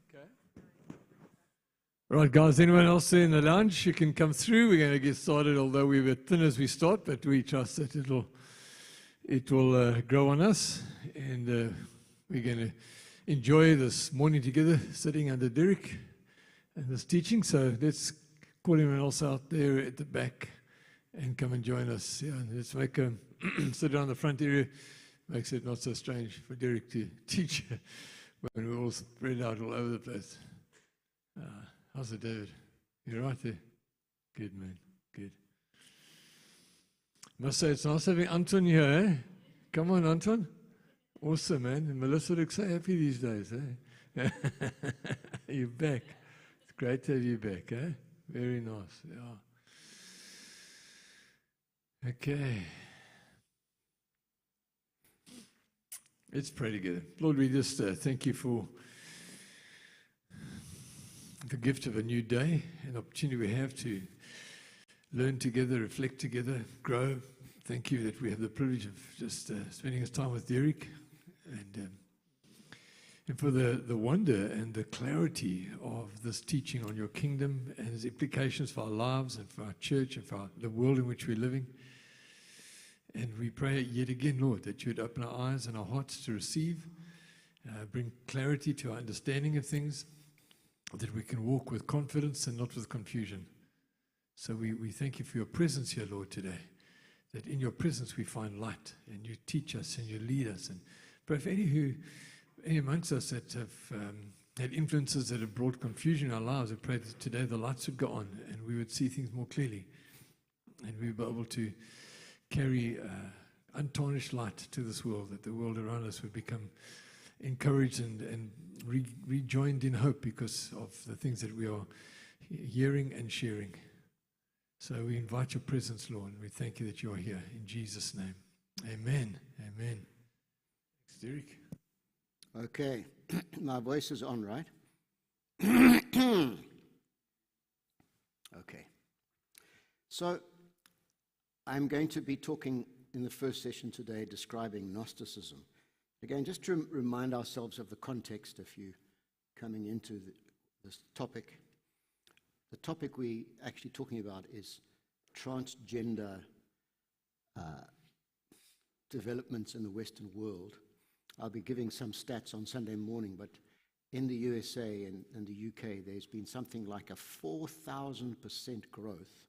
Okay. Right, guys, anyone else there in the lounge? You can come through. We're going to get started, although we were thin as we start, but we trust that it will grow on us. And we're going to enjoy this morning together, sitting under Derek and this teaching. So let's call anyone else out there at the back and come and join us. Yeah, let's make a sit down the front area. Makes it not so strange for Derek to teach when we're all spread out all over the place. How's it, David? You're right there? Good, man. Good. Must say, it's nice having Anton here, eh? Come on, Anton. Awesome, man. And Melissa looks so happy these days, eh? You're back. It's great to have you back, eh? Very nice, yeah. Okay. Let's pray together. Lord, we just thank you for the gift of a new day, an opportunity we have to learn together, reflect together, grow. Thank you that we have the privilege of just spending this time with Derek, and for the wonder and the clarity of this teaching on your kingdom and its implications for our lives and for our church and for the world in which we're living. And we pray yet again, Lord, that you would open our eyes and our hearts to receive, bring clarity to our understanding of things, that we can walk with confidence and not with confusion. So we thank you for your presence here, Lord, today, that in your presence we find light, and you teach us and you lead us. And pray for any amongst us that have had influences that have brought confusion in our lives, we pray that today the lights would go on and we would see things more clearly, and we would be able to carry untarnished light to this world, that the world around us would become encouraged and rejoined in hope because of the things that we are hearing and sharing. So we invite your presence, Lord, and we thank you that you are here. In Jesus' name, amen. Amen. Thanks, Derek. Okay, my voice is on, right? Okay. So I'm going to be talking in the first session today describing Gnosticism. Again, just to remind ourselves of the context if you're coming into this topic. The topic we're actually talking about is transgender developments in the Western world. I'll be giving some stats on Sunday morning, but in the USA and the UK, there's been something like a 4,000% growth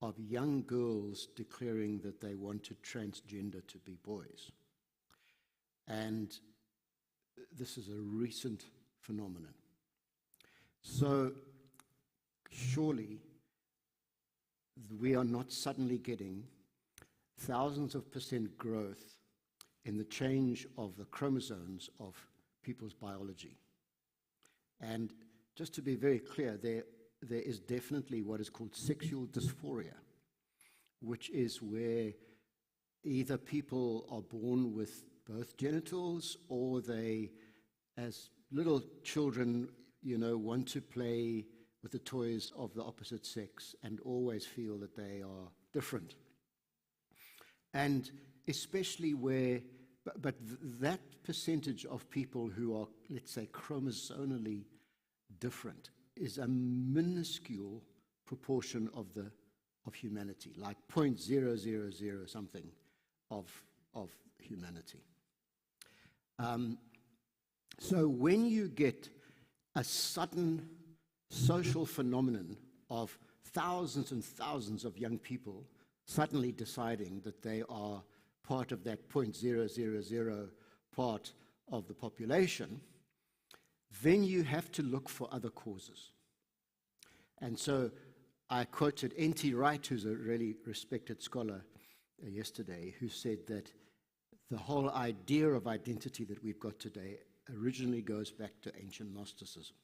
of young girls declaring that they want to transgender to be boys. And this is a recent phenomenon. So surely we are not suddenly getting thousands of percent growth in the change of the chromosomes of people's biology. And just to be very clear, there is definitely what is called sexual dysphoria, which is where either people are born with both genitals, or they, as little children, want to play with the toys of the opposite sex and always feel that they are different. And especially where, but that percentage of people who are, let's say, chromosomally different is a minuscule proportion of humanity, like 0.000 something of humanity. So when you get a sudden social phenomenon of thousands and thousands of young people suddenly deciding that they are part of that 0.000 part of the population, then you have to look for other causes. And so I quoted N.T. Wright, who's a really respected scholar, yesterday, who said that the whole idea of identity that we've got today originally goes back to ancient Gnosticism.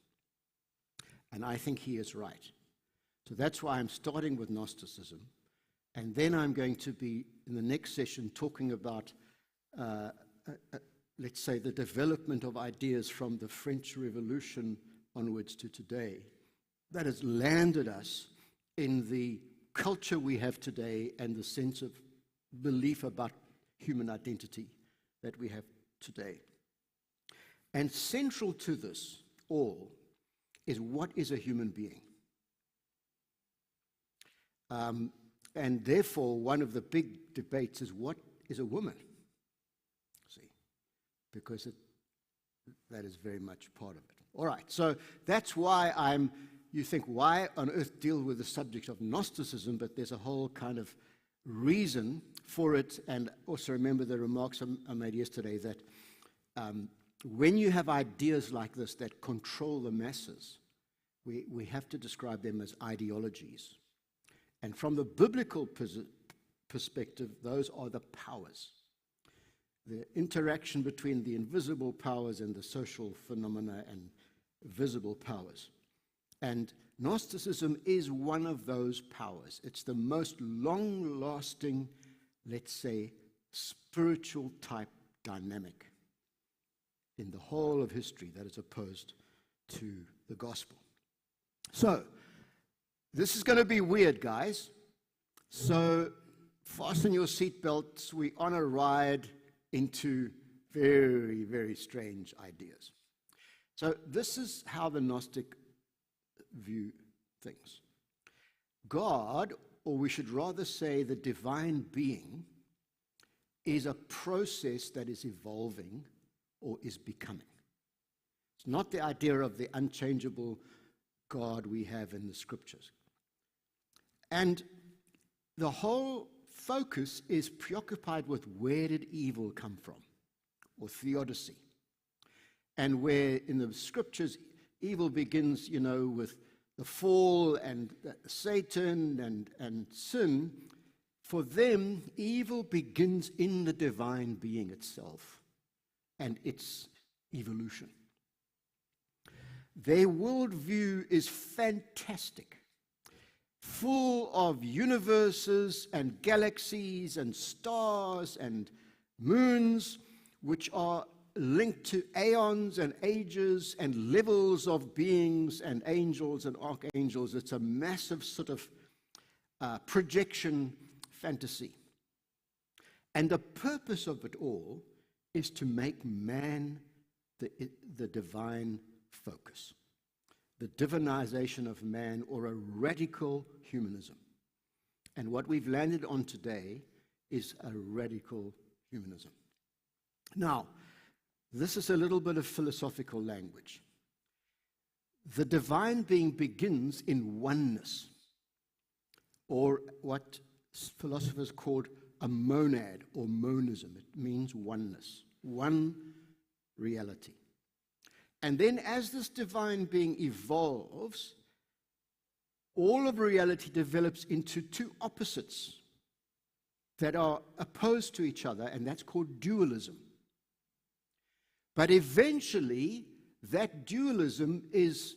And I think he is right. So that's why I'm starting with Gnosticism. And then I'm going to be, in the next session, talking about, let's say, the development of ideas from the French Revolution onwards to today that has landed us in the culture we have today and the sense of belief about human identity that we have today. And central to this all is, what is a human being? And therefore, one of the big debates is, what is a woman? See, because that is very much part of it. All right, so that's why you think, why on earth deal with the subject of Gnosticism? But there's a whole kind of reason for it. And also remember the remarks I made yesterday, that when you have ideas like this that control the masses, we have to describe them as ideologies. And from the biblical perspective, those are the powers. The interaction between the invisible powers and the social phenomena and visible powers. And Gnosticism is one of those powers. It's the most long-lasting, let's say, spiritual type dynamic in the whole of history that is opposed to the gospel. So, this is going to be weird, guys. So, fasten your seatbelts. We're on a ride into very, very strange ideas. So, this is how the Gnostic view things. God, or we should rather say the divine being, is a process that is evolving or is becoming. It's not the idea of the unchangeable God we have in the scriptures. And the whole focus is preoccupied with, where did evil come from? Or theodicy. And where in the scriptures evil begins, with the fall and Satan and sin, for them evil begins in the divine being itself and its evolution. Their worldview is fantastic, full of universes and galaxies and stars and moons, which are linked to aeons and ages and levels of beings and angels and archangels. It's a massive sort of projection fantasy. And the purpose of it all is to make man the divine focus, the divinization of man, or a radical humanism. And what we've landed on today is a radical humanism. Now, This is a little bit of philosophical language. The divine being begins in oneness, or what philosophers called a monad or monism. It means oneness, one reality. And then as this divine being evolves, all of reality develops into two opposites that are opposed to each other, and that's called dualism. But eventually, that dualism is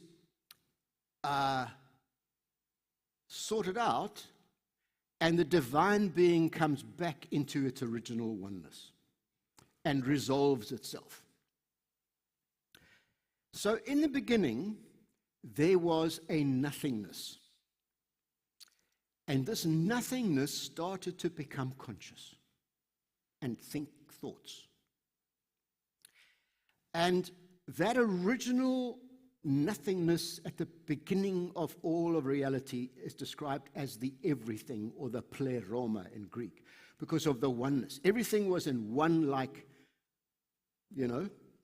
sorted out, and the divine being comes back into its original oneness and resolves itself. So in the beginning, there was a nothingness. And this nothingness started to become conscious and think thoughts. And that original nothingness at the beginning of all of reality is described as the everything, or the pleroma in Greek, because of the oneness. Everything was in one, like,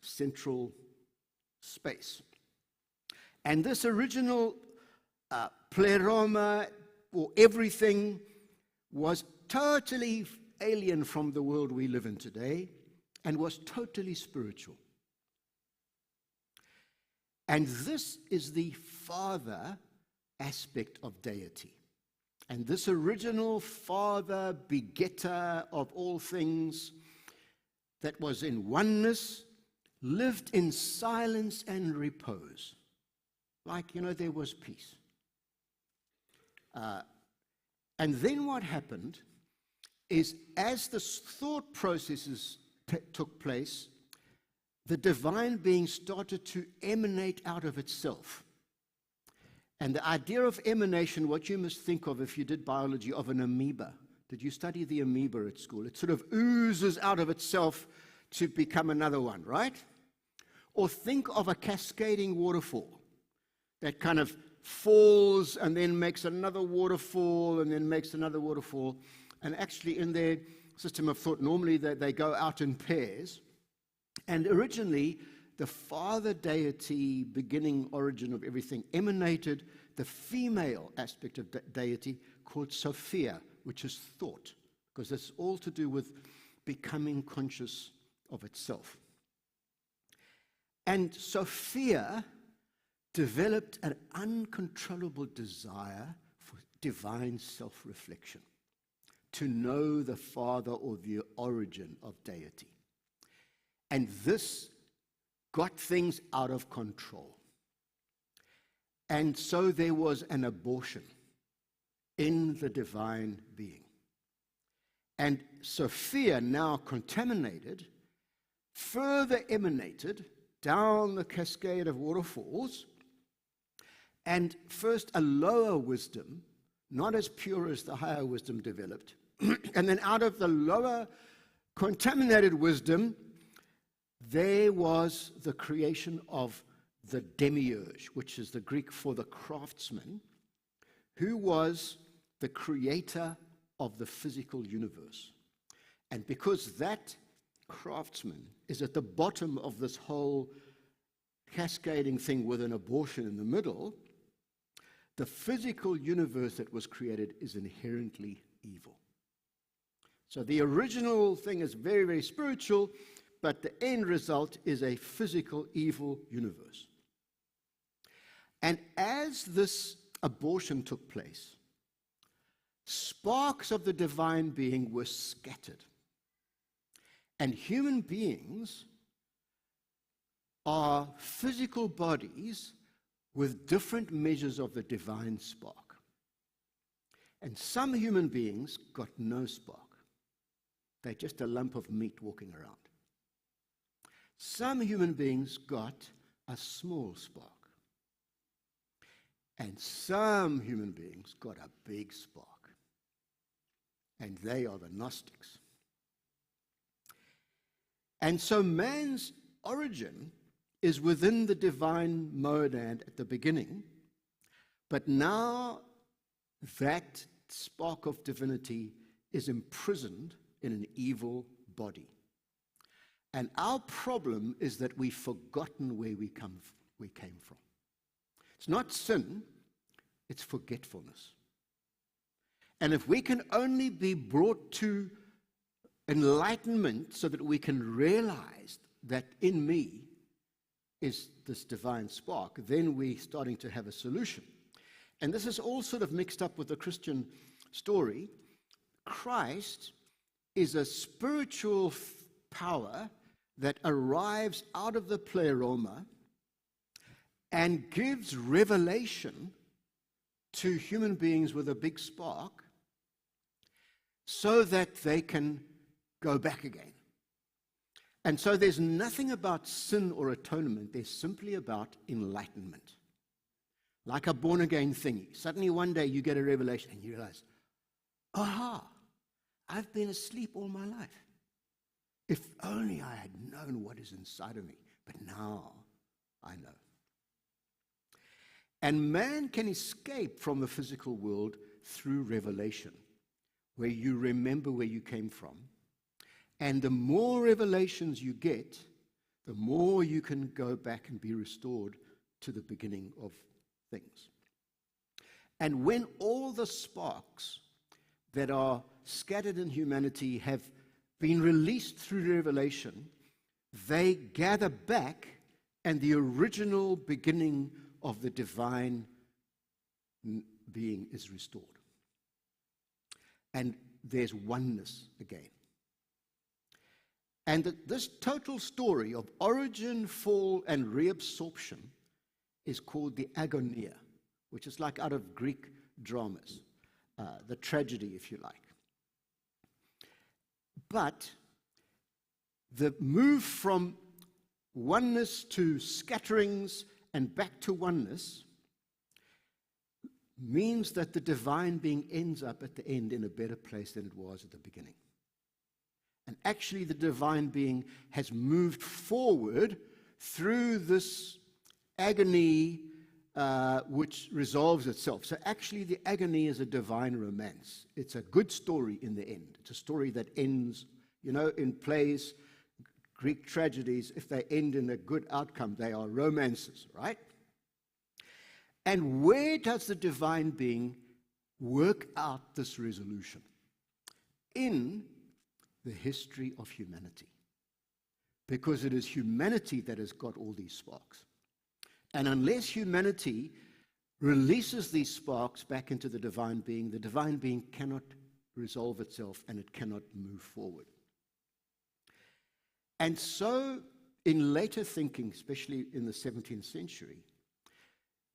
central space. And this original pleroma, or everything, was totally alien from the world we live in today and was totally spiritual. And this is the Father aspect of deity. And this original Father, begetter of all things, that was in oneness, lived in silence and repose. Like, there was peace. And then what happened is, as the thought processes took place, the divine being started to emanate out of itself. And the idea of emanation, what you must think of if you did biology, of an amoeba. Did you study the amoeba at school? It sort of oozes out of itself to become another one, right? Or think of a cascading waterfall that kind of falls and then makes another waterfall and then makes another waterfall. And actually in their system of thought, normally they go out in pairs. And originally, the Father deity, beginning origin of everything, emanated the female aspect of deity called Sophia, which is thought, because it's all to do with becoming conscious of itself. And Sophia developed an uncontrollable desire for divine self-reflection, to know the Father or the origin of deity. And this got things out of control. And so there was an abortion in the divine being. And Sophia, now contaminated, further emanated down the cascade of waterfalls, and first a lower wisdom, not as pure as the higher wisdom, developed. And then out of the lower contaminated wisdom, there was the creation of the demiurge, which is the Greek for the craftsman, who was the creator of the physical universe. And because that craftsman is at the bottom of this whole cascading thing with an abortion in the middle, the physical universe that was created is inherently evil. So the original thing is very, very spiritual, but the end result is a physical evil universe. And as this abortion took place, sparks of the divine being were scattered. And human beings are physical bodies with different measures of the divine spark. And some human beings got no spark. They're just a lump of meat walking around. Some human beings got a small spark. And some human beings got a big spark. And they are the Gnostics. And so man's origin is within the divine monad at the beginning, but now that spark of divinity is imprisoned in an evil body. And our problem is that we've forgotten where we came from. It's not sin, it's forgetfulness. And if we can only be brought to enlightenment so that we can realize that in me is this divine spark, then we're starting to have a solution. And this is all sort of mixed up with the Christian story. Christ is a spiritual power that arrives out of the pleroma and gives revelation to human beings with a big spark so that they can go back again. And so there's nothing about sin or atonement. There's simply about enlightenment. Like a born-again thingy. Suddenly one day you get a revelation and you realize, aha, I've been asleep all my life. If only I had known what is inside of me. But now I know. And man can escape from the physical world through revelation, where you remember where you came from. And the more revelations you get, the more you can go back and be restored to the beginning of things. And when all the sparks that are scattered in humanity have been released through revelation, they gather back, and the original beginning of the divine being is restored. And there's oneness again. And this total story of origin, fall, and reabsorption is called the agonia, which is like out of Greek dramas, the tragedy, if you like. But the move from oneness to scatterings and back to oneness means that the divine being ends up at the end in a better place than it was at the beginning. And actually the divine being has moved forward through this agony which resolves itself. So actually the agony is a divine romance. It's a good story in the end. It's a story that ends, in plays, Greek tragedies, if they end in a good outcome, they are romances, right? And where does the divine being work out this resolution? In the history of humanity. Because it is humanity that has got all these sparks. And unless humanity releases these sparks back into the divine being cannot resolve itself and it cannot move forward. And so, in later thinking, especially in the 17th century,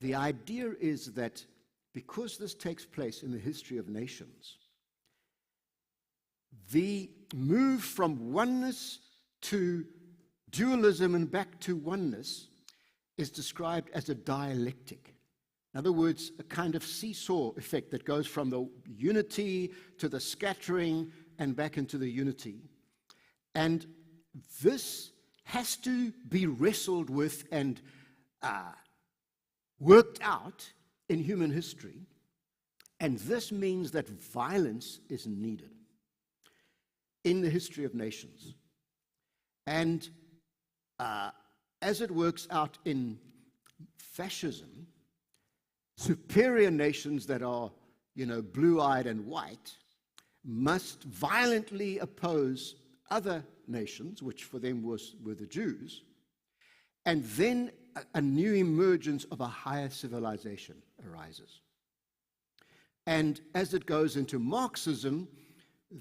the idea is that because this takes place in the history of nations, the move from oneness to dualism and back to oneness is described as a dialectic. In other words, a kind of seesaw effect that goes from the unity to the scattering and back into the unity. And this has to be wrestled with and worked out in human history. And this means that violence is needed in the history of nations. And as it works out in fascism, superior nations that are, blue-eyed and white must violently oppose other nations, which for them were the Jews, and then a new emergence of a higher civilization arises. And as it goes into Marxism,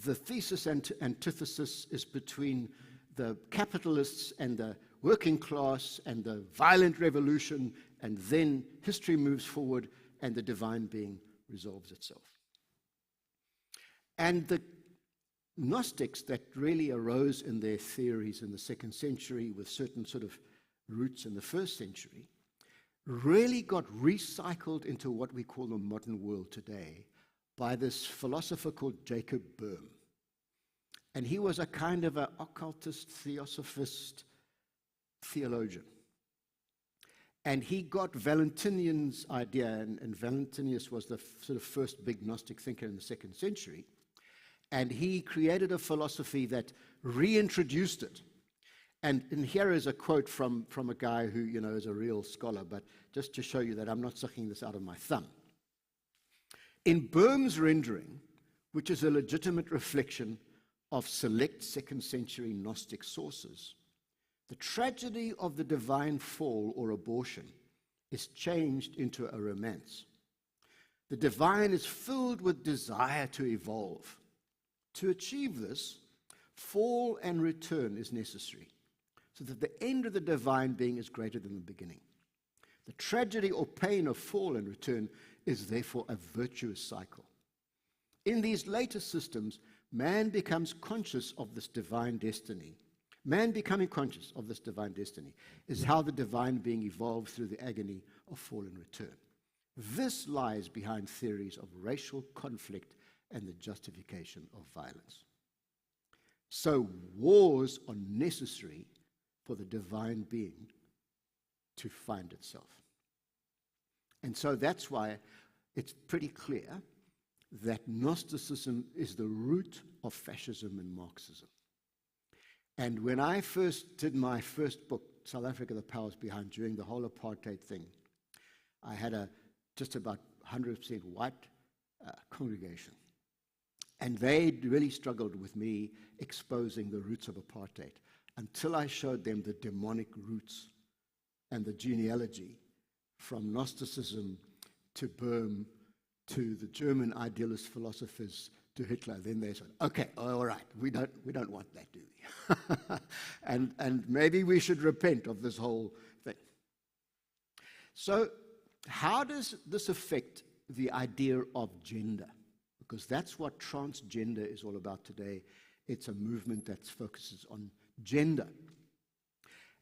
the thesis and antithesis is between the capitalists and the working class and the violent revolution, and then history moves forward and the divine being resolves itself. And the Gnostics that really arose in their theories in the 2nd century with certain sort of roots in the 1st century really got recycled into what we call the modern world today by this philosopher called Jacob Boehme. And he was a kind of an occultist, theosophist theologian. And he got Valentinian's idea, and Valentinius was the sort of first big Gnostic thinker in the 2nd century. And he created a philosophy that reintroduced it. And here is a quote from a guy who, is a real scholar, but just to show you that I'm not sucking this out of my thumb. In Boehm's rendering, which is a legitimate reflection of select second-century Gnostic sources, the tragedy of the divine fall or abortion is changed into a romance. The divine is filled with desire to evolve. To achieve this, fall and return is necessary, so that the end of the divine being is greater than the beginning. The tragedy or pain of fall and return is therefore a virtuous cycle. In these later systems, man becomes conscious of this divine destiny. Man becoming conscious of this divine destiny is how the divine being evolves through the agony of fall and return. This lies behind theories of racial conflict and the justification of violence. So wars are necessary for the divine being to find itself. And so that's why it's pretty clear that Gnosticism is the root of fascism and Marxism. And when I first did my first book, South Africa, The Powers Behind, during the whole apartheid thing, I had a just about 100% white congregation. And they really struggled with me exposing the roots of apartheid until I showed them the demonic roots and the genealogy from Gnosticism to Boehm to the German idealist philosophers to Hitler. Then they said, okay, all right, we don't want that, do we? and maybe we should repent of this whole thing. So how does this affect the idea of gender? Because that's what transgender is all about today. It's a movement that focuses on gender.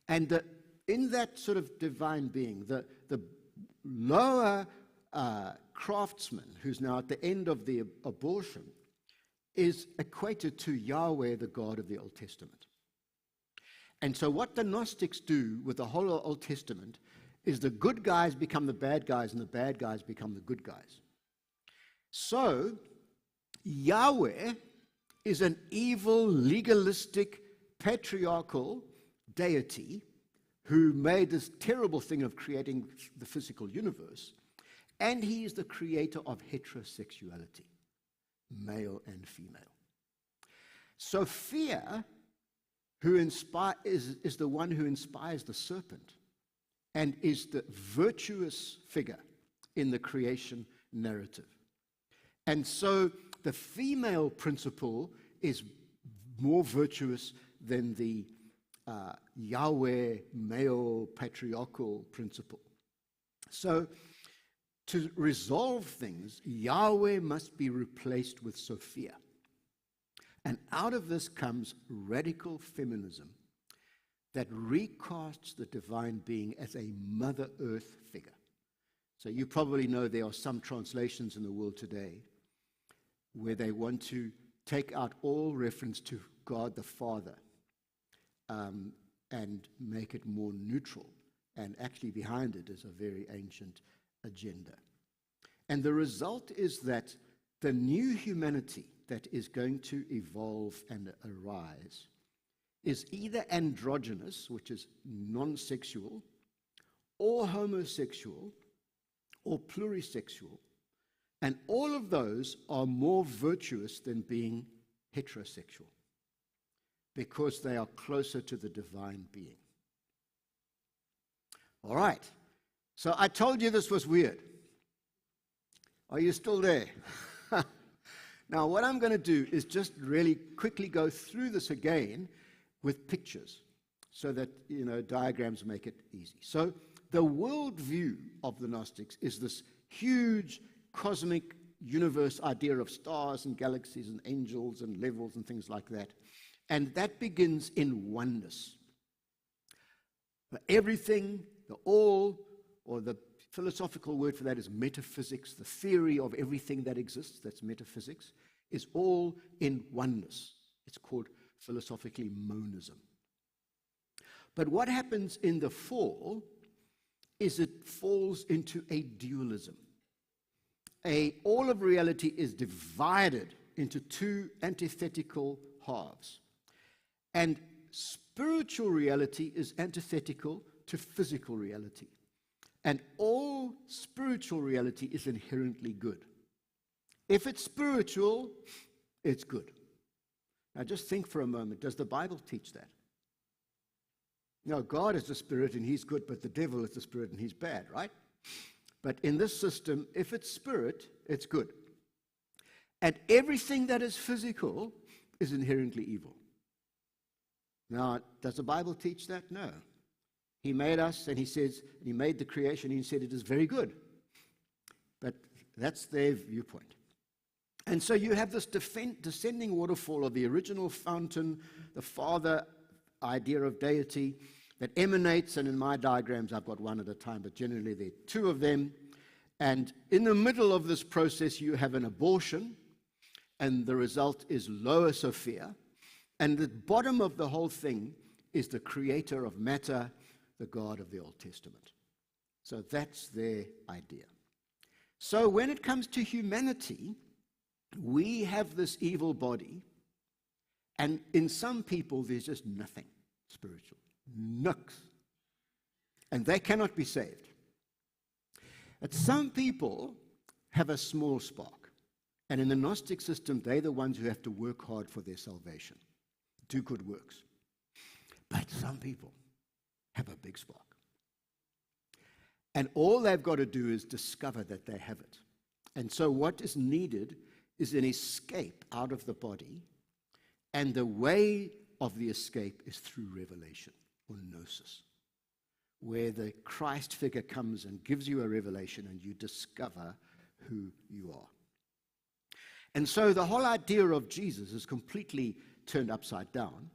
And in that sort of divine being, the lower craftsman, who's now at the end of the abortion, is equated to Yahweh, the God of the Old Testament. And so what the Gnostics do with the whole Old Testament is the good guys become the bad guys and the bad guys become the good guys. So Yahweh is an evil, legalistic, patriarchal deity who made this terrible thing of creating the physical universe, and he is the creator of heterosexuality, male and female. Sophia, who is the one who inspires the serpent and is the virtuous figure in the creation narrative. And so the female principle is more virtuous than the Yahweh male patriarchal principle. So to resolve things, Yahweh must be replaced with Sophia. And out of this comes radical feminism that recasts the divine being as a Mother Earth figure. So you probably know there are some translations in the world today where they want to take out all reference to God the Father and make it more neutral. And actually behind it is a very ancient agenda. And the result is that the new humanity that is going to evolve and arise is either androgynous, which is non-sexual, or homosexual, or plurisexual. And all of those are more virtuous than being heterosexual because they are closer to the divine being. All right. So I told you this was weird. Are you still there? Now, what I'm going to do is just really quickly go through this again with pictures so that, diagrams make it easy. So the worldview of the Gnostics is this huge cosmic universe idea of stars and galaxies and angels and levels and things like that. And that begins in oneness. Everything, the all, or the philosophical word for that is metaphysics, the theory of everything that exists, that's metaphysics, is all in oneness. It's called philosophically monism. But what happens in the fall is it falls into a dualism. All of reality is divided into two antithetical halves. And spiritual reality is antithetical to physical reality. And all spiritual reality is inherently good. If it's spiritual, it's good. Now just think for a moment, does the Bible teach that? No, God is the spirit and he's good, but the devil is the spirit and he's bad, right? But in this system, if it's spirit, it's good. And everything that is physical is inherently evil. Now, does the Bible teach that? No. He made us, and he says, he made the creation, and he said it is very good. But that's their viewpoint. And so you have this descending waterfall of the original fountain, the Father idea of deity that emanates, and in my diagrams I've got one at a time, but generally there are two of them. And in the middle of this process you have an abortion, and the result is Loa Sophia. And the bottom of the whole thing is the creator of matter, the God of the Old Testament. So that's their idea. So when it comes to humanity, we have this evil body, and in some people there's just nothing spiritual. Nux. And they cannot be saved. But some people have a small spark. And in the Gnostic system, they're the ones who have to work hard for their salvation. Do good works. But some people have a big spark. And all they've got to do is discover that they have it. And so what is needed is an escape out of the body. And the way of the escape is through revelation, or gnosis, where the Christ figure comes and gives you a revelation and you discover who you are. And so the whole idea of Jesus is completely turned upside down,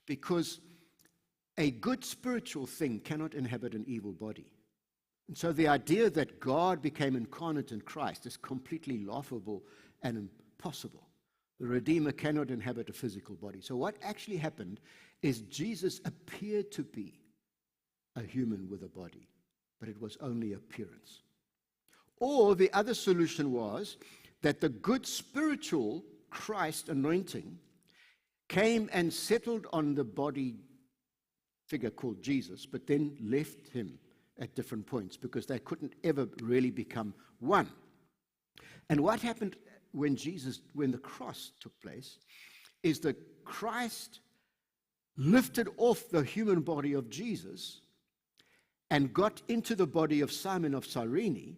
because a good spiritual thing cannot inhabit an evil body. And so the idea that God became incarnate in Christ is completely laughable and impossible. The Redeemer cannot inhabit a physical body. So what actually happened is Jesus appeared to be a human with a body, but it was only appearance. Or the other solution was that the good spiritual Christ anointing came and settled on the body figure called Jesus, but then left him at different points because they couldn't ever really become one. And what happened when the cross took place is that Christ lifted off the human body of Jesus and got into the body of Simon of Cyrene,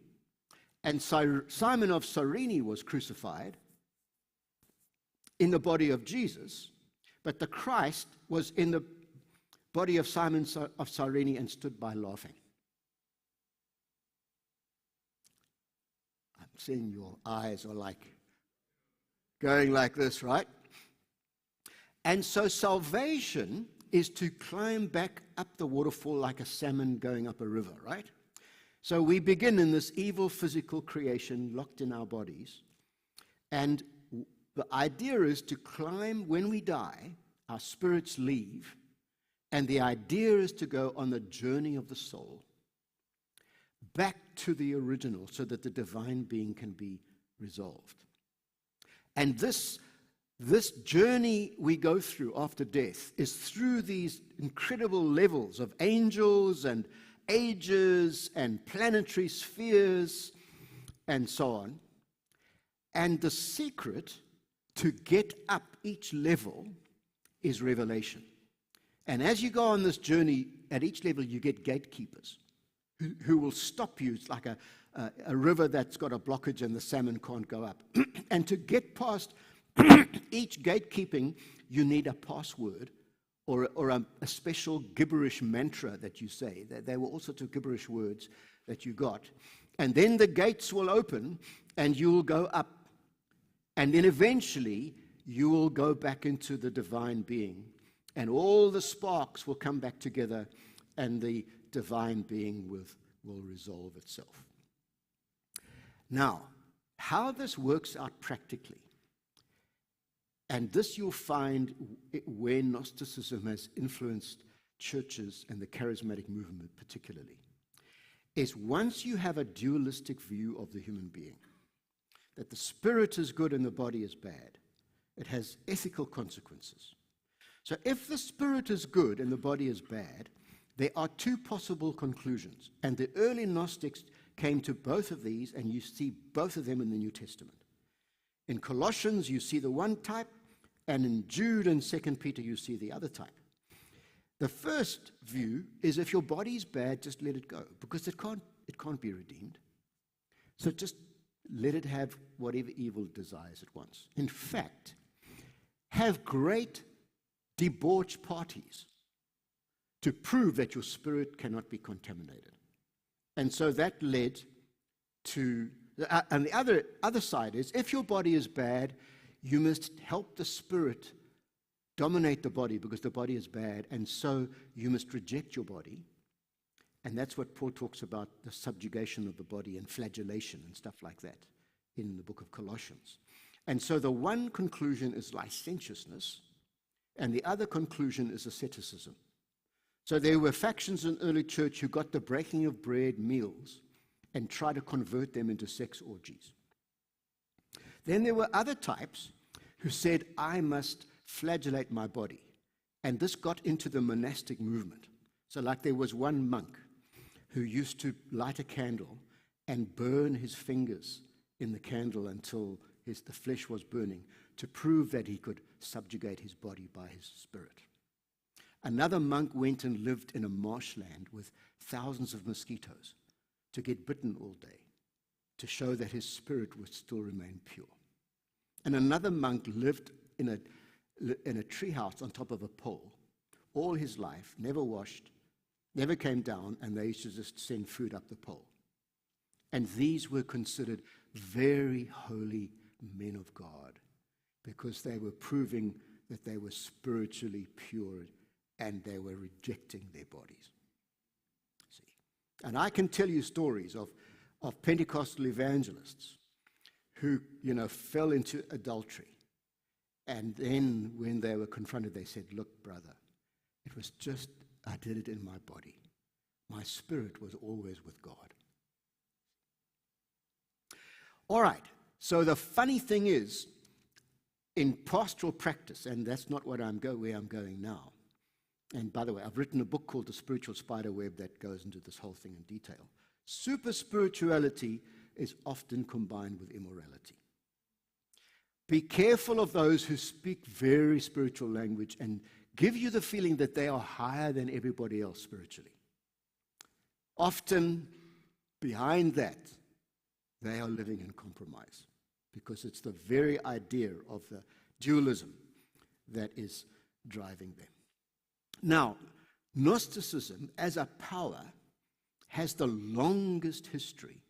and Simon of Cyrene was crucified in the body of Jesus, but the Christ was in the body of Simon of Cyrene and stood by laughing. I'm seeing your eyes are like going like this, right? And so salvation is to climb back up the waterfall like a salmon going up a river, right? So we begin in this evil physical creation locked in our bodies. And the idea is to climb when we die, our spirits leave, and the idea is to go on the journey of the soul back to the original so that the divine being can be resolved. And this journey we go through after death is through these incredible levels of angels and ages and planetary spheres and so on. And the secret to get up each level is revelation. And as you go on this journey, at each level you get gatekeepers who will stop you. It's like a river that's got a blockage and the salmon can't go up. And to get past each gatekeeping, you need a password or a special gibberish mantra that you say. There were all sorts of gibberish words that you got. And then the gates will open and you will go up. And then eventually you will go back into the divine being. And all the sparks will come back together and the divine being will resolve itself. Now, how this works out practically, and this you'll find where Gnosticism has influenced churches and the charismatic movement particularly, is once you have a dualistic view of the human being, that the spirit is good and the body is bad, it has ethical consequences. So if the spirit is good and the body is bad, there are two possible conclusions. And the early Gnostics came to both of these, and you see both of them in the New Testament. In Colossians, you see the one type, and in Jude and 2 Peter, you see the other type. The first view is if your body is bad, just let it go, because it can't be redeemed. So just let it have whatever evil desires it wants. In fact, have great debauch parties to prove that your spirit cannot be contaminated. And so that led to, and the other side is, if your body is bad, you must help the spirit dominate the body because the body is bad, and so you must reject your body. And that's what Paul talks about, the subjugation of the body and flagellation and stuff like that in the book of Colossians. And so the one conclusion is licentiousness, and the other conclusion is asceticism. So there were factions in early church who got the breaking of bread meals and tried to convert them into sex orgies. Then there were other types who said, I must flagellate my body. And this got into the monastic movement. So like there was one monk who used to light a candle and burn his fingers in the candle until the flesh was burning to prove that he could subjugate his body by his spirit. Another monk went and lived in a marshland with thousands of mosquitoes to get bitten all day to show that his spirit would still remain pure. And another monk lived in a tree house on top of a pole all his life, never washed, never came down, and they used to just send food up the pole. And these were considered very holy men of God because they were proving that they were spiritually pure and they were rejecting their bodies. See? And I can tell you stories of Pentecostal evangelists who, fell into adultery. And then when they were confronted, they said, look, brother, it was just, I did it in my body. My spirit was always with God. All right, so the funny thing is, in pastoral practice, and that's not what where I'm going now, and by the way, I've written a book called The Spiritual Spiderweb that goes into this whole thing in detail. Super spirituality is often combined with immorality. Be careful of those who speak very spiritual language and give you the feeling that they are higher than everybody else spiritually. Often, behind that, they are living in compromise because it's the very idea of the dualism that is driving them. Now, Gnosticism as a power has the longest history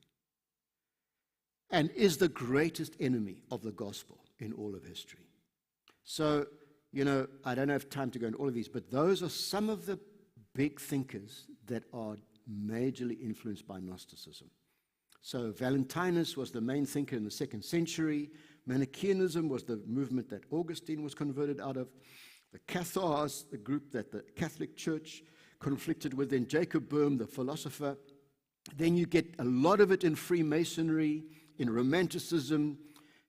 and is the greatest enemy of the gospel in all of history. So, I don't have time to go into all of these, but those are some of the big thinkers that are majorly influenced by Gnosticism. So Valentinus was the main thinker in the 2nd century. Manichaeanism was the movement that Augustine was converted out of. The Cathars, the group that the Catholic Church conflicted with. Then Jacob Boehme, the philosopher. Then you get a lot of it in Freemasonry, in Romanticism,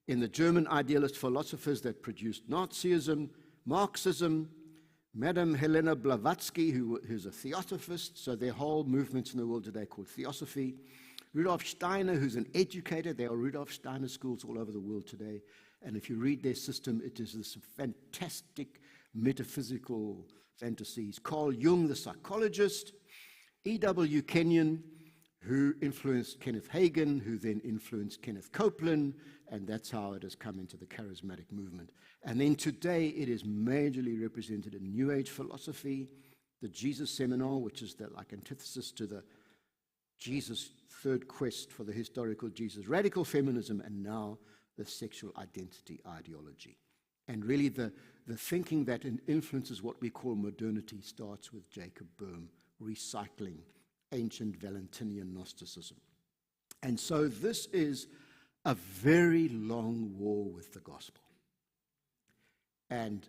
in the German idealist philosophers that produced Nazism, Marxism, Madame Helena Blavatsky, who's a theosophist, so there are whole movements in the world today called theosophy. Rudolf Steiner, who's an educator. There are Rudolf Steiner schools all over the world today. And if you read their system, it is this fantastic metaphysical fantasies. Carl Jung, the psychologist. E.W. Kenyon, who influenced Kenneth Hagin, who then influenced Kenneth Copeland, and that's how it has come into the charismatic movement. And then today it is majorly represented in New Age philosophy, the Jesus Seminar, which is the antithesis to the Jesus third quest for the historical Jesus, radical feminism, and now the sexual identity ideology. And really the thinking that influences what we call modernity starts with Jacob Boehme recycling ancient Valentinian Gnosticism. And so this is a very long war with the gospel. And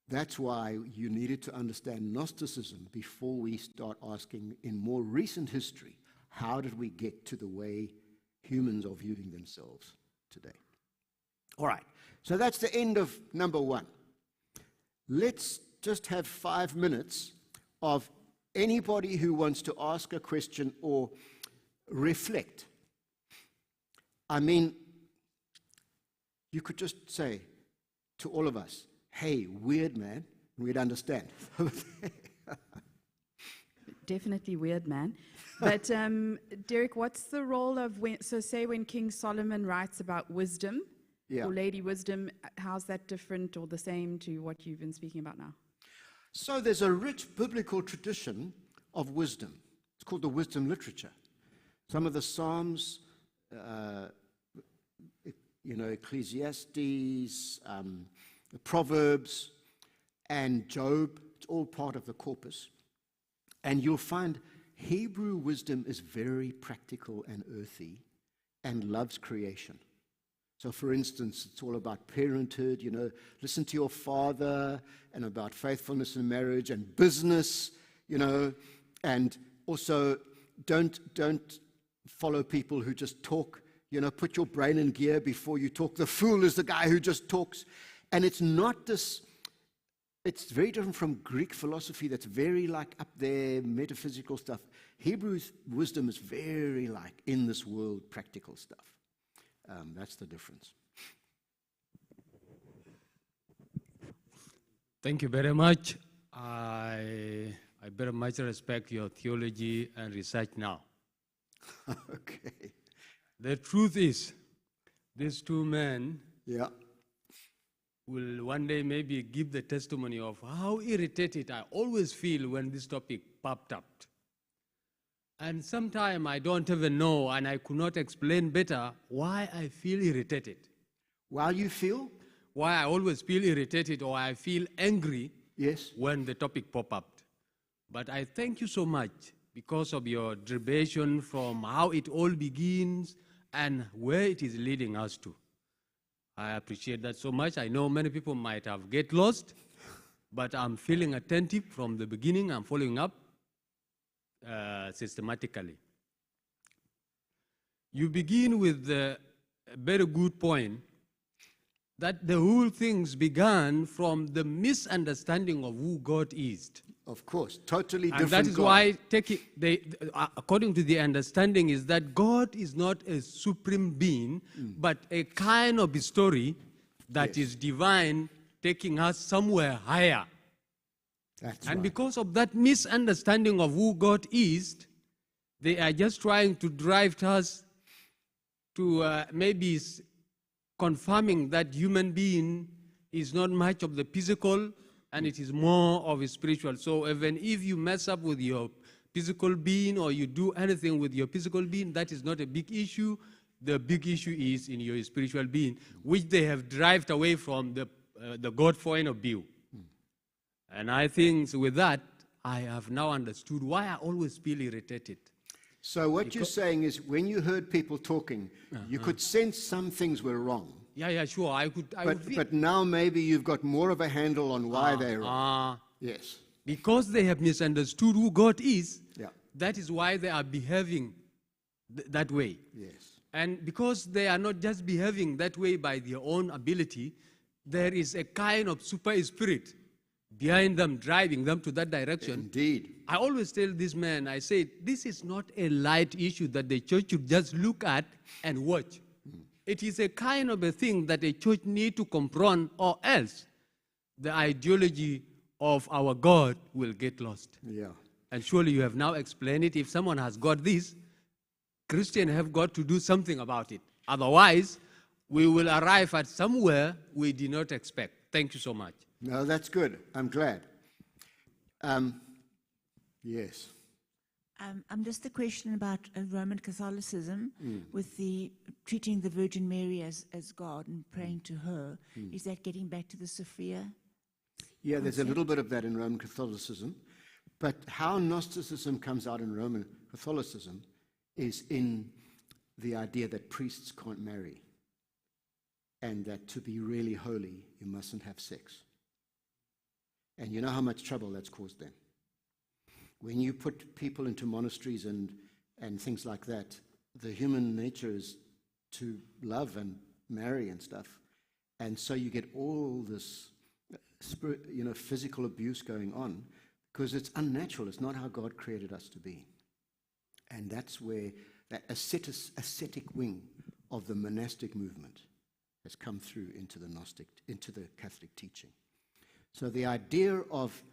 that's why you needed to understand Gnosticism before we start asking, in more recent history, how did we get to the way humans are viewing themselves today? All right, so that's the end of number one. let's just have 5 minutes of anybody who wants to ask a question or reflect. I mean, you could just say to all of us, hey, weird man, we'd understand. Definitely weird, man. But Derek, what's the role of say when King Solomon writes about wisdom, Yeah. or Lady Wisdom, how's that different or the same to what you've been speaking about now? So there's a rich biblical tradition of wisdom. It's called the wisdom literature. Some of the Psalms, Ecclesiastes, the Proverbs, and Job, it's all part of the corpus. And you'll find Hebrew wisdom is very practical and earthy and loves creation. So, for instance, it's all about parenthood, listen to your father, and about faithfulness in marriage and business, and also don't follow people who just talk, put your brain in gear before you talk. The fool is the guy who just talks. And it's not this, it's very different from Greek philosophy that's very like up there, metaphysical stuff. Hebrew wisdom is very like in this world, practical stuff. That's the difference. Thank you very much. I very much respect your theology and research now. Okay. The truth is, these two men Yeah. will one day maybe give the testimony of how irritated I always feel when this topic popped up. And sometimes I don't even know, and I could not explain better why I feel irritated. While you feel? Why I always feel irritated or I feel angry Yes. when the topic pop up. But I thank you so much because of your derivation from how it all begins and where it is leading us to. I appreciate that so much. I know many people might have get lost, but I'm feeling attentive from the beginning. I'm following up systematically. You begin with a very good point that the whole things began from the misunderstanding of who God is. Of course, totally And different. that is God. why, according to the understanding, is that God is not a supreme being, but a kind of a story that Yes. is divine, taking us somewhere higher. That's And right. because of that misunderstanding of who God is, they are just trying to drive us to maybe confirming that human being is not much of the physical and it is more of a spiritual. So even if you mess up with your physical being or you do anything with your physical being, that is not a big issue. The big issue is in your spiritual being, which they have derived away from the God point of view. And I think with that, I have now understood why I always feel irritated. So what you're saying is when you heard people talking, you could sense some things were wrong. Yeah, sure. I would feel. But now maybe you've got more of a handle on why they're wrong. Yes. Because they have misunderstood who God is, Yeah. that is why they are behaving that way. Yes. And because they are not just behaving that way by their own ability, there is a kind of super spirit behind them, driving them to that direction. Indeed. I always tell this man, I say, this is not a light issue that the church should just look at and watch. It is a kind of a thing that a church need to confront, or else the ideology of our God will get lost. Yeah. And surely you have now explained it. If someone has got this, Christians have got to do something about it. Otherwise, we will arrive at somewhere we did not expect. Thank you so much. No, that's good. I'm glad. Yes. Just a question about Roman Catholicism with the treating the Virgin Mary as God and praying to her. Is that getting back to the Sophia? Yeah, there's a little bit of that in Roman Catholicism. But how Gnosticism comes out in Roman Catholicism is in the idea that priests can't marry and that to be really holy, you mustn't have sex. And you know how much trouble that's caused them. When you put people into monasteries and things like that, the human nature is to love and marry and stuff. And so you get all this physical abuse going on, because it's unnatural. It's not how God created us to be. And that's where that ascetic wing of the monastic movement has come through into the Catholic teaching. So the idea of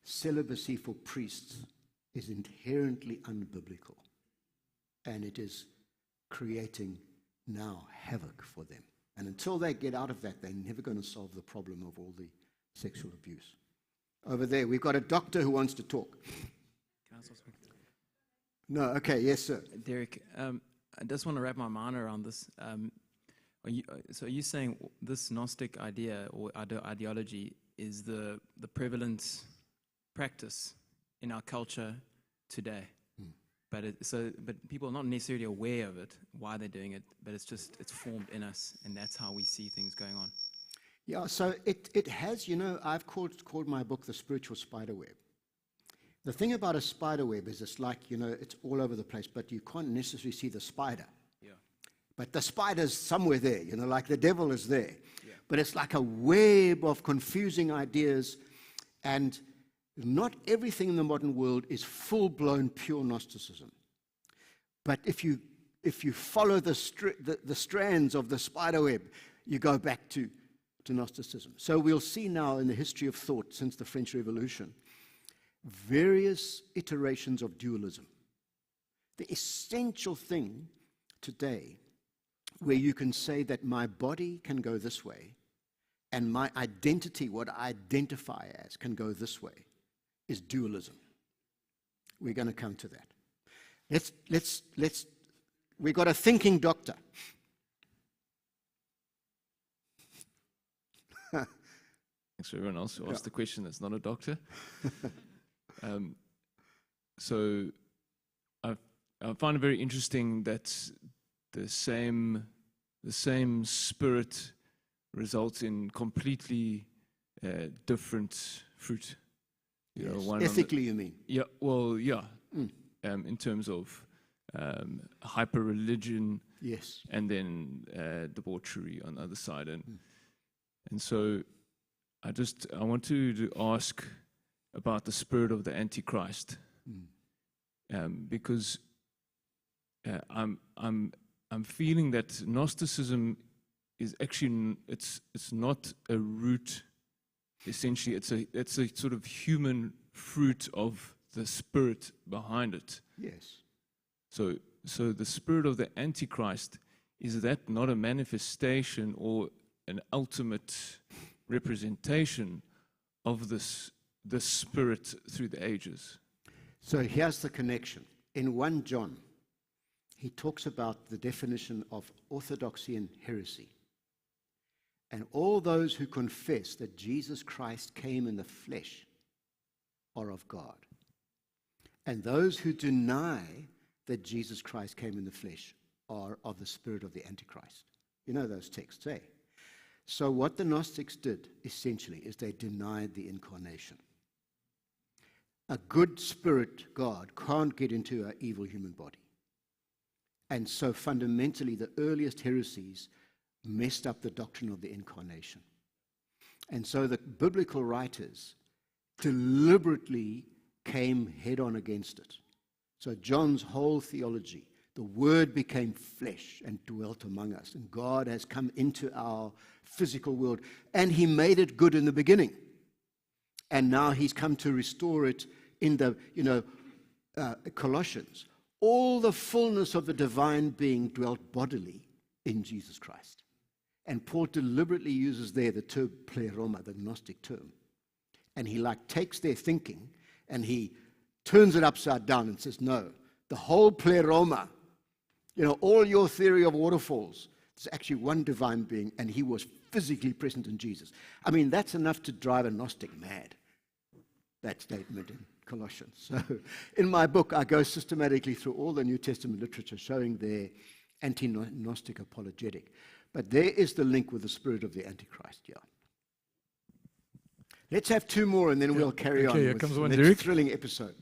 celibacy for priests is inherently unbiblical, and it is creating now havoc for them. And until they get out of that, they're never going to solve the problem of all the sexual abuse. Over there, we've got a doctor who wants to talk. Can I also speak? No, okay, yes, sir. Derek, I just want to wrap my mind around this. Are you saying this Gnostic idea or ideology is the prevalent practice in our culture today? But people are not necessarily aware of it, why they're doing it, but it's formed in us, and that's how we see things going on. Yeah, so it has, I've called my book The Spiritual Spiderweb. The thing about a spider web is it's like, it's all over the place, but you can't necessarily see the spider. Yeah. But the spider's somewhere there, like the devil is there. Yeah. But it's like a web of confusing ideas, and not everything in the modern world is full-blown pure Gnosticism. But if you follow the strands of the spider web, you go back to Gnosticism. So we'll see now in the history of thought since the French Revolution, various iterations of dualism. The essential thing today, where you can say that my body can go this way, and my identity, what I identify as, can go this way, is dualism. We're going to come to that. We've got a thinking doctor. Thanks for everyone else who asked the question that's not a doctor. So I find it very interesting that the same spirit results in completely different fruit. Yes. Ethically, you mean? Yeah. Well, yeah. In terms of hyper religion, yes, and then debauchery on the other side, and so I want to ask about the spirit of the Antichrist, because I'm feeling that Gnosticism is actually it's not a root. Essentially, it's a sort of human fruit of the spirit behind it. Yes. So the spirit of the Antichrist, is that not a manifestation or an ultimate representation of this spirit through the ages? So here's the connection. In 1 John, he talks about the definition of orthodoxy and heresy. And all those who confess that Jesus Christ came in the flesh are of God. And those who deny that Jesus Christ came in the flesh are of the spirit of the Antichrist. You know those texts, eh? So what the Gnostics did, essentially, is they denied the incarnation. A good spirit, God, can't get into an evil human body. And so fundamentally, the earliest heresies messed up the doctrine of the incarnation. And so the biblical writers deliberately came head-on against it. So John's whole theology, the Word became flesh and dwelt among us, and God has come into our physical world, and He made it good in the beginning. And now He's come to restore it in the, Colossians. All the fullness of the divine being dwelt bodily in Jesus Christ. And Paul deliberately uses there the term pleroma, the Gnostic term. And he takes their thinking and he turns it upside down and says, no, the whole pleroma, all your theory of waterfalls, there's actually one divine being, and He was physically present in Jesus. I mean, that's enough to drive a Gnostic mad, that statement in Colossians. So in my book, I go systematically through all the New Testament literature showing their anti-Gnostic apologetic. But there is the link with the spirit of the Antichrist, yeah. Let's have two more and then we'll carry on here with comes one, this Derek. thrilling episode.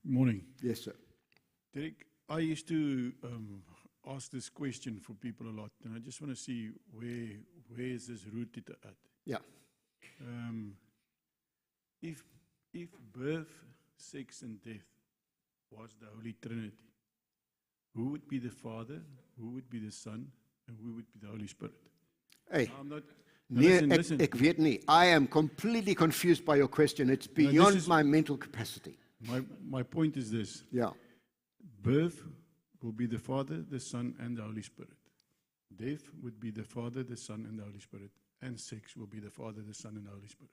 Morning. Yes, sir. Derek, I used to ask this question for people a lot, and I just want to see where is this rooted at? Yeah. If birth, sex, and death was the Holy Trinity, who would be the Father, who would be the Son, and who would be the Holy Spirit? Hey, Now, I'm not. nee, Listen. ek weet nie. I am completely confused by your question. It's this beyond is- my mental capacity. My point is this: Yeah. birth will be the Father, the Son, and the Holy Spirit. Death would be the Father, the Son, and the Holy Spirit. And sex will be the Father, the Son, and the Holy Spirit.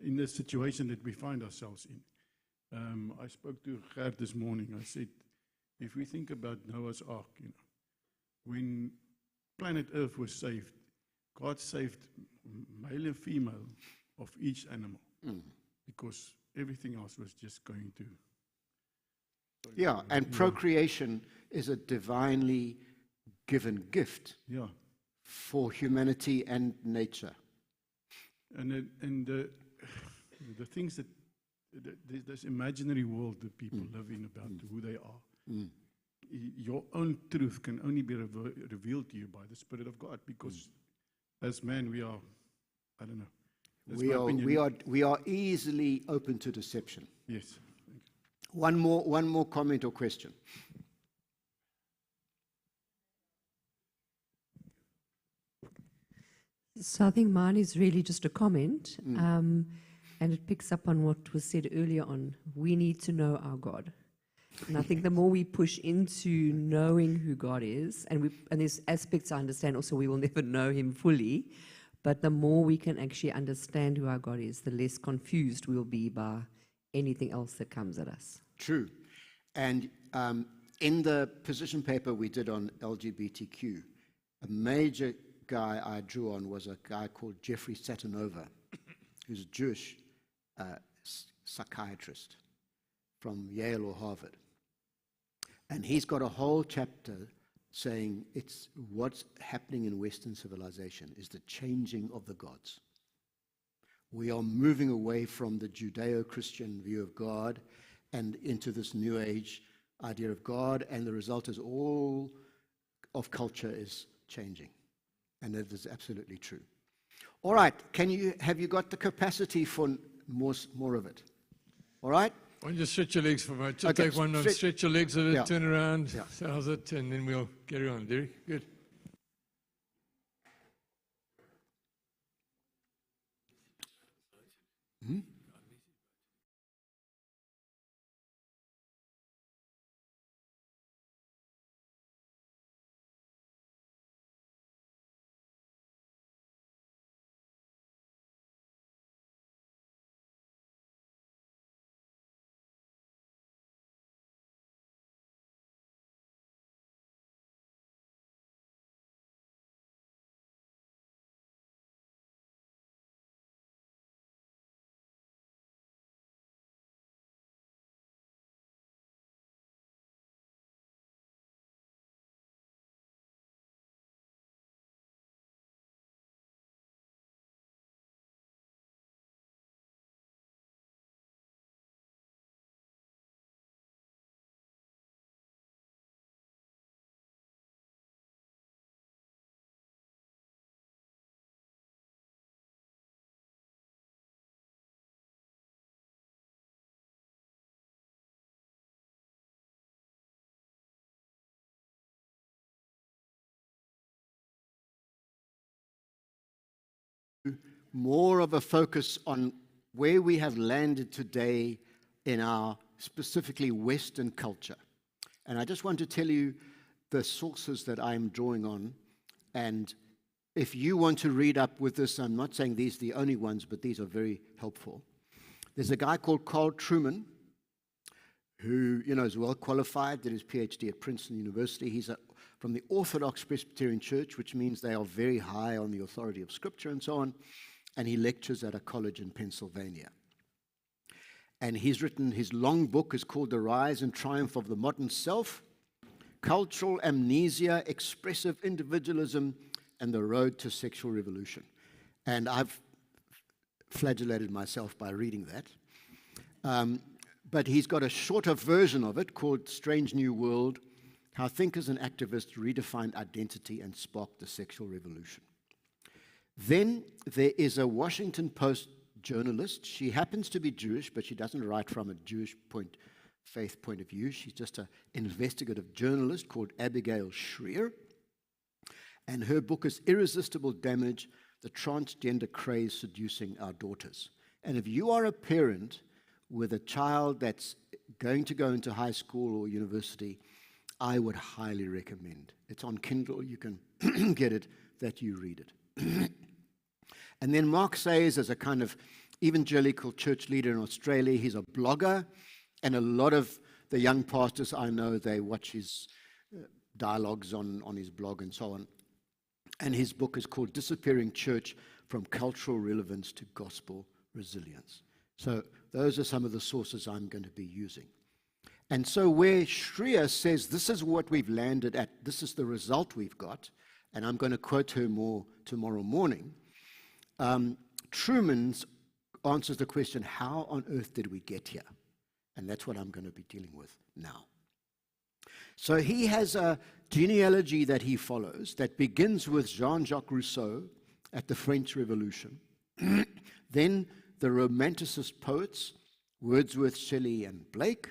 In the situation that we find ourselves in, I spoke to Gert this morning. I said, if we think about Noah's Ark, when planet Earth was saved, God saved male and female of each animal because everything else was just going to. Yeah, and procreation is a divinely given gift Yeah. for humanity and nature. And the things that this imaginary world that people live in about who they are, your own truth can only be revealed to you by the Spirit of God, because as man we are, I don't know. That's my opinion. We are easily open to deception. Yes. One more comment or question. So I think mine is really just a comment, and it picks up on what was said earlier on. We need to know our God. And I think the more we push into knowing who God is, and there's aspects I understand also we will never know him fully, but the more we can actually understand who our God is, the less confused we'll be by anything else that comes at us. True. And in the position paper we did on LGBTQ, a major guy I drew on was a guy called Jeffrey Satanova, who's a Jewish psychiatrist from Yale or Harvard. And he's got a whole chapter saying it's what's happening in Western civilization is the changing of the gods. We are moving away from the Judeo-Christian view of God and into this New Age idea of God, and the result is all of culture is changing. And that is absolutely true. All right, have you got the capacity for more of it? All right? Why don't you stretch your legs for a moment? Just Okay, take one and stretch- stretch your legs a bit, Yeah. turn around, Yeah. how's it? And then we'll carry on. Derek, good. More of a focus on where we have landed today in our specifically Western culture. And I just want to tell you the sources that I'm drawing on. And if you want to read up with this, I'm not saying these are the only ones, but these are very helpful. There's a guy called Carl Trueman, who is well qualified, did his PhD at Princeton University. He's from the Orthodox Presbyterian Church, which means they are very high on the authority of Scripture and so on. And he lectures at a college in Pennsylvania. And he's written, his long book is called The Rise and Triumph of the Modern Self, Cultural Amnesia, Expressive Individualism, and the Road to Sexual Revolution. And I've flagellated myself by reading that. But he's got a shorter version of it called Strange New World, How Thinkers and Activists Redefined Identity and Sparked the Sexual Revolution. Then there is a Washington Post journalist. She happens to be Jewish, but she doesn't write from a Jewish faith point of view. She's just an investigative journalist called Abigail Shrier. And her book is Irresistible Damage, The Transgender Craze Seducing Our Daughters. And if you are a parent with a child that's going to go into high school or university, I would highly recommend. It's on Kindle. You can get it, that you read it. And then Mark Sayers is a kind of evangelical church leader in Australia. He's a blogger, and a lot of the young pastors I know, they watch his dialogues on his blog and so on. And his book is called Disappearing Church, From Cultural Relevance to Gospel Resilience. So those are some of the sources I'm going to be using. And so where Shriya says, this is what we've landed at, this is the result we've got, and I'm going to quote her more tomorrow morning, Truman's answers the question, how on earth did we get here? And that's what I'm going to be dealing with now. So he has a genealogy that he follows that begins with Jean-Jacques Rousseau at the French Revolution, then the Romanticist poets, Wordsworth, Shelley, and Blake,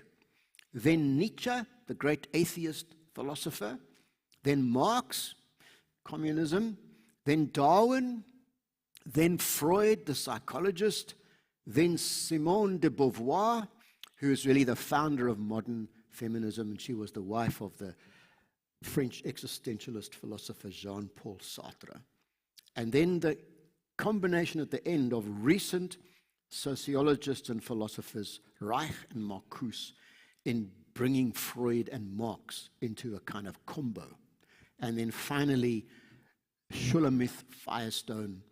then Nietzsche, the great atheist philosopher, then Marx, communism, then Darwin, then Freud, the psychologist, then Simone de Beauvoir, who is really the founder of modern feminism, and she was the wife of the French existentialist philosopher Jean-Paul Sartre. And then the combination at the end of recent sociologists and philosophers, Reich and Marcuse, in bringing Freud and Marx into a kind of combo. And then finally, Shulamith Firestone,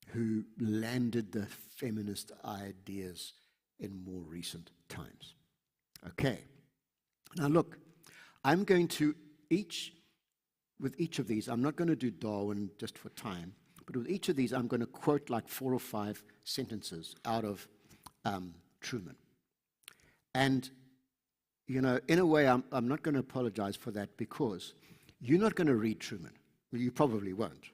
who landed the feminist ideas in more recent times. Okay. Now look, I'm going to with each of these, I'm not going to do Darwin just for time, but with each of these, I'm going to quote like 4 or 5 sentences out of Truman. And, you know, in a way, I'm not going to apologize for that because you're not going to read Truman. Well, you probably won't.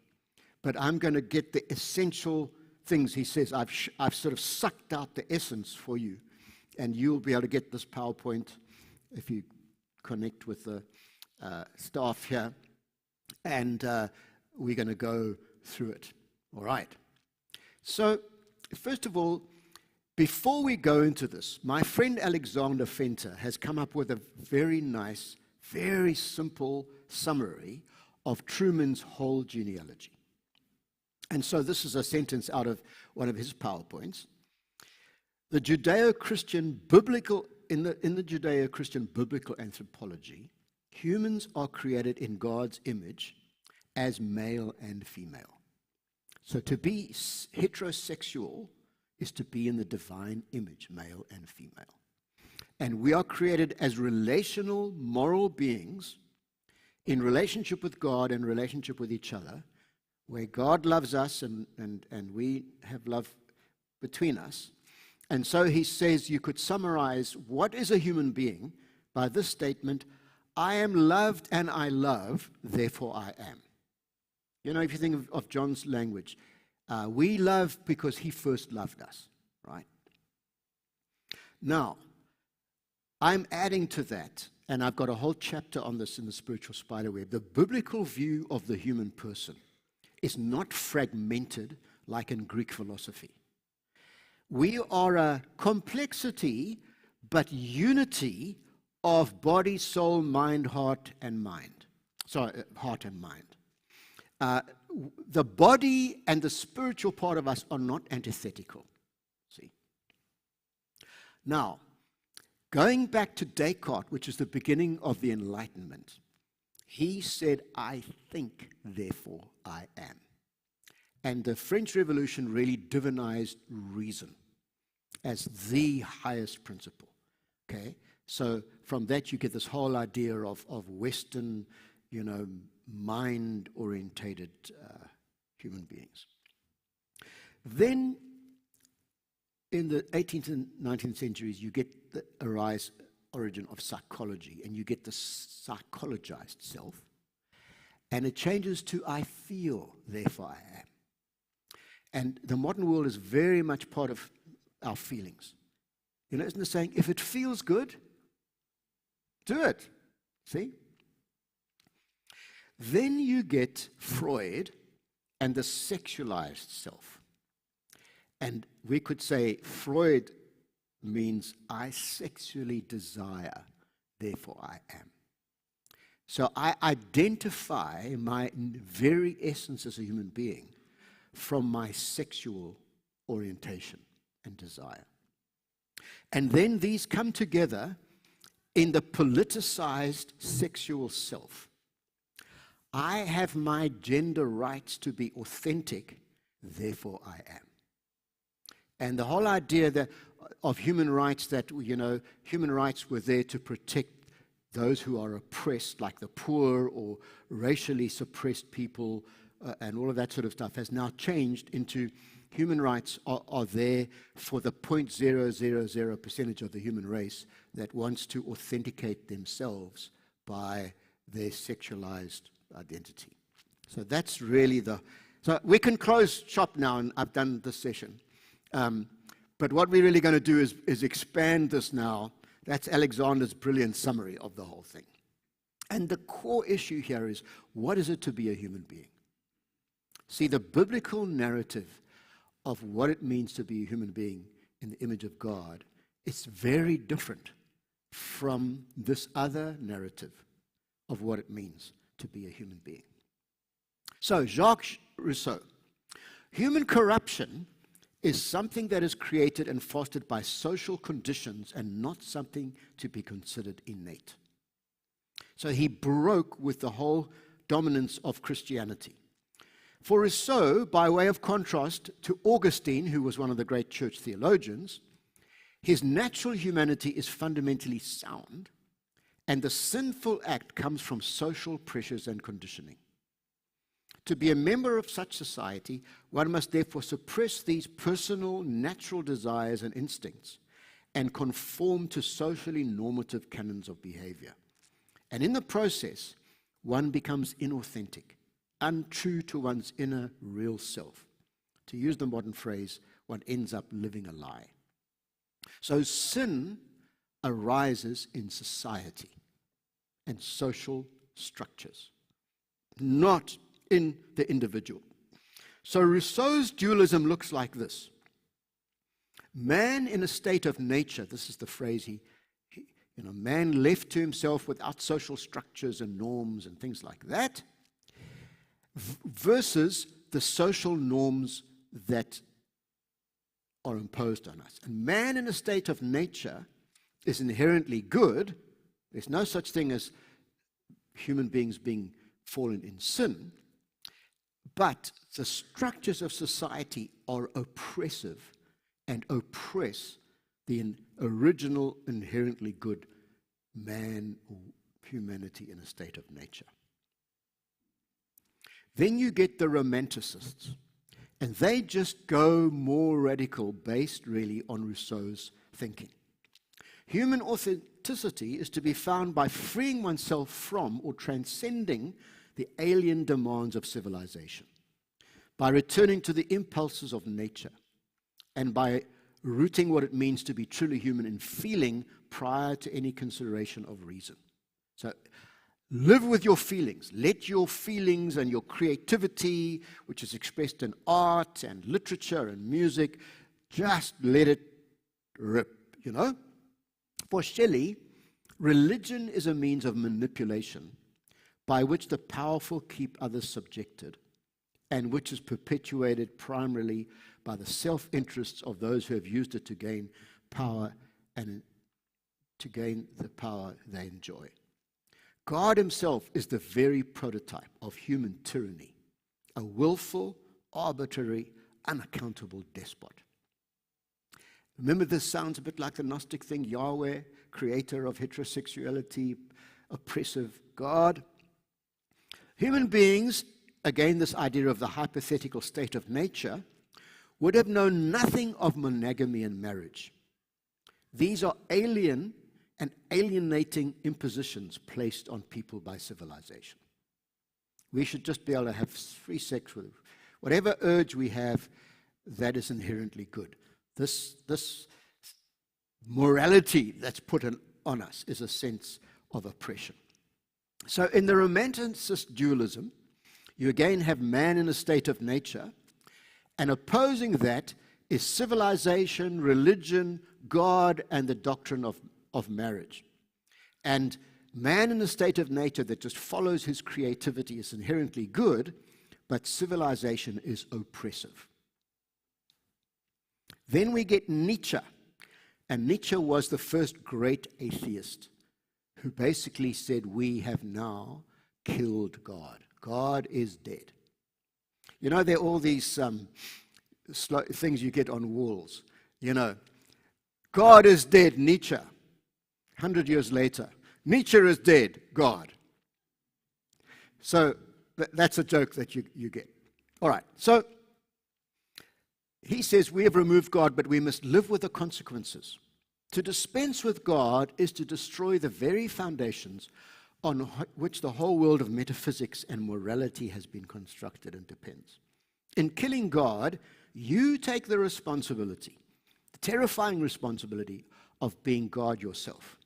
But I'm going to get the essential things he says. I've sort of sucked out the essence for you. And you'll be able to get this PowerPoint if you connect with the staff here. And we're going to go through it. All right. So, first of all, before we go into this, my friend Alexander Fenter has come up with a very nice, very simple summary of Truman's whole genealogy. And so this is a sentence out of one of his PowerPoints. The Judeo-Christian biblical, in the Judeo-Christian biblical anthropology, humans are created in God's image as male and female. So to be heterosexual is to be in the divine image, male and female. And we are created as relational, moral beings in relationship with God and relationship with each other, where God loves us and we have love between us. And so he says you could summarize what is a human being by this statement, I am loved and I love, therefore I am. You know, if you think of John's language, we love because he first loved us, right? Now, I'm adding to that, and I've got a whole chapter on this in the Spiritual Spiderweb. The biblical view of the human person is not fragmented like in Greek philosophy. We are a complexity, but unity of body, soul, mind, heart, and mind. Heart and mind. The body and the spiritual part of us are not antithetical. See? Now, going back to Descartes, which is the beginning of the Enlightenment, he said, I think, therefore I am. And the French Revolution really divinized reason as the highest principle. Okay? So from that you get this whole idea of Western, mind-orientated human beings. Then in the 18th and 19th centuries, you get the origin of psychology, and you get the psychologized self, and it changes to I feel, therefore I am. And the modern world is very much part of our feelings. You know, isn't it saying, if it feels good, do it. See? Then you get Freud and the sexualized self. And we could say Freud means I sexually desire, therefore I am. So I identify my very essence as a human being from my sexual orientation and desire. And then these come together in the politicized sexual self. I have my gender rights to be authentic, therefore I am. And the whole idea of human rights, that, you know, human rights were there to protect those who are oppressed, like the poor or racially suppressed people, and all of that sort of stuff, has now changed into human rights are there for the 0.000% of the human race that wants to authenticate themselves by their sexualized identity. So that's really so we can close shop now, and I've done this session. But what we're really going to do is expand this now. That's Alexander's brilliant summary of the whole thing. And the core issue here is, what is it to be a human being? See, the biblical narrative of what it means to be a human being in the image of God is very different from this other narrative of what it means to be a human being. So, Jacques Rousseau, human corruption is something that is created and fostered by social conditions and not something to be considered innate. So he broke with the whole dominance of Christianity. For Rousseau, by way of contrast to Augustine, who was one of the great church theologians, his natural humanity is fundamentally sound, and the sinful act comes from social pressures and conditioning. To be a member of such society, one must therefore suppress these personal, natural desires and instincts and conform to socially normative canons of behavior. And in the process, one becomes inauthentic, untrue to one's inner real self. To use the modern phrase, one ends up living a lie. So sin arises in society and social structures, not in the individual. So Rousseau's dualism looks like this. Man in a state of nature, this is the phrase man left to himself without social structures and norms and things like that, versus the social norms that are imposed on us. And man in a state of nature is inherently good. There's no such thing as human beings being fallen in sin. But the structures of society are oppressive and oppress the original, inherently good man or humanity in a state of nature. Then you get the romanticists, and they just go more radical, based really on Rousseau's thinking. Human authenticity is to be found by freeing oneself from or transcending the alien demands of civilization, by returning to the impulses of nature, and by rooting what it means to be truly human in feeling prior to any consideration of reason. So live with your feelings. Let your feelings and your creativity, which is expressed in art and literature and music, just let it rip, For Shelley, religion is a means of manipulation by which the powerful keep others subjected, and which is perpetuated primarily by the self-interests of those who have used it to gain power and to gain the power they enjoy. God himself is the very prototype of human tyranny, a willful, arbitrary, unaccountable despot. Remember, this sounds a bit like the Gnostic thing, Yahweh, creator of heterosexuality, oppressive God. Human beings, again, this idea of the hypothetical state of nature, would have known nothing of monogamy and marriage. These are alien and alienating impositions placed on people by civilization. We should just be able to have free sex with whatever urge we have, that is inherently good. This morality that's put on us is a sense of oppression. So in the romanticist dualism, you again have man in a state of nature, and opposing that is civilization, religion, God, and the doctrine of marriage. And man in a state of nature that just follows his creativity is inherently good, but civilization is oppressive. Then we get Nietzsche, and Nietzsche was the first great atheist who basically said, we have now killed God. God is dead. You know, there are all these things you get on walls. You know, God is dead, Nietzsche. 100 years later, Nietzsche is dead, God. So that's a joke that you get. All right, so he says we have removed God, but we must live with the consequences. To dispense with God is to destroy the very foundations on which the whole world of metaphysics and morality has been constructed and depends. In killing God, you take the responsibility, the terrifying responsibility of being God yourself,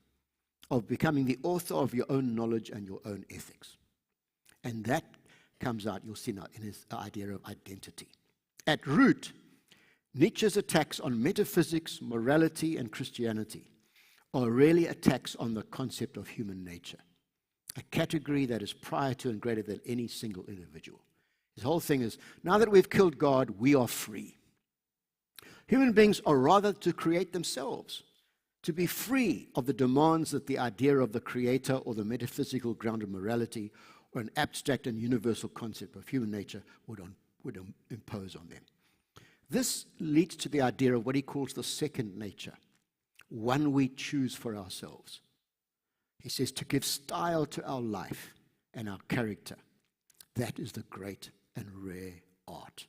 of becoming the author of your own knowledge and your own ethics. And that comes out, you'll see now, in his idea of identity. At root, Nietzsche's attacks on metaphysics, morality, and Christianity are really attacks on the concept of human nature, a category that is prior to and greater than any single individual. His whole thing is, now that we've killed God, we are free. Human beings are rather to create themselves, to be free of the demands that the idea of the creator or the metaphysical ground of morality or an abstract and universal concept of human nature would impose on them. This leads to the idea of what he calls the second nature, one we choose for ourselves. He says to give style to our life and our character. That is the great and rare art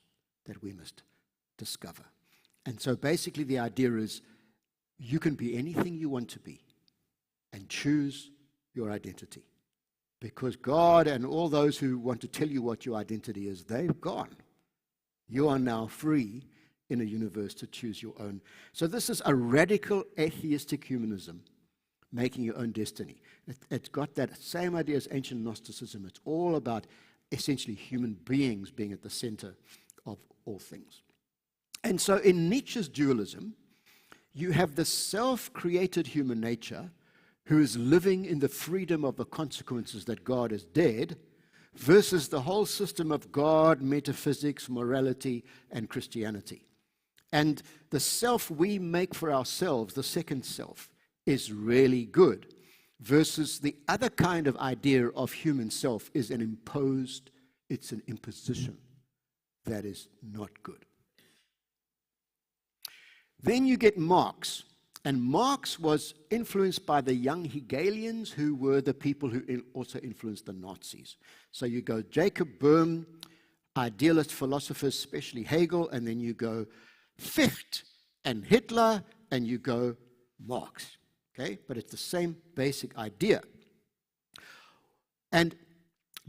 that we must discover. And so basically the idea is you can be anything you want to be and choose your identity. Because God and all those who want to tell you what your identity is, they've gone. You are now free in a universe to choose your own. So this is a radical atheistic humanism, making your own destiny. It's got that same idea as ancient Gnosticism. It's all about essentially human beings being at the center of all things. And so in Nietzsche's dualism, you have the self-created human nature who is living in the freedom of the consequences that God is dead, versus the whole system of God, metaphysics, morality, and Christianity. And the self we make for ourselves, the second self, is really good, versus the other kind of idea of human self is an imposition that is not good. Then you get Marx. And Marx was influenced by the young Hegelians, who were the people who also influenced the Nazis. So you go Jacob Boehme, idealist philosophers, especially Hegel, and then you go Fichte and Hitler, and you go Marx. Okay? But it's the same basic idea. And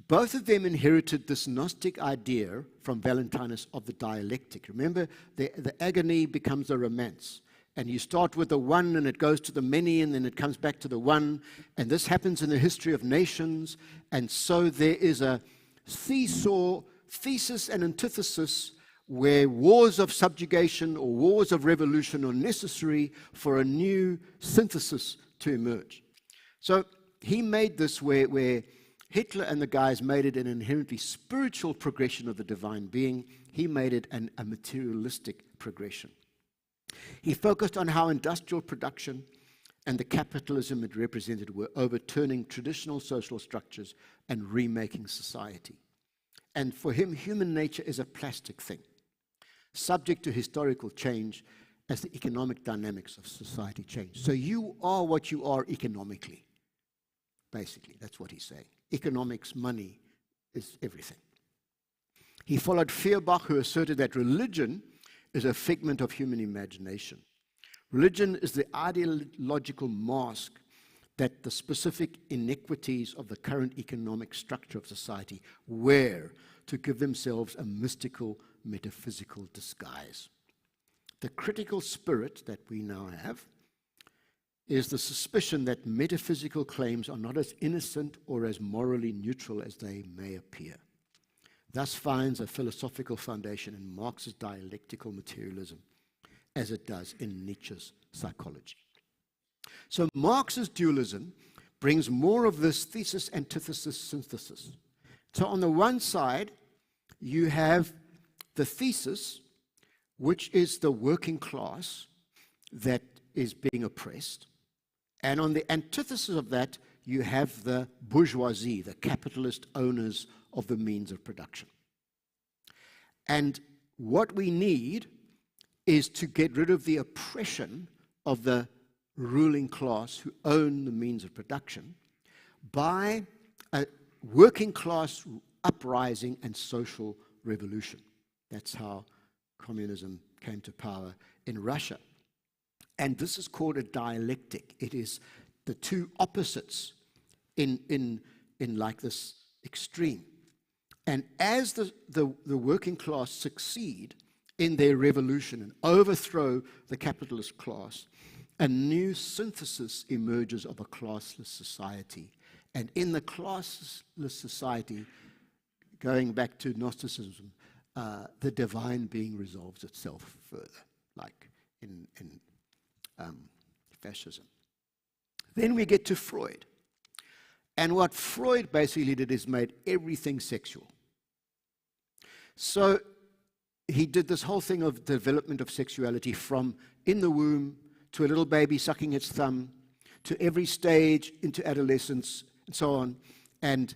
both of them inherited this Gnostic idea from Valentinus of the dialectic. Remember, the agony becomes a romance. And you start with the one, and it goes to the many, and then it comes back to the one. And this happens in the history of nations. And so there is a seesaw, thesis and antithesis, where wars of subjugation or wars of revolution are necessary for a new synthesis to emerge. So he made this where Hitler and the guys made it an inherently spiritual progression of the divine being. He made it a materialistic progression. He focused on how industrial production and the capitalism it represented were overturning traditional social structures and remaking society. And for him, human nature is a plastic thing, subject to historical change as the economic dynamics of society change. So you are what you are economically. Basically, that's what he's saying. Economics, money, is everything. He followed Feuerbach, who asserted that religion is a figment of human imagination. Religion is the ideological mask that the specific inequities of the current economic structure of society wear to give themselves a mystical metaphysical disguise. The critical spirit that we now have is the suspicion that metaphysical claims are not as innocent or as morally neutral as they may appear. Thus finds a philosophical foundation in Marx's dialectical materialism, as it does in Nietzsche's psychology. So Marx's dualism brings more of this thesis, antithesis, synthesis. So on the one side, you have the thesis, which is the working class that is being oppressed. And on the antithesis of that, you have the bourgeoisie, the capitalist owners of the means of production. And what we need is to get rid of the oppression of the ruling class who own the means of production by a working class uprising and social revolution. That's how communism came to power in Russia. And this is called a dialectic. It is the two opposites in like this extreme. And as the working class succeed in their revolution and overthrow the capitalist class, a new synthesis emerges of a classless society. And in the classless society, going back to Gnosticism, the divine being resolves itself further, like in fascism. Then we get to Freud. And what Freud basically did is made everything sexual. So he did this whole thing of development of sexuality from in the womb to a little baby sucking its thumb, to every stage into adolescence, and so on. And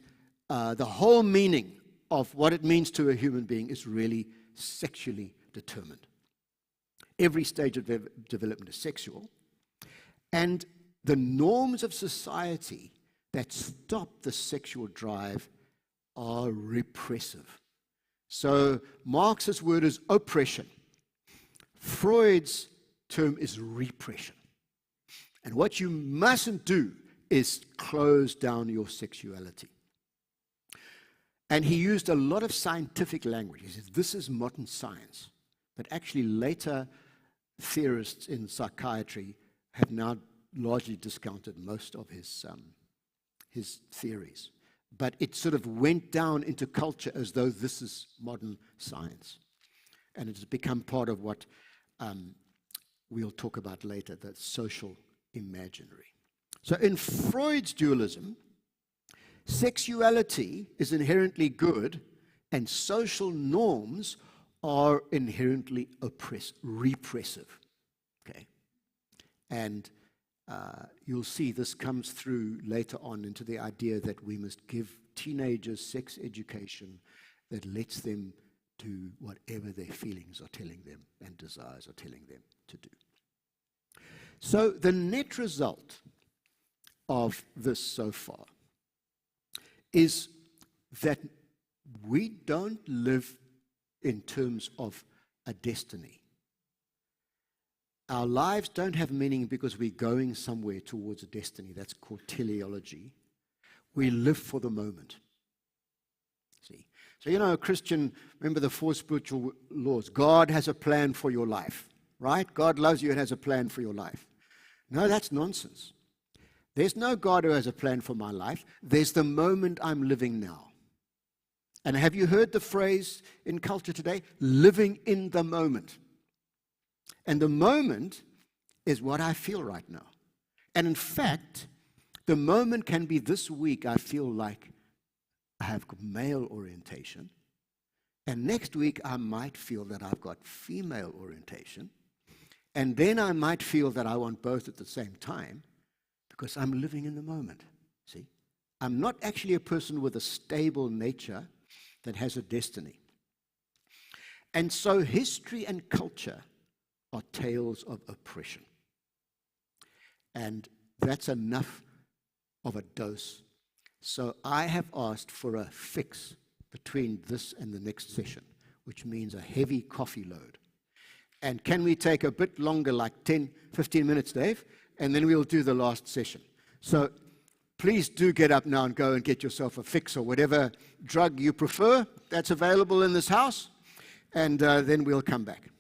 the whole meaning of what it means to a human being is really sexually determined. Every stage of development is sexual. And the norms of society that stop the sexual drive are repressive. So Marx's word is oppression. Freud's term is repression. And what you mustn't do is close down your sexuality. And he used a lot of scientific language. He says, this is modern science. But actually later theorists in psychiatry have now largely discounted most of his theories. But it sort of went down into culture as though this is modern science. And it has become part of what we'll talk about later, the social imaginary. So in Freud's dualism, sexuality is inherently good and social norms are inherently repressive. Okay? And you'll see this comes through later on into the idea that we must give teenagers sex education that lets them do whatever their feelings are telling them and desires are telling them to do. So the net result of this so far is that we don't live in terms of a destiny. Our lives don't have meaning because we're going somewhere towards a destiny. That's called teleology. We live for the moment. See? So, a Christian, remember the 4 spiritual laws. God has a plan for your life, right? God loves you and has a plan for your life. No, that's nonsense. There's no God who has a plan for my life. There's the moment I'm living now. And have you heard the phrase in culture today? Living in the moment. And the moment is what I feel right now. And in fact, the moment can be this week I feel like I have male orientation. And next week I might feel that I've got female orientation. And then I might feel that I want both at the same time because I'm living in the moment. See? I'm not actually a person with a stable nature that has a destiny. And so history and culture are tales of oppression. And that's enough of a dose. So I have asked for a fix between this and the next session, which means a heavy coffee load. And can we take a bit longer, like 10, 15 minutes, Dave? And then we'll do the last session. So please do get up now and go and get yourself a fix or whatever drug you prefer that's available in this house. and then we'll come back.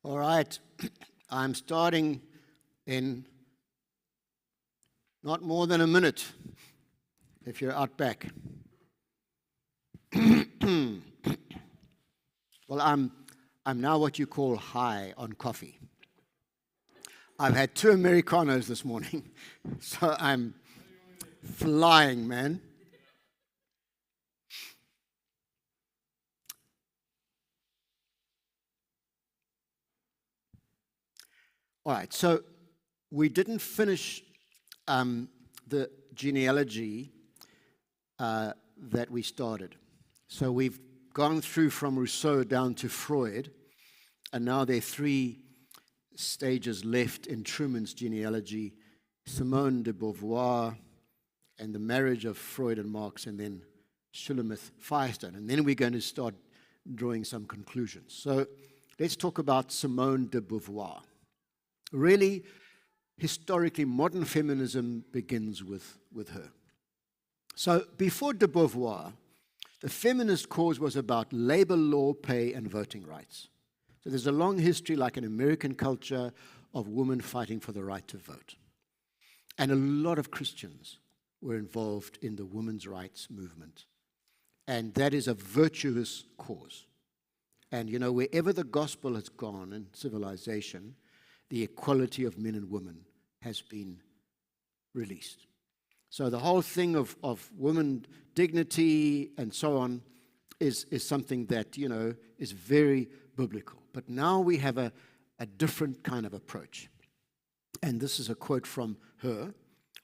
All right. I'm starting in not more than a minute, if you're out back. Well, I'm now what you call high on coffee. I've had 2 Americanos this morning, so I'm flying, man. All right, so we didn't finish the genealogy that we started. So we've gone through from Rousseau down to Freud, and now there are 3 stages left in Truman's genealogy: Simone de Beauvoir, and the marriage of Freud and Marx, and then Shulamith Firestone. And then we're going to start drawing some conclusions. So let's talk about Simone de Beauvoir. Really, historically, modern feminism begins with her. So before de Beauvoir, the feminist cause was about labor law, pay, and voting rights. So there's a long history, like in American culture, of women fighting for the right to vote. And a lot of Christians were involved in the women's rights movement. And that is a virtuous cause. And, you know, wherever the gospel has gone in civilization, the equality of men and women has been released. So the whole thing of women dignity and so on is something that, you know, is very biblical. But now we have a different kind of approach. And this is a quote from her: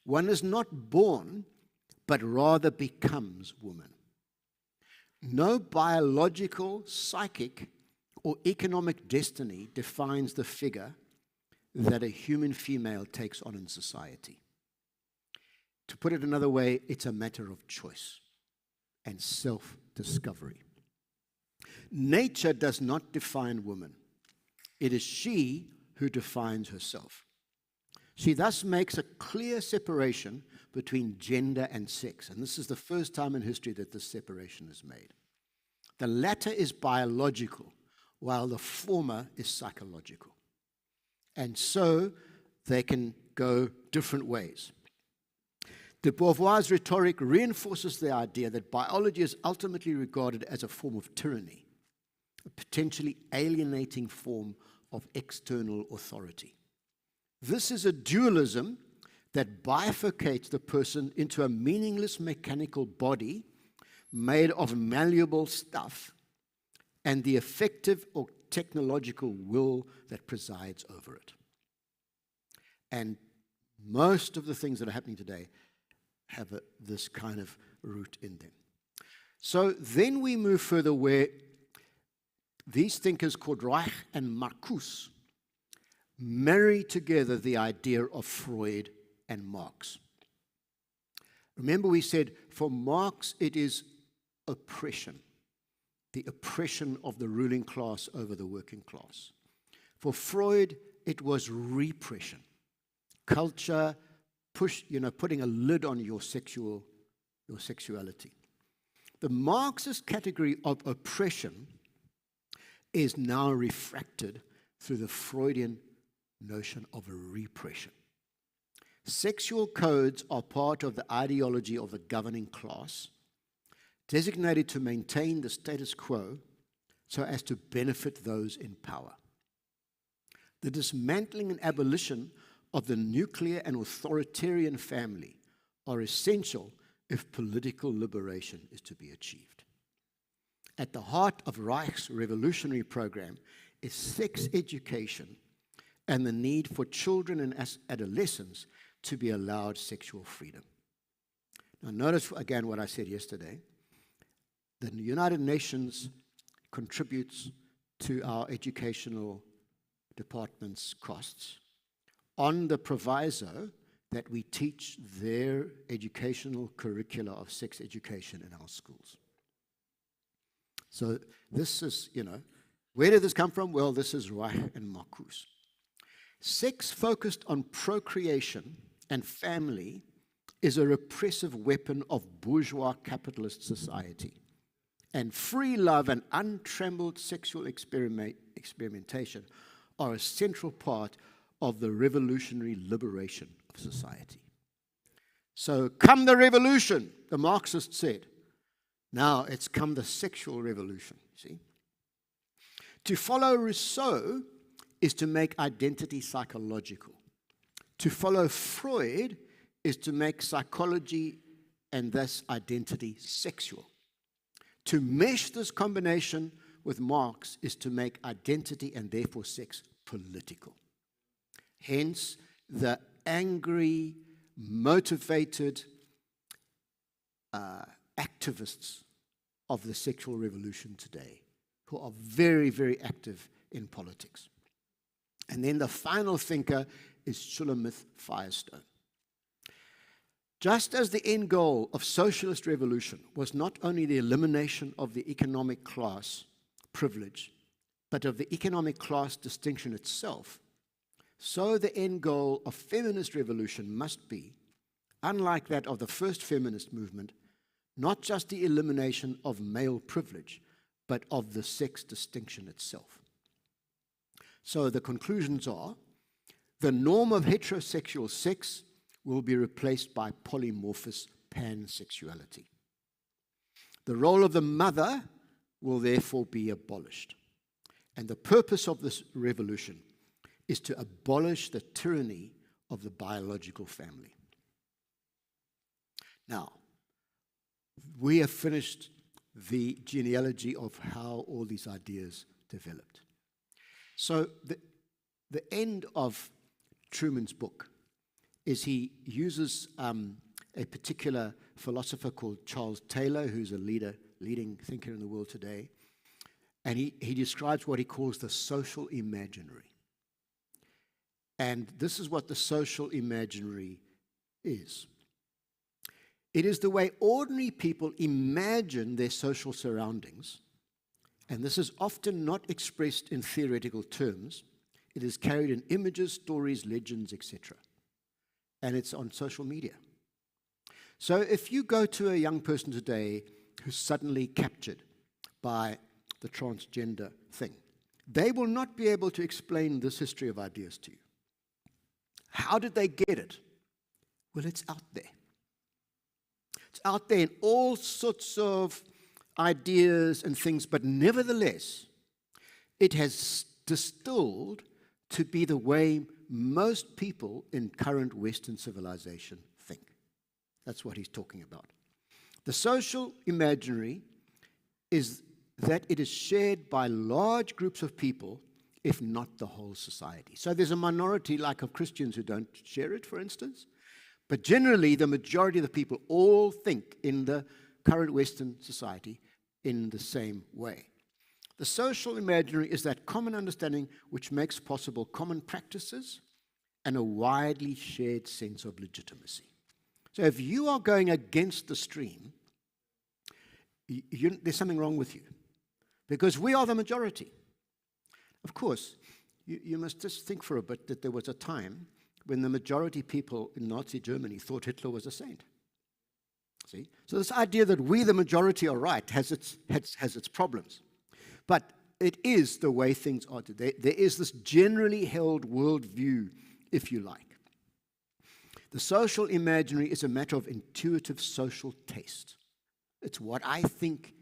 "One is not born, but rather becomes woman. No biological, psychic, or economic destiny defines the figure that a human female takes on in society. To put it another way, it's a matter of choice and self-discovery. Nature does not define woman. It is she who defines herself. She thus makes a clear separation between gender and sex, and this is the first time in history that this separation is made. The latter is biological, while the former is psychological. And so they can go different ways. De Beauvoir's rhetoric reinforces the idea that biology is ultimately regarded as a form of tyranny, a potentially alienating form of external authority. This is a dualism that bifurcates the person into a meaningless mechanical body made of malleable stuff and the effective or technological will that presides over it. And most of the things that are happening today have this kind of root in them. So then we move further where these thinkers called Reich and Marcuse marry together the idea of Freud and Marx. Remember we said for Marx it is oppression, the oppression of the ruling class over the working class. For Freud, it was repression, culture, putting a lid on your sexuality. The Marxist category of oppression is now refracted through the Freudian notion of a repression. Sexual codes are part of the ideology of the governing class, designated to maintain the status quo so as to benefit those in power. The dismantling and abolition of the nuclear and authoritarian family are essential if political liberation is to be achieved. At the heart of Reich's revolutionary program is sex education and the need for children and adolescents to be allowed sexual freedom. Now notice again what I said yesterday. The United Nations contributes to our educational department's costs on the proviso that we teach their educational curricula of sex education in our schools. So this is, where did this come from? Well, this is Reich and Marcuse. Sex focused on procreation and family is a repressive weapon of bourgeois capitalist society. And free love and untrammeled sexual experimentation are a central part of the revolutionary liberation of society. So, come the revolution, the Marxists said. Now it's come the sexual revolution, see? To follow Rousseau is to make identity psychological. To follow Freud is to make psychology and thus identity sexual. To mesh this combination with Marx is to make identity and therefore sex political. Hence, the angry, motivated activists of the sexual revolution today, who are very, very active in politics. And then the final thinker is Shulamith Firestone. Just as the end goal of socialist revolution was not only the elimination of the economic class privilege, but of the economic class distinction itself, so the end goal of feminist revolution must be, unlike that of the first feminist movement, not just the elimination of male privilege, but of the sex distinction itself. So the conclusions are, the norm of heterosexual sex will be replaced by polymorphous pansexuality. The role of the mother will therefore be abolished. And the purpose of this revolution is to abolish the tyranny of the biological family. Now, we have finished the genealogy of how all these ideas developed. So the end of Truman's book is he uses a particular philosopher called Charles Taylor, who's a leading thinker in the world today, and he describes what he calls the social imaginary. And this is what the social imaginary is. It is the way ordinary people imagine their social surroundings, and this is often not expressed in theoretical terms. It is carried in images, stories, legends, etc. And it's on social media. So if you go to a young person today who's suddenly captured by the transgender thing, they will not be able to explain this history of ideas to you. How did they get it? Well, it's out there. It's out there in all sorts of ideas and things, but nevertheless, it has distilled to be the way most people in current Western civilization think. That's what he's talking about. The social imaginary is that it is shared by large groups of people, if not the whole society. So there's a minority, like of Christians, who don't share it, for instance. But generally, the majority of the people all think in the current Western society in the same way. The social imaginary is that common understanding which makes possible common practices and a widely shared sense of legitimacy. So if you are going against the stream, there's something wrong with you, because we are the majority. Of course, you must just think for a bit that there was a time when the majority people in Nazi Germany thought Hitler was a saint. See? So this idea that we, the majority, are right has its problems. But it is the way things are today. There is this generally held worldview, if you like. The social imaginary is a matter of intuitive social taste. It's what I think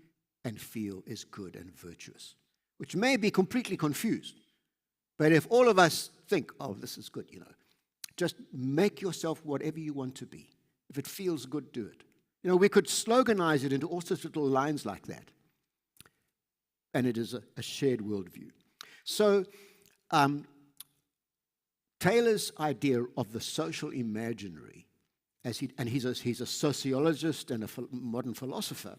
and feel is good and virtuous, which may be completely confused. But if all of us think, oh, this is good, just make yourself whatever you want to be. If it feels good, do it. We could sloganize it into all sorts of little lines like that. And it is a shared worldview. So Taylor's idea of the social imaginary, he's a sociologist and a modern philosopher,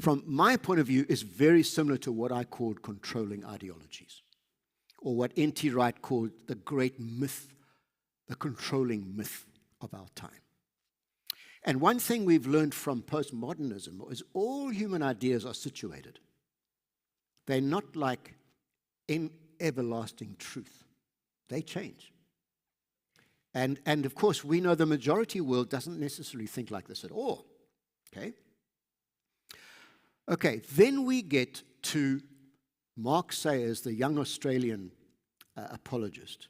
from my point of view, is very similar to what I called controlling ideologies, or what N.T. Wright called the great myth, the controlling myth of our time. And one thing we've learned from postmodernism is all human ideas are situated. They're not like everlasting truth. They change. And of course, we know the majority world doesn't necessarily think like this at all. Okay, then we get to Mark Sayers, the young Australian apologist.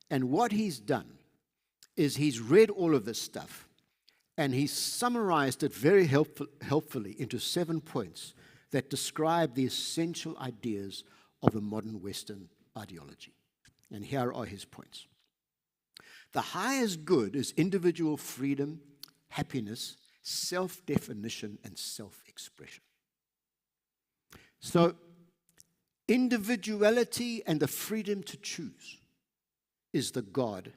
And what he's done is he's read all of this stuff and he's summarized it very helpfully into 7 points that describe the essential ideas of the modern Western ideology. And here are his points. The highest good is individual freedom, happiness, self-definition, and self-expression. So, individuality and the freedom to choose is the God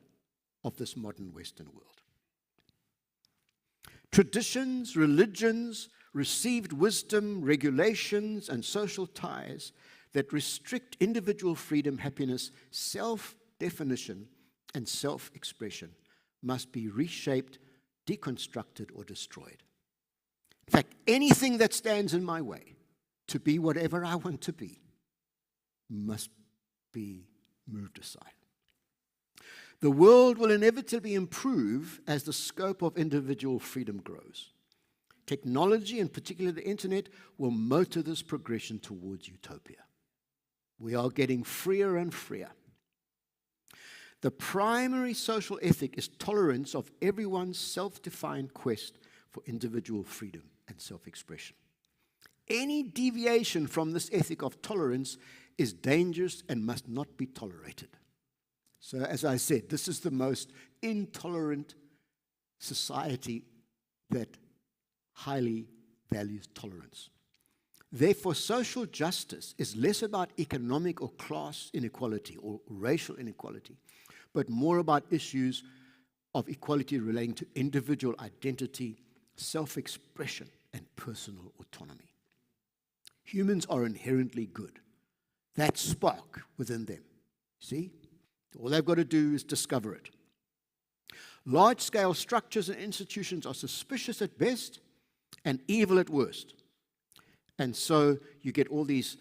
of this modern Western world. Traditions, religions, received wisdom, regulations, and social ties that restrict individual freedom, happiness, self-definition, and self-expression must be reshaped, deconstructed, or destroyed. In fact, anything that stands in my way to be whatever I want to be must be moved aside. The world will inevitably improve as the scope of individual freedom grows. Technology, and particularly the internet, will motor this progression towards utopia. We are getting freer and freer. The primary social ethic is tolerance of everyone's self-defined quest for individual freedom and self-expression. Any deviation from this ethic of tolerance is dangerous and must not be tolerated. So, as I said, this is the most intolerant society that highly values tolerance. Therefore, social justice is less about economic or class inequality or racial inequality, but more about issues of equality relating to individual identity, self-expression, and personal autonomy. Humans are inherently good. That spark within them, see? All they've got to do is discover it. Large-scale structures and institutions are suspicious at best and evil at worst. And so you get all these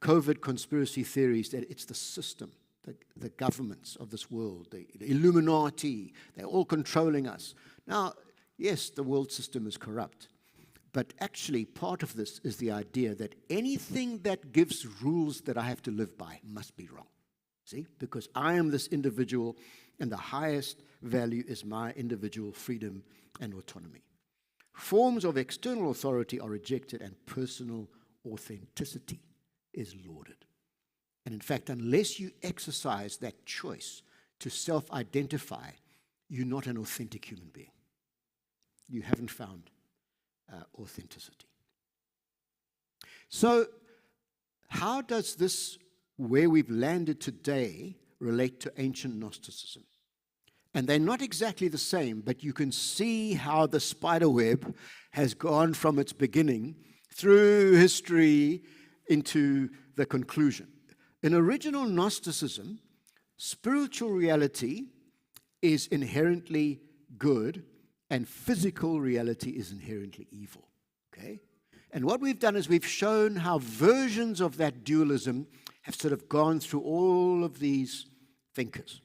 COVID conspiracy theories that it's the system, the governments of this world, the Illuminati, they're all controlling us. Now, yes, the world system is corrupt, but actually part of this is the idea that anything that gives rules that I have to live by must be wrong. See, because I am this individual and the highest value is my individual freedom and autonomy. Forms of external authority are rejected and personal authenticity is lauded. And in fact, unless you exercise that choice to self-identify, you're not an authentic human being. You haven't found authenticity. So, how does this, where we've landed today, relate to ancient Gnosticism? And they're not exactly the same, but you can see how the spider web has gone from its beginning through history into the conclusion. In original Gnosticism, spiritual reality is inherently good and physical reality is inherently evil. Okay? And what we've done is we've shown how versions of that dualism have sort of gone through all of these thinkers.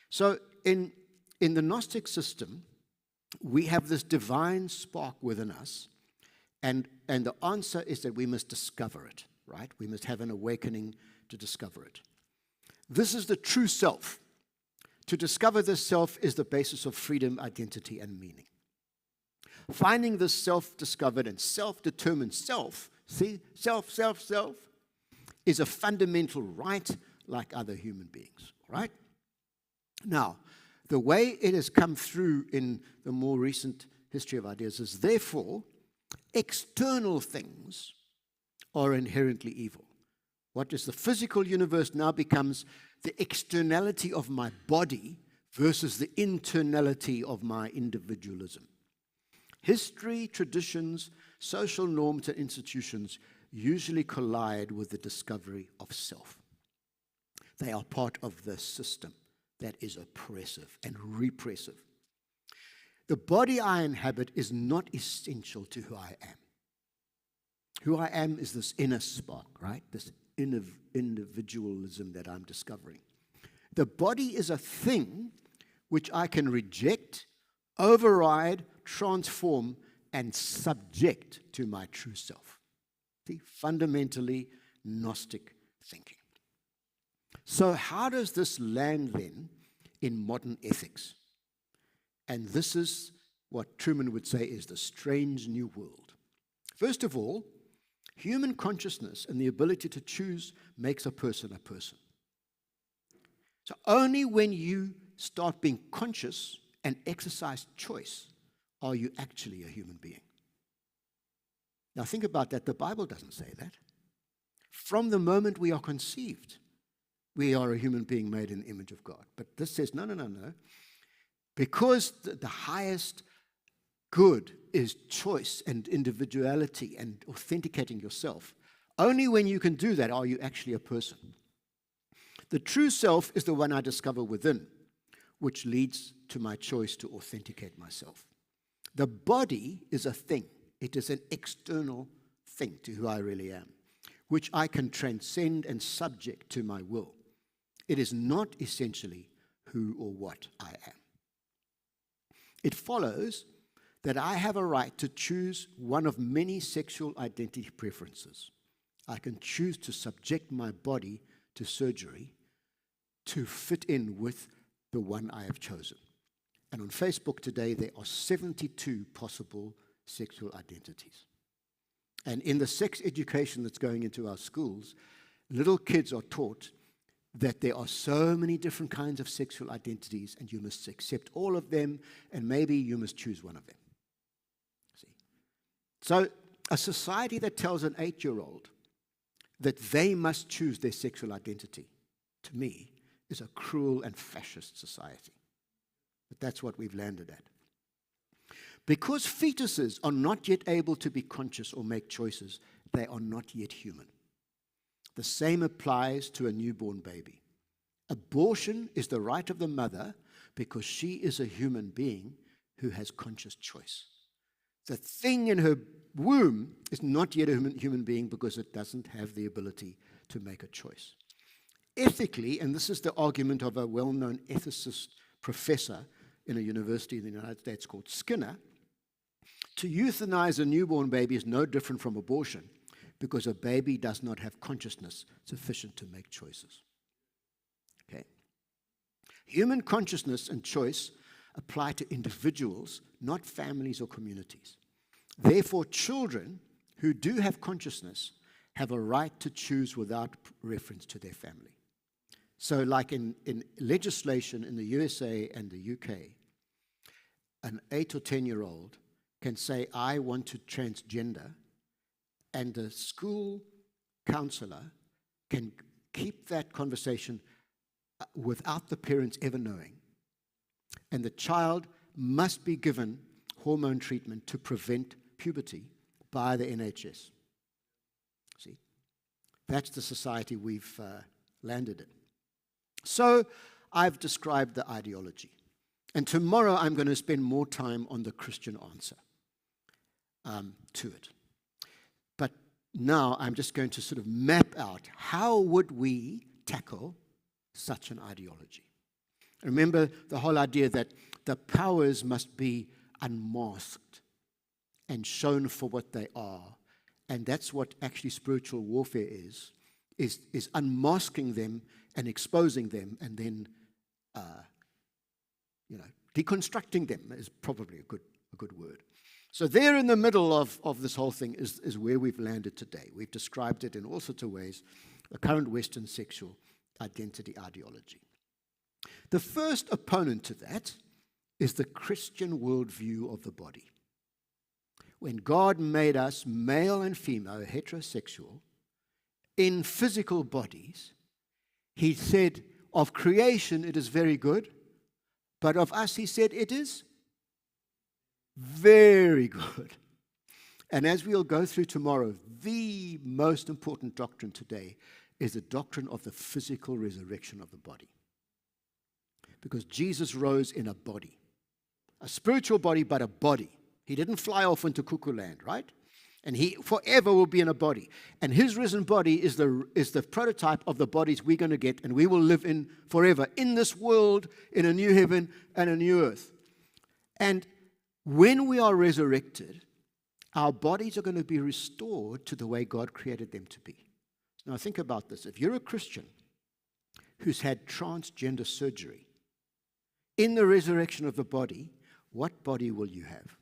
So in the Gnostic system, we have this divine spark within us, and the answer is that we must discover it, right? We must have an awakening to discover it. This is the true self. To discover this self is the basis of freedom, identity, and meaning. Finding this self-discovered and self-determined self, see, self, is a fundamental right like other human beings, right? Now, the way it has come through in the more recent history of ideas is, therefore, external things are inherently evil. What is the physical universe now becomes the externality of my body versus the internality of my individualism. History, traditions, social norms, and institutions usually collide with the discovery of self. They are part of the system that is oppressive and repressive. The body I inhabit is not essential to who I am. Who I am is this inner spark, right? This individualism that I'm discovering. The body is a thing which I can reject, override, transform, and subject to my true self. See, fundamentally Gnostic thinking. So how does this land then in modern ethics? And this is what Truman would say is the strange new world. First of all, human consciousness and the ability to choose makes a person a person. So only when you start being conscious and exercise choice are you actually a human being. Now think about that. The Bible doesn't say that. From the moment we are conceived, we are a human being made in the image of God. But this says, no. Because the highest good is choice and individuality and authenticating yourself. Only when you can do that are you actually a person. The true self is the one I discover within, which leads to my choice to authenticate myself. The body is a thing. It is an external thing to who I really am, which I can transcend and subject to my will. It is not essentially who or what I am. It follows that I have a right to choose one of many sexual identity preferences. I can choose to subject my body to surgery to fit in with the one I have chosen. And on Facebook today, there are 72 possible sexual identities. And in the sex education that's going into our schools, little kids are taught that there are so many different kinds of sexual identities and you must accept all of them and maybe you must choose one of them. See? So a society that tells an 8-year-old that they must choose their sexual identity, to me, is a cruel and fascist society. But that's what we've landed at. Because fetuses are not yet able to be conscious or make choices, they are not yet human. The same applies to a newborn baby. Abortion is the right of the mother because she is a human being who has conscious choice. The thing in her womb is not yet a human being because it doesn't have the ability to make a choice. Ethically, and this is the argument of a well-known ethicist professor in a university in the United States called Skinner, to euthanize a newborn baby is no different from abortion because a baby does not have consciousness sufficient to make choices. Okay. Human consciousness and choice apply to individuals, not families or communities. Therefore, children who do have consciousness have a right to choose without reference to their family. So like in legislation in the USA and the UK, an 8 or 10-year-old can say, I want to transgender, and the school counselor can keep that conversation without the parents ever knowing. And the child must be given hormone treatment to prevent puberty by the NHS. See, that's the society we've landed in. So I've described the ideology. And tomorrow I'm going to spend more time on the Christian answer to it. But now I'm just going to sort of map out how would we tackle such an ideology. Remember the whole idea that the powers must be unmasked and shown for what they are. And that's what actually spiritual warfare is unmasking them and exposing them and then, deconstructing them is probably a good word. So there in the middle of this whole thing is where we've landed today. We've described it in all sorts of ways, the current Western sexual identity ideology. The first opponent to that is the Christian worldview of the body. When God made us male and female, heterosexual, in physical bodies, he said, of creation it is very good, but of us, he said, it is very good. And as we'll go through tomorrow, the most important doctrine today is the doctrine of the physical resurrection of the body. Because Jesus rose in a body, a spiritual body, but a body. He didn't fly off into cuckoo land, right? And he forever will be in a body. And his risen body is the prototype of the bodies we're going to get, and we will live in forever in this world, in a new heaven and a new earth. And when we are resurrected, our bodies are going to be restored to the way God created them to be. Now think about this. If you're a Christian who's had transgender surgery, in the resurrection of the body, what body will you have?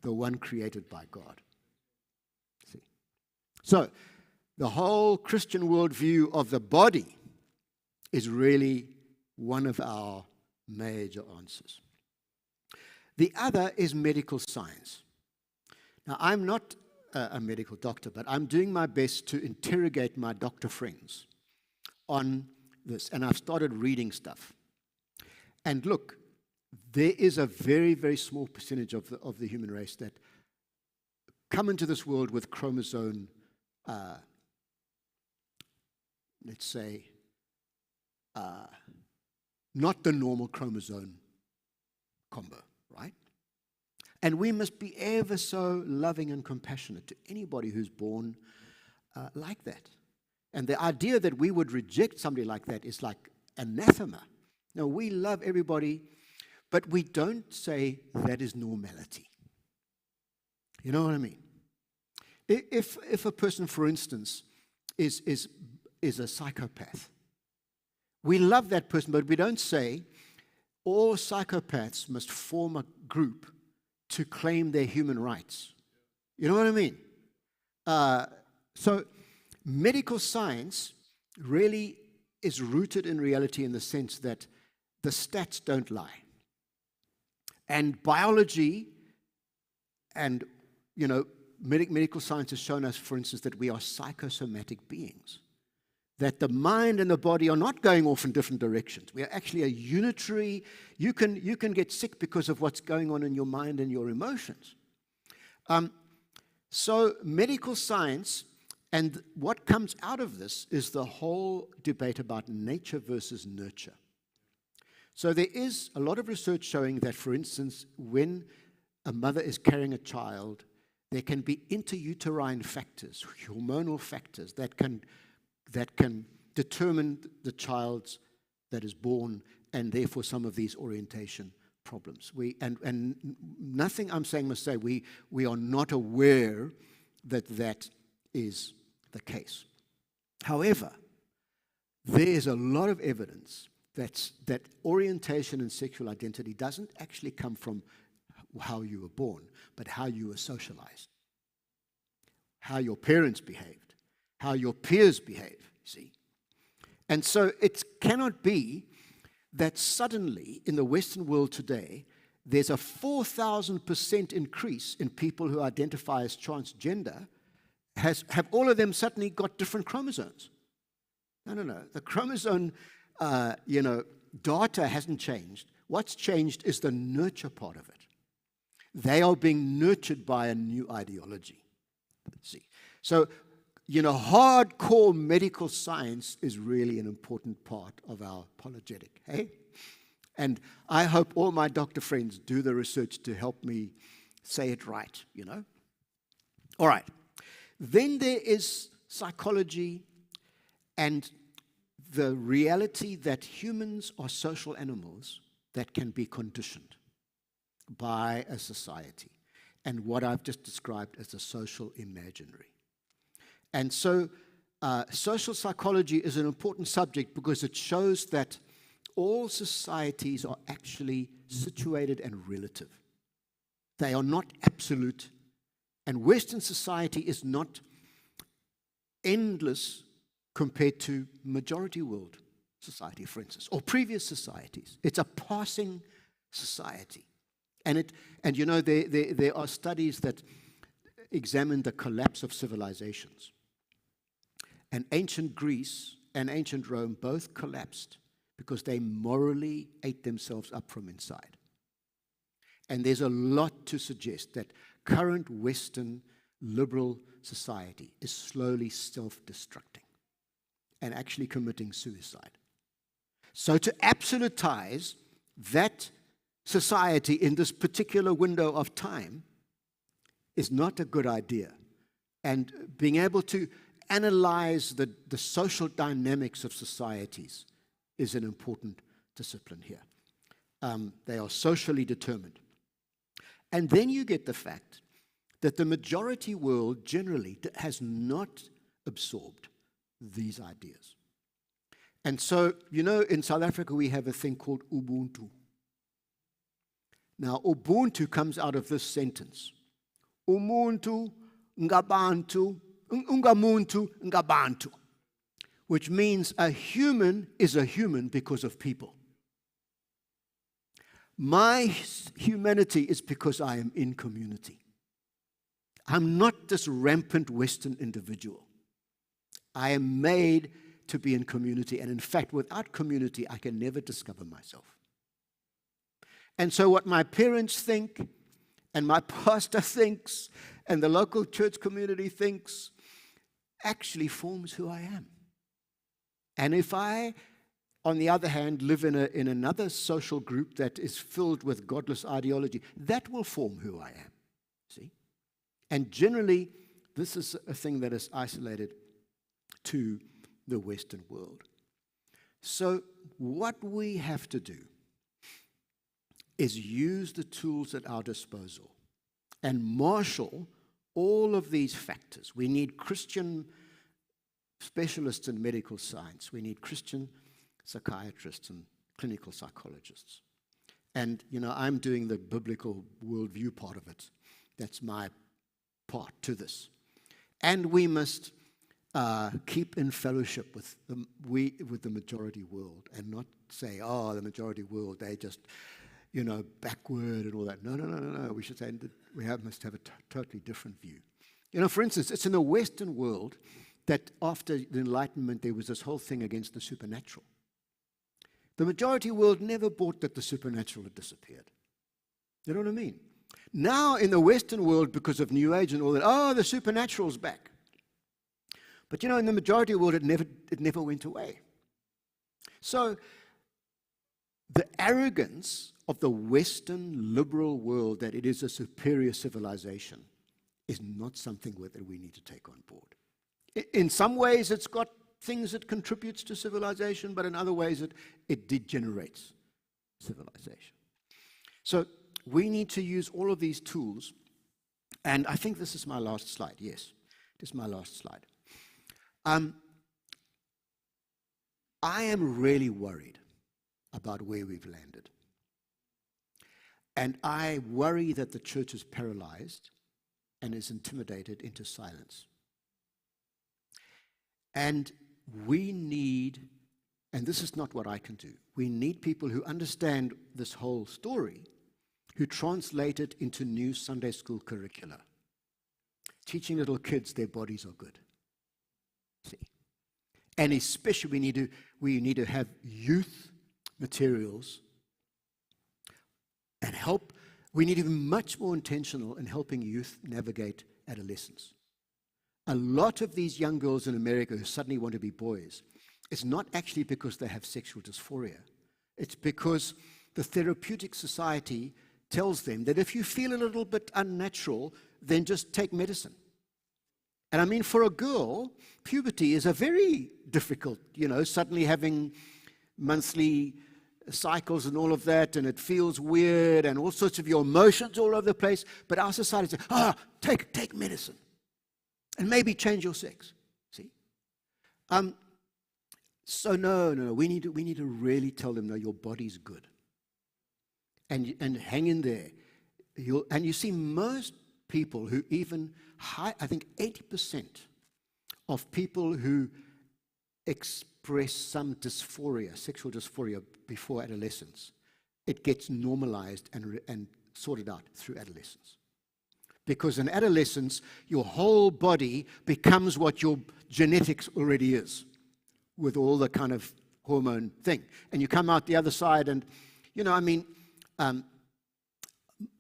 The one created by God. See? So, the whole Christian worldview of the body is really one of our major answers. The other is medical science. Now, I'm not a medical doctor, but I'm doing my best to interrogate my doctor friends on this, and I've started reading stuff. And look, there is a very, very small percentage of the human race that come into this world with chromosome, let's say, not the normal chromosome combo, right? And we must be ever so loving and compassionate to anybody who's born like that. And the idea that we would reject somebody like that is like anathema. No, we love everybody, but we don't say that is normality. You know what I mean? If a person, for instance, is a psychopath, we love that person, but we don't say all psychopaths must form a group to claim their human rights. You know what I mean? So medical science really is rooted in reality in the sense that the stats don't lie. And biology and, medical science has shown us, for instance, that we are psychosomatic beings. That the mind and the body are not going off in different directions. We are actually a unitary. You can get sick because of what's going on in your mind and your emotions. So medical science, and what comes out of this is the whole debate about nature versus nurture. So there is a lot of research showing that, for instance, when a mother is carrying a child, there can be interuterine factors, hormonal factors that can determine the child that is born, and therefore some of these orientation problems. And nothing I'm saying must say we are not aware that is the case. However, there is a lot of evidence that orientation and sexual identity doesn't actually come from how you were born, but how you were socialized, how your parents behaved, how your peers behave, see? And so it cannot be that suddenly in the Western world today, there's a 4,000% increase in people who identify as transgender, have all of them suddenly got different chromosomes. No. The chromosome, data hasn't changed. What's changed is the nurture part of it. They are being nurtured by a new ideology. See? So, hardcore medical science is really an important part of our apologetic, hey? And I hope all my doctor friends do the research to help me say it right, All right. Then there is psychology and the reality that humans are social animals that can be conditioned by a society, and what I've just described as a social imaginary. And so social psychology is an important subject because it shows that all societies are actually situated and relative. They are not absolute, and Western society is not endless compared to majority world society, for instance, or previous societies. It's a passing society. And there are studies that examine the collapse of civilizations. And ancient Greece and ancient Rome both collapsed because they morally ate themselves up from inside. And there's a lot to suggest that current Western liberal society is slowly self-destructing and actually committing suicide. So to absolutize that society in this particular window of time is not a good idea. And being able to analyze the social dynamics of societies is an important discipline here. They are socially determined. And then you get the fact that the majority world generally has not absorbed these ideas. And so, in South Africa, we have a thing called Ubuntu. Now, Ubuntu comes out of this sentence. Umuntu ngabantu, ungamuntu ngabantu, which means a human is a human because of people. My humanity is because I am in community. I'm not this rampant Western individual. I am made to be in community, and in fact, without community, I can never discover myself. And so what my parents think, and my pastor thinks, and the local church community thinks, actually forms who I am. And if I, on the other hand, live in another social group that is filled with godless ideology, that will form who I am. See? And generally, this is a thing that is isolated to the Western world. So what we have to do is use the tools at our disposal and marshal all of these factors. We need Christian specialists in medical science. We need Christian psychiatrists and clinical psychologists. And, I'm doing the biblical worldview part of it. That's my part to this. And we must keep in fellowship with the majority world and not say, the majority world, they just, backward and all that. No. We should say we must have a totally different view. For instance, it's in the Western world that after the Enlightenment, there was this whole thing against the supernatural. The majority world never bought that the supernatural had disappeared. You know what I mean? Now, in the Western world, because of New Age and all that, the supernatural's back. But in the majority world, it never went away. So, the arrogance of the Western liberal world that it is a superior civilization is not something that we need to take on board. In some ways, it's got things it contributes to civilization, but in other ways, it degenerates civilization. So, we need to use all of these tools, and I think this is my last slide. Yes, this is my last slide. I am really worried about where we've landed. And I worry that the church is paralyzed and is intimidated into silence. And we need, and this is not what I can do, we need people who understand this whole story, who translate it into new Sunday school curricula. Teaching little kids their bodies are good. See? And especially we need to have youth materials and help. We need to be much more intentional in helping youth navigate adolescence. A lot of these young girls in America who suddenly want to be boys, it's not actually because they have sexual dysphoria. It's because the therapeutic society tells them that if you feel a little bit unnatural, then just take medicine. And I mean, for a girl, puberty is a very difficult, suddenly having monthly cycles and all of that, and it feels weird, and all sorts of your emotions all over the place. But our society says, take medicine. And maybe change your sex. See? So no. We need to really tell them, no, your body's good. And hang in there. And you see, most people who I think 80% of people who express some dysphoria, sexual dysphoria, before adolescence, it gets normalized and sorted out through adolescence. Because in adolescence, your whole body becomes what your genetics already is, with all the kind of hormone thing. And you come out the other side and,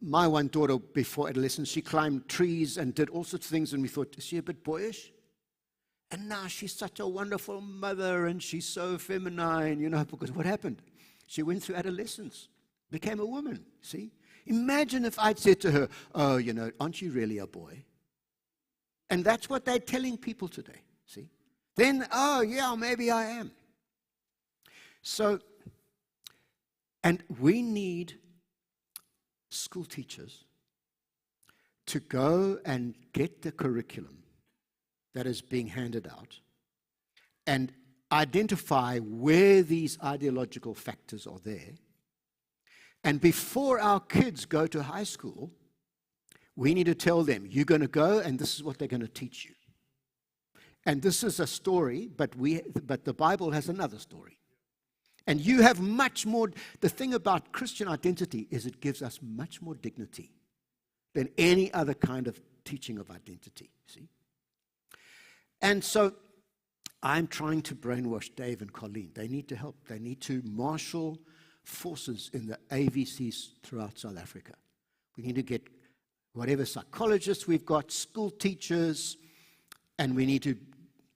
my one daughter before adolescence, she climbed trees and did all sorts of things, and we thought, is she a bit boyish? And now she's such a wonderful mother, and she's so feminine, because what happened? She went through adolescence, became a woman, see? Imagine if I'd said to her, aren't you really a boy? And that's what they're telling people today, see? Then, maybe I am. So, and we need school teachers to go and get the curriculum that is being handed out. And identify where these ideological factors are there. And before our kids go to high school, we need to tell them, you're going to go and this is what they're going to teach you. And this is a story, but the Bible has another story. And you have much more. The thing about Christian identity is it gives us much more dignity than any other kind of teaching of identity, see? And so I'm trying to brainwash Dave and Colleen. They need to help. They need to marshal forces in the AVCs throughout South Africa. We need to get whatever psychologists we've got, school teachers, and we need to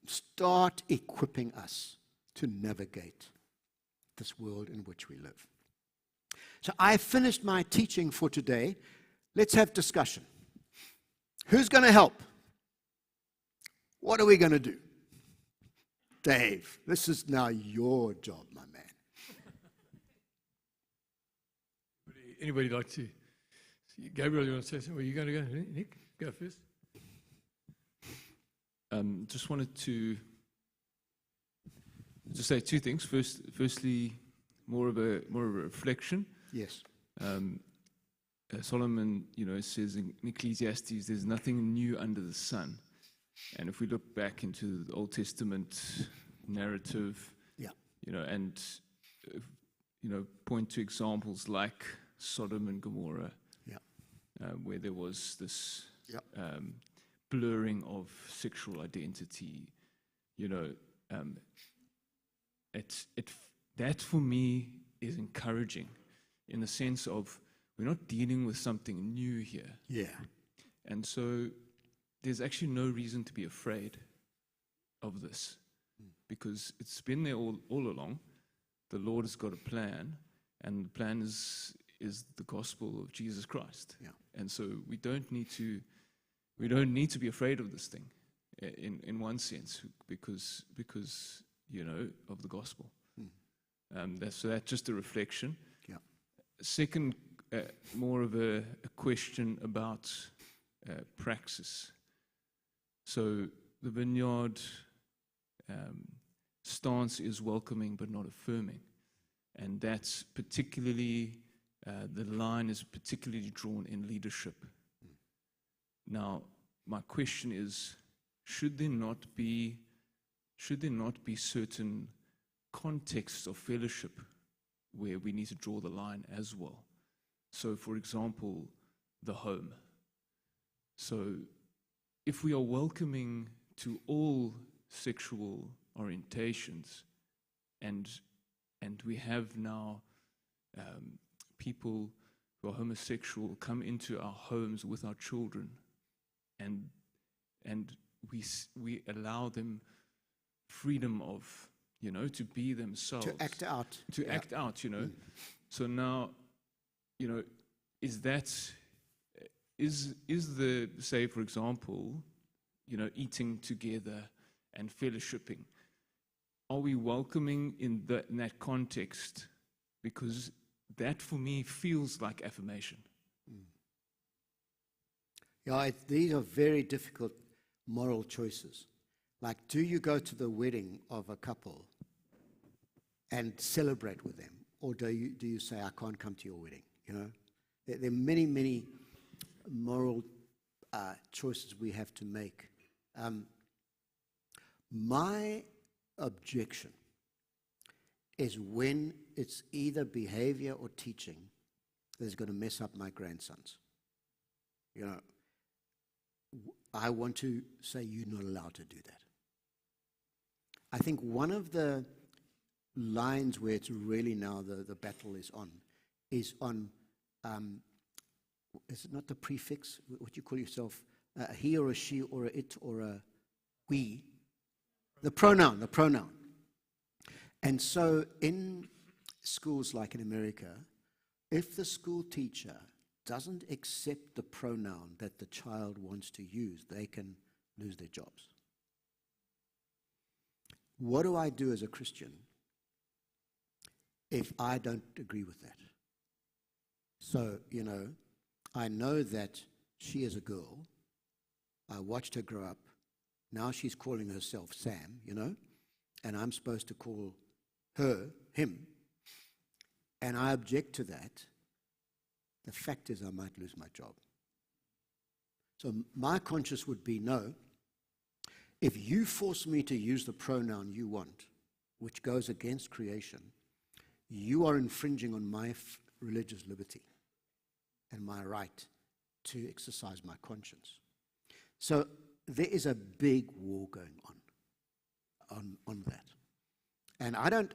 start equipping us to navigate this world in which we live. So I finished my teaching for today. Let's have discussion. Who's going to help? What are we going to do? Dave, this is now your job, my man. Anybody like to? Gabriel, you want to say something? Are you going to go? Nick, go first. Just wanted to say two things. Firstly, more of a reflection. Yes. Solomon, says in Ecclesiastes, there's nothing new under the sun. And if we look back into the Old Testament narrative, and point to examples like Sodom and Gomorrah, where there was this blurring of sexual identity, that for me is encouraging, in the sense of we're not dealing with something new here. Yeah. And so there's actually no reason to be afraid of this, because it's been there all along. The Lord has got a plan, and the plan is the gospel of Jesus Christ. Yeah. And so we don't need to be afraid of this thing, in one sense, because of the gospel. That's just a reflection. Yeah. Second, more of a question about praxis. So the Vineyard stance is welcoming but not affirming, and that's particularly the line is particularly drawn in leadership. Now, my question is: should there not be certain contexts of fellowship where we need to draw the line as well? So, for example, the home. So, if we are welcoming to all sexual orientations, and we have now people who are homosexual come into our homes with our children, and we allow them freedom of to be themselves, To act out. act out. So now, is the, say, for example, eating together and fellowshipping, are we welcoming in that context? Because that for me feels like affirmation. Yeah, these are very difficult moral choices. Like, do you go to the wedding of a couple and celebrate with them, or do you say, I can't come to your wedding? There are many, many moral choices we have to make. My objection is when it's either behavior or teaching that's going to mess up my grandsons. I want to say you're not allowed to do that. I think one of the lines where it's really now the battle is on, is it not the prefix, what you call yourself, a he or a she or a it or a we? The pronoun. And so in schools like in America, if the school teacher doesn't accept the pronoun that the child wants to use, they can lose their jobs. What do I do as a Christian if I don't agree with that? So, I know that she is a girl. I watched her grow up. Now she's calling herself Sam, and I'm supposed to call her him, and I object to that, the fact is I might lose my job. So my conscience would be, no, if you force me to use the pronoun you want, which goes against creation, you are infringing on my religious liberty and my right to exercise my conscience. So there is a big war going on that. And I don't,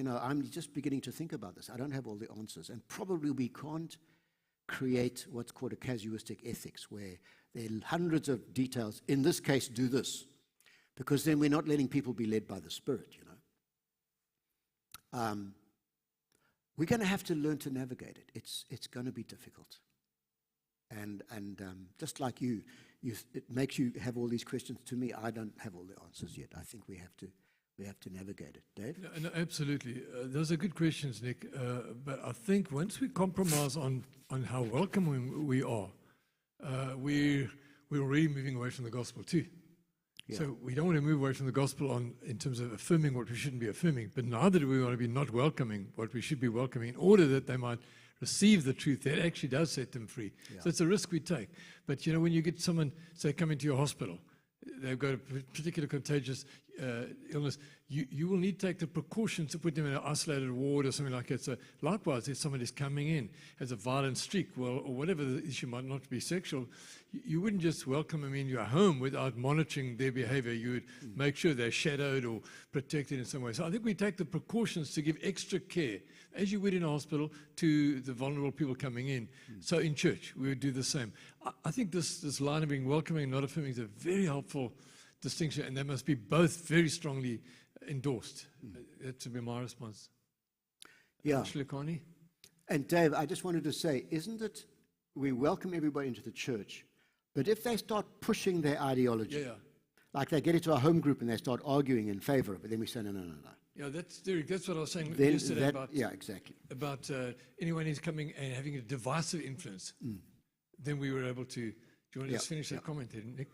I'm just beginning to think about this. I don't have all the answers. And probably we can't create what's called a casuistic ethics, where there are hundreds of details. In this case, do this. Because then we're not letting people be led by the Spirit, We're going to have to learn to navigate it. It's going to be difficult. And just like you, it makes you have all these questions. To me, I don't have all the answers yet. I think we have to navigate it. Dave? No, absolutely. Those are good questions, Nick. But I think once we compromise on how welcoming we are, we're already moving away from the gospel too. Yeah. So we don't want to move away from the gospel in terms of affirming what we shouldn't be affirming, but neither do we want to be not welcoming what we should be welcoming, in order that they might receive the truth that actually does set them free. Yeah. So it's a risk we take. But when you get someone, say, coming to your hospital, they've got a particular contagious illness, you will need to take the precautions to put them in an isolated ward or something like that. So likewise, if someone is coming in, has a violent streak, or whatever the issue, might not be sexual, you wouldn't just welcome them in your home without monitoring their behavior. You would make sure they're shadowed or protected in some way. So I think we take the precautions to give extra care, as you would in a hospital, to the vulnerable people coming in. So in church, we would do the same. I think this line of being welcoming and not affirming is a very helpful distinction, and they must be both very strongly endorsed. That would be my response. Yeah. Connie? And Dave, I just wanted to say, isn't it, we welcome everybody into the church, but if they start pushing their ideology, like they get into a home group and they start arguing in favor of it, then we say, no. Yeah, Derek, that's what I was saying Then yesterday about, exactly. about anyone who's coming and having a divisive influence. Then we were able to, do you want to just finish that comment there, Nick?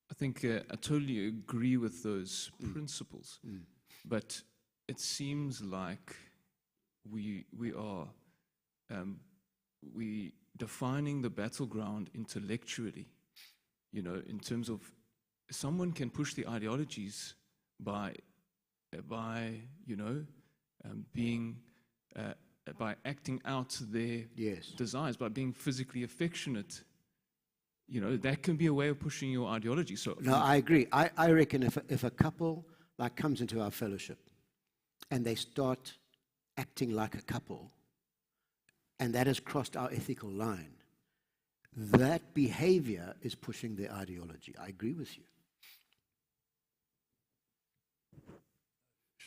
I think I totally agree with those principles, but it seems like we are defining the battleground intellectually. In terms of someone can push the ideologies by being by acting out their desires, by being physically affectionate. That can be a way of pushing your ideology. So no, I agree. I reckon if a couple comes into our fellowship and they start acting like a couple, and that has crossed our ethical line, that behavior is pushing their ideology. I agree with you.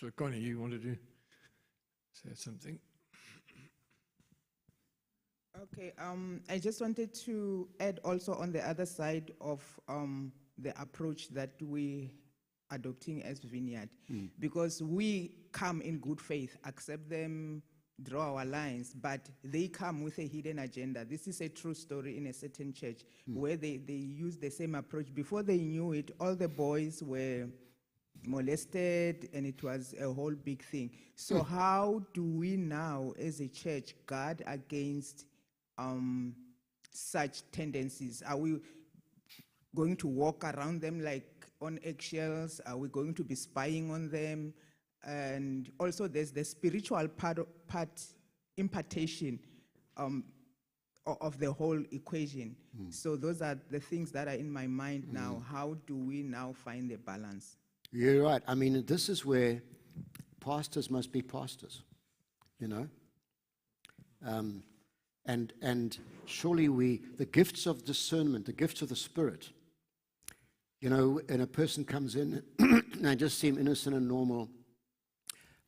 So, Connie, you wanted to say something? Okay, I just wanted to add also on the other side of the approach that we adopting as Vineyard, because we come in good faith, accept them, draw our lines, but they come with a hidden agenda. This is a true story in a certain church where they use the same approach. Before they knew it, all the boys were molested and it was a whole big thing. So how do we now as a church guard against such tendencies? Are we going to walk around them like on eggshells? Are we going to be spying on them? And also there's the spiritual part impartation of the whole equation. So those are the things that are in my mind now. How do we now find the balance? You're right. I mean, this is where pastors must be pastors, And surely the gifts of discernment, the gifts of the Spirit, and a person comes in and I just seem innocent and normal,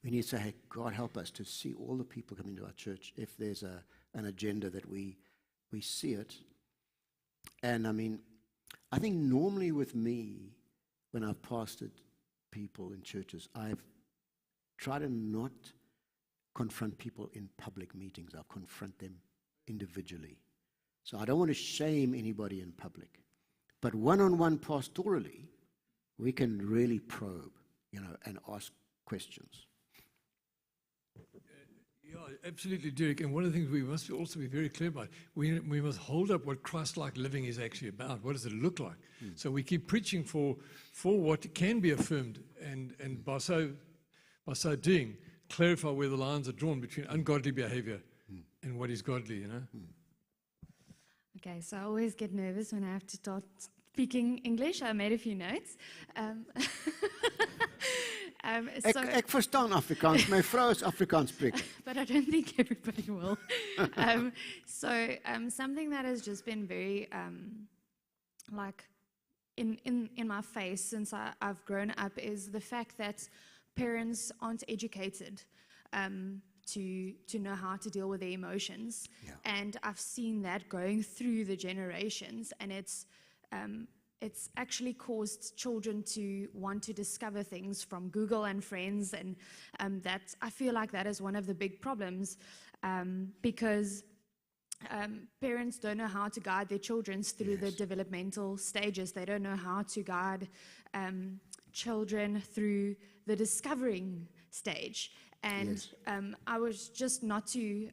we need to say, hey, God help us to see all the people coming to our church if there's an agenda that we see it. And I mean, I think normally with me, when I've pastored people in churches, I've tried to not confront people in public meetings. I'll confront them individually. So I don't want to shame anybody in public, But one-on-one pastorally, we can really probe, and ask questions. Yeah, absolutely, Derek. And one of the things we must also be very clear about, we must hold up what Christ-like living is actually about. What does it look like? So we keep preaching for what can be affirmed, and by so doing, clarify where the lines are drawn between ungodly behavior and what is godly, Okay, so I always get nervous when I have to start speaking English. I made a few notes. Ek verstaan Afrikaans. My vrou is Afrikaans spreker. But I don't think everybody will. Something that has just been very in my face since I've grown up is the fact that parents aren't educated to know how to deal with their emotions. Yeah. And I've seen that going through the generations, and it's actually caused children to want to discover things from Google and friends, and that I feel like that is one of the big problems, because parents don't know how to guide their children through the developmental stages. They don't know how to guide children through the discovering stage. And I was just not to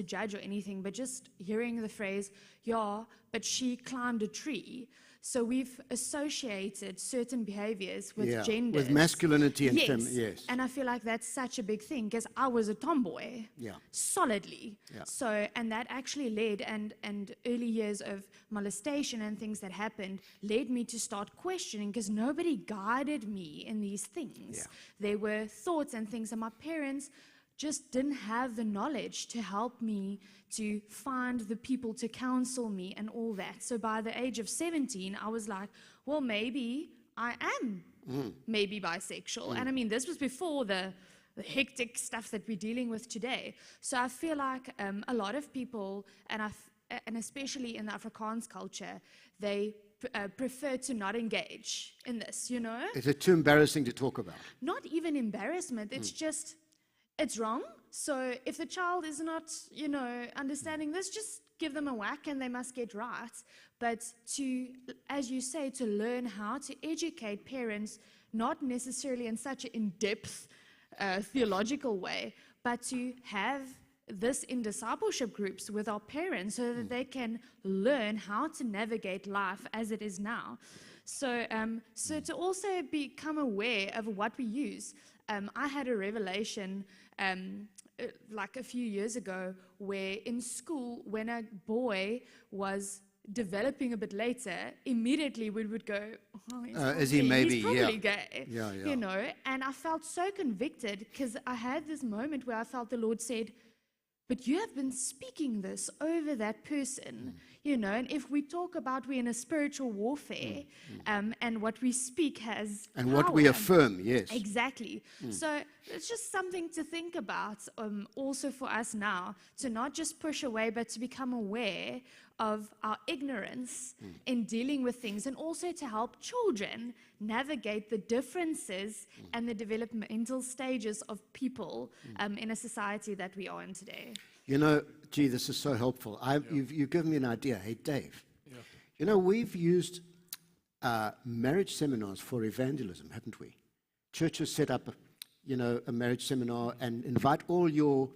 judge or anything, but just hearing the phrase, yeah, but she climbed a tree. So we've associated certain behaviors with gender. With masculinity and yes. And I feel like that's such a big thing, because I was a tomboy, solidly. Yeah. So, and that actually led, and early years of molestation and things that happened led me to start questioning, because nobody guided me in these things. Yeah. There were thoughts and things, and my parents just didn't have the knowledge to help me to find the people to counsel me and all that. So by the age of 17, I was like, well, maybe I am maybe bisexual. And I mean, this was before the hectic stuff that we're dealing with today. So I feel like a lot of people, and especially in the Afrikaans culture, they prefer to not engage in this, Is it too embarrassing to talk about? Not even embarrassment. It's just, it's wrong. So if the child is not, understanding this, just give them a whack and they must get right. But to, as you say, to learn how to educate parents, not necessarily in such an in-depth theological way, but to have this in discipleship groups with our parents so that they can learn how to navigate life as it is now. So, to also become aware of what we use. I had a revelation like a few years ago where in school, when a boy was developing a bit later, immediately we would go, oh, is he maybe, he's probably gay, Yeah. And I felt so convicted because I had this moment where I felt the Lord said, but you have been speaking this over that person, and if we talk about we're in a spiritual warfare, and what we speak has and power, what we affirm, yes. Exactly. So it's just something to think about also for us now, to not just push away, but to become aware of our ignorance in dealing with things, and also to help children navigate the differences and the developmental stages of people in a society that we are in today. This is so helpful. You've given me an idea. Hey, Dave, we've used marriage seminars for evangelism, haven't we? Churches set up, a marriage seminar and invite all your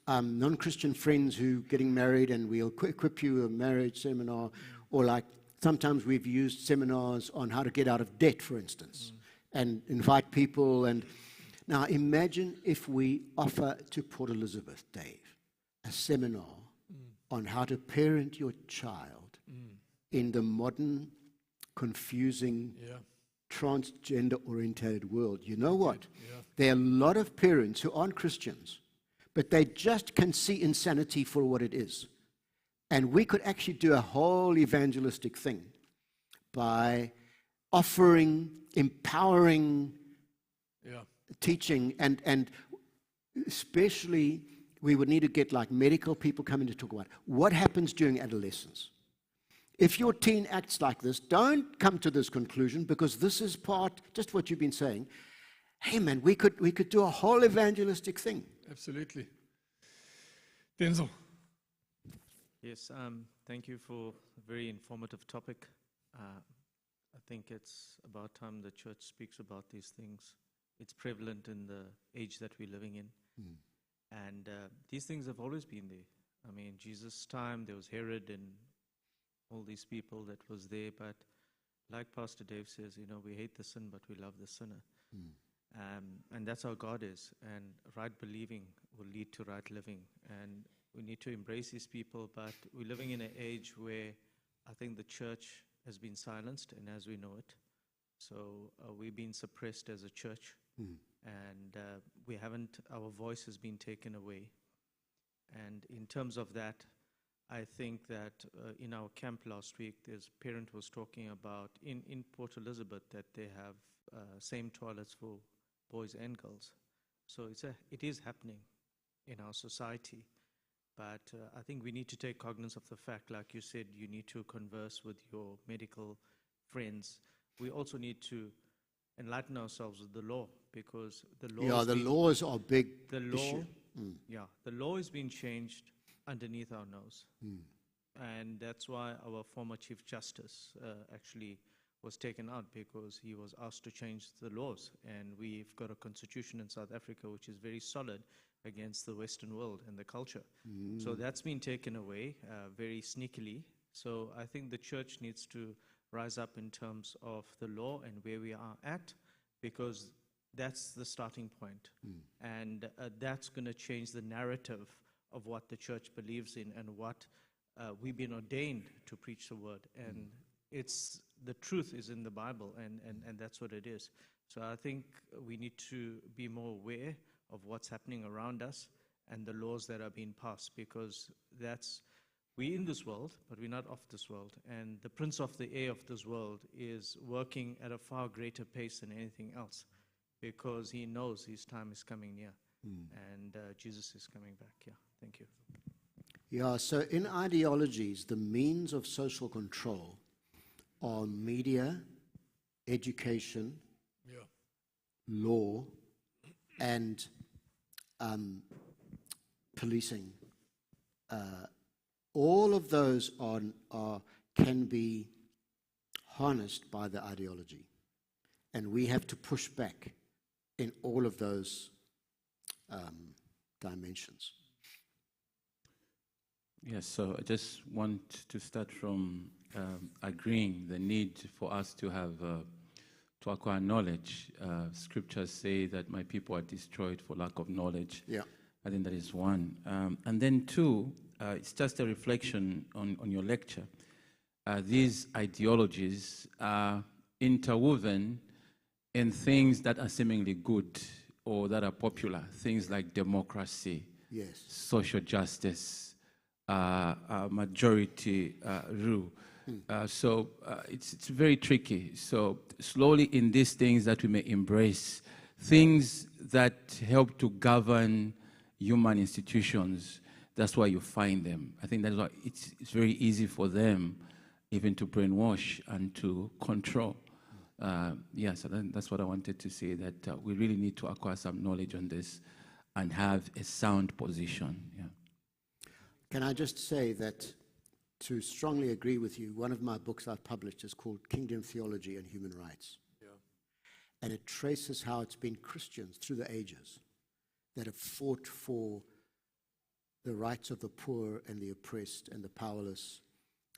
non-Christian friends who are getting married, and we'll equip you with a marriage seminar. Or like sometimes we've used seminars on how to get out of debt, for instance, and invite people. And now imagine if we offer to Port Elizabeth, Dave, a seminar on how to parent your child in the modern, confusing, transgender-orientated world. You know what? There are a lot of parents who aren't Christians, but they just can see insanity for what it is. And we could actually do a whole evangelistic thing by offering, empowering teaching, and especially we would need to get like medical people coming to talk about what happens during adolescence. If your teen acts like this, don't come to this conclusion, because this is part, just what you've been saying. Hey man, we could do a whole evangelistic thing. Absolutely. Denzel. Yes, thank you for a very informative topic. I think it's about time the church speaks about these things. It's prevalent in the age that we're living in. And these things have always been there. I mean, Jesus' time, there was Herod and all these people that was there. But like Pastor Dave says, you know, we hate the sin, but we love the sinner. And that's how God is. And right believing will lead to right living. And we need to embrace these people. But we're living in an age where I think the church has been silenced, and as we know it. So we've been suppressed as a church. And we haven't, our voice has been taken away. And in terms of that, I think that in our camp last week, this parent was talking about in Port Elizabeth that they have same toilets for boys and girls. So it is happening in our society. But I think we need to take cognizance of the fact, like you said, you need to converse with your medical friends. We also need to enlighten ourselves with the law, because the law. Yeah, the laws are big. The law, issue. yeah, the law is being changed underneath our nose, and that's why our former Chief Justice actually was taken out, because he was asked to change the laws, and we've got a constitution in South Africa which is very solid against the Western world and the culture. So that's been taken away very sneakily. So I think the church needs to rise up in terms of the law and where we are at, because that's the starting point. And that's going to change the narrative of what the church believes in and what we've been ordained to preach the word. And it's the truth is in the Bible, and that's what it is. So I think we need to be more aware of what's happening around us and the laws that are being passed, because we're in this world, but we're not of this world. And the prince of the air of this world is working at a far greater pace than anything else, because he knows his time is coming near. And Jesus is coming back. Yeah, thank you. Yeah, so in ideologies, the means of social control are media, education, law, and policing. All of those can be harnessed by the ideology. And we have to push back in all of those dimensions. Yes, so I just want to start from agreeing the need for us to have to acquire knowledge. Scriptures say that my people are destroyed for lack of knowledge. Yeah. I think that is one. And then two, it's just a reflection on your lecture. These ideologies are interwoven in things that are seemingly good or that are popular, things like democracy, social justice, majority rule. So it's very tricky. So slowly in these things that we may embrace, things that help to govern human institutions, that's why you find them. I think that's why it's very easy for them even to brainwash and to control. So that's what I wanted to say, that we really need to acquire some knowledge on this and have a sound position. Yeah. Can I just say that, to strongly agree with you, one of my books I've published is called Kingdom Theology and Human Rights. And it traces how it's been Christians through the ages that have fought for the rights of the poor and the oppressed and the powerless.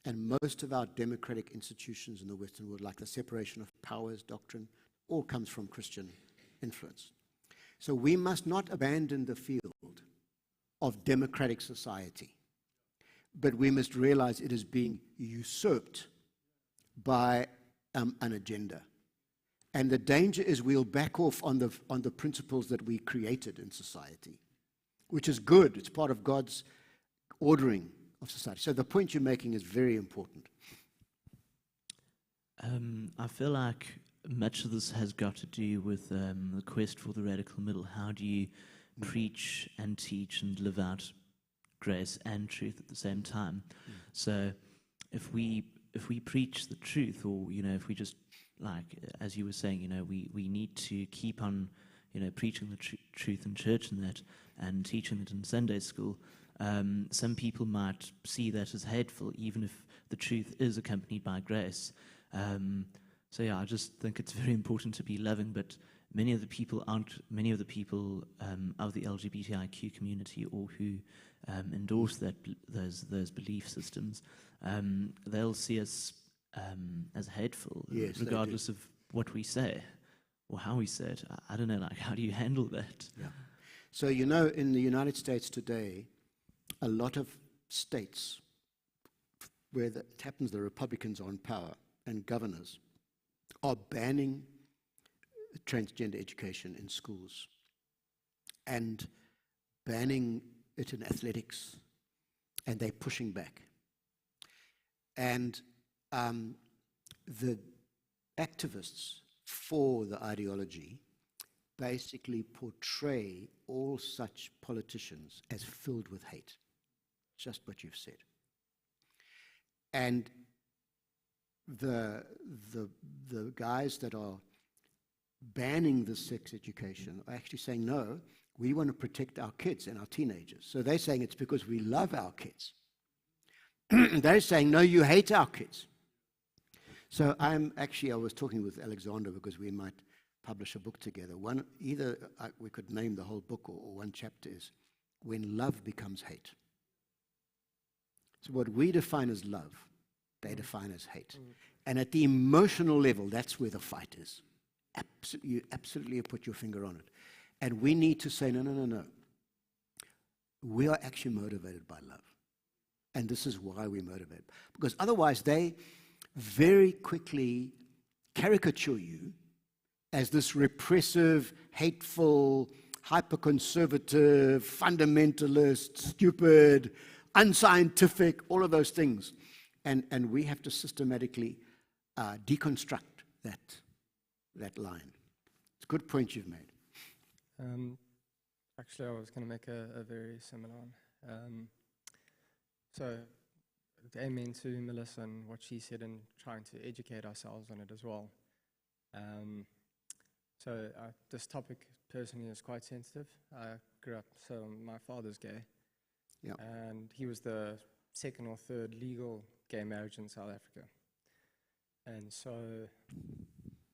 And most of our democratic institutions in the Western world, like the separation of powers doctrine, all comes from Christian influence. So we must not abandon the field of democratic society, but we must realize it is being usurped by an agenda. And the danger is we'll back off on the principles that we created in society, which is good. It's part of God's ordering of society. So the point you're making is very important. I feel like much of this has got to do with the quest for the radical middle. How do you preach and teach and live out grace and truth at the same time? So if we preach the truth, or if we just, like as you were saying, we need to keep on preaching the truth in church and that, and teaching it in Sunday school. Some people might see that as hateful, even if the truth is accompanied by grace. So yeah, I just think it's very important to be loving, but many of the people of the LGBTIQ community or who endorse those belief systems, they'll see us as hateful, Yes, they regardless of what we say or how we say it. I don't know, like, how do you handle that? Yeah. So, you know, in the United States today, a lot of states where it happens the Republicans are in power and governors are banning transgender education in schools and banning it in athletics, and they're pushing back. And the activists for the ideology basically portray all such politicians as filled with hate, just what you've said. And the guys that are banning this sex education are actually saying, no, we want to protect our kids and our teenagers. So they're saying it's because we love our kids. They're saying, no, you hate our kids. So I was talking with Alexander because we might publish a book together. We could name the whole book, or one chapter is When Love Becomes Hate. So what we define as love, they define as hate. And at the emotional level, that's where the fight is. You absolutely put your finger on it. And we need to say, no. We are actually motivated by love. And this is why we're motivated. Because otherwise they very quickly caricature you as this repressive, hateful, hyper-conservative, fundamentalist, stupid, unscientific, all of those things. And we have to systematically deconstruct that line. It's a good point you've made. Actually, I was going to make a very similar one. So, amen to Melissa and what she said, and trying to educate ourselves on it as well. So this topic personally is quite sensitive. I grew up, so my father's gay. Yeah. And he was the second or third legal gay marriage in South Africa. And so,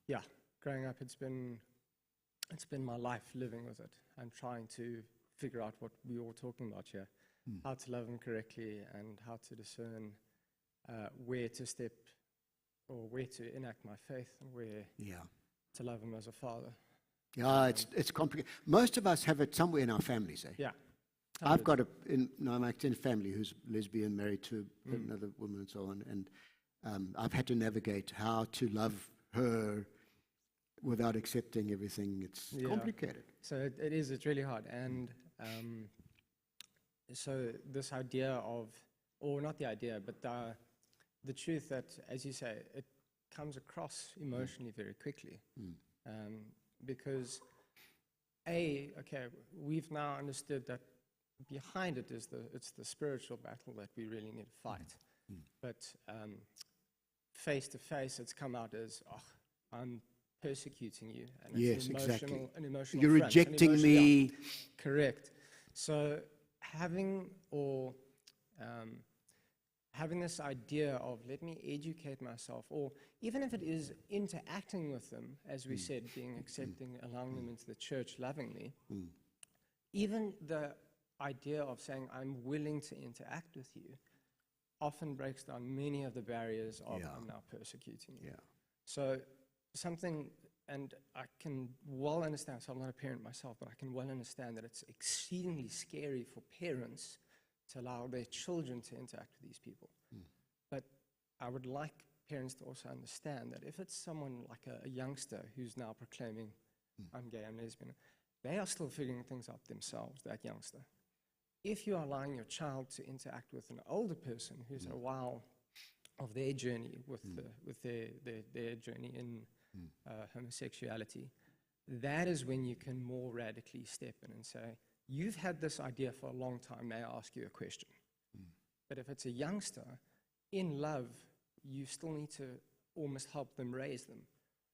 yeah, growing up, it's been my life living with it and trying to figure out what we were talking about here, how to love him correctly and how to discern where to step or where to enact my faith and where to love him as a father. Yeah, it's complicated. Most of us have it somewhere in our families, eh? Yeah. I've got my extended family who's lesbian, married to another woman and so on, and I've had to navigate how to love her without accepting everything. It's complicated. So it's really hard. And so this idea of, or not the idea, but the truth that, as you say, it comes across emotionally very quickly. Because we've now understood that behind it is it's the spiritual battle that we really need to fight. But face to face, it's come out as, I'm persecuting you. And it's an emotional You're front, rejecting me. Correct. So having this idea of, let me educate myself, or even if it is interacting with them, as we said, being accepting, allowing them into the church lovingly, even the idea of saying, I'm willing to interact with you, often breaks down many of the barriers of, I'm now persecuting you. So something, and I can well understand, so I'm not a parent myself, but I can well understand that it's exceedingly scary for parents to allow their children to interact with these people. But I would like parents to also understand that if it's someone like a youngster who's now proclaiming, I'm gay, I'm lesbian, they are still figuring things out themselves, that youngster. If you are allowing your child to interact with an older person who's a while of their journey with their journey in homosexuality, that is when you can more radically step in and say, you've had this idea for a long time, may I ask you a question? But if it's a youngster, in love, you still need to almost help them raise them.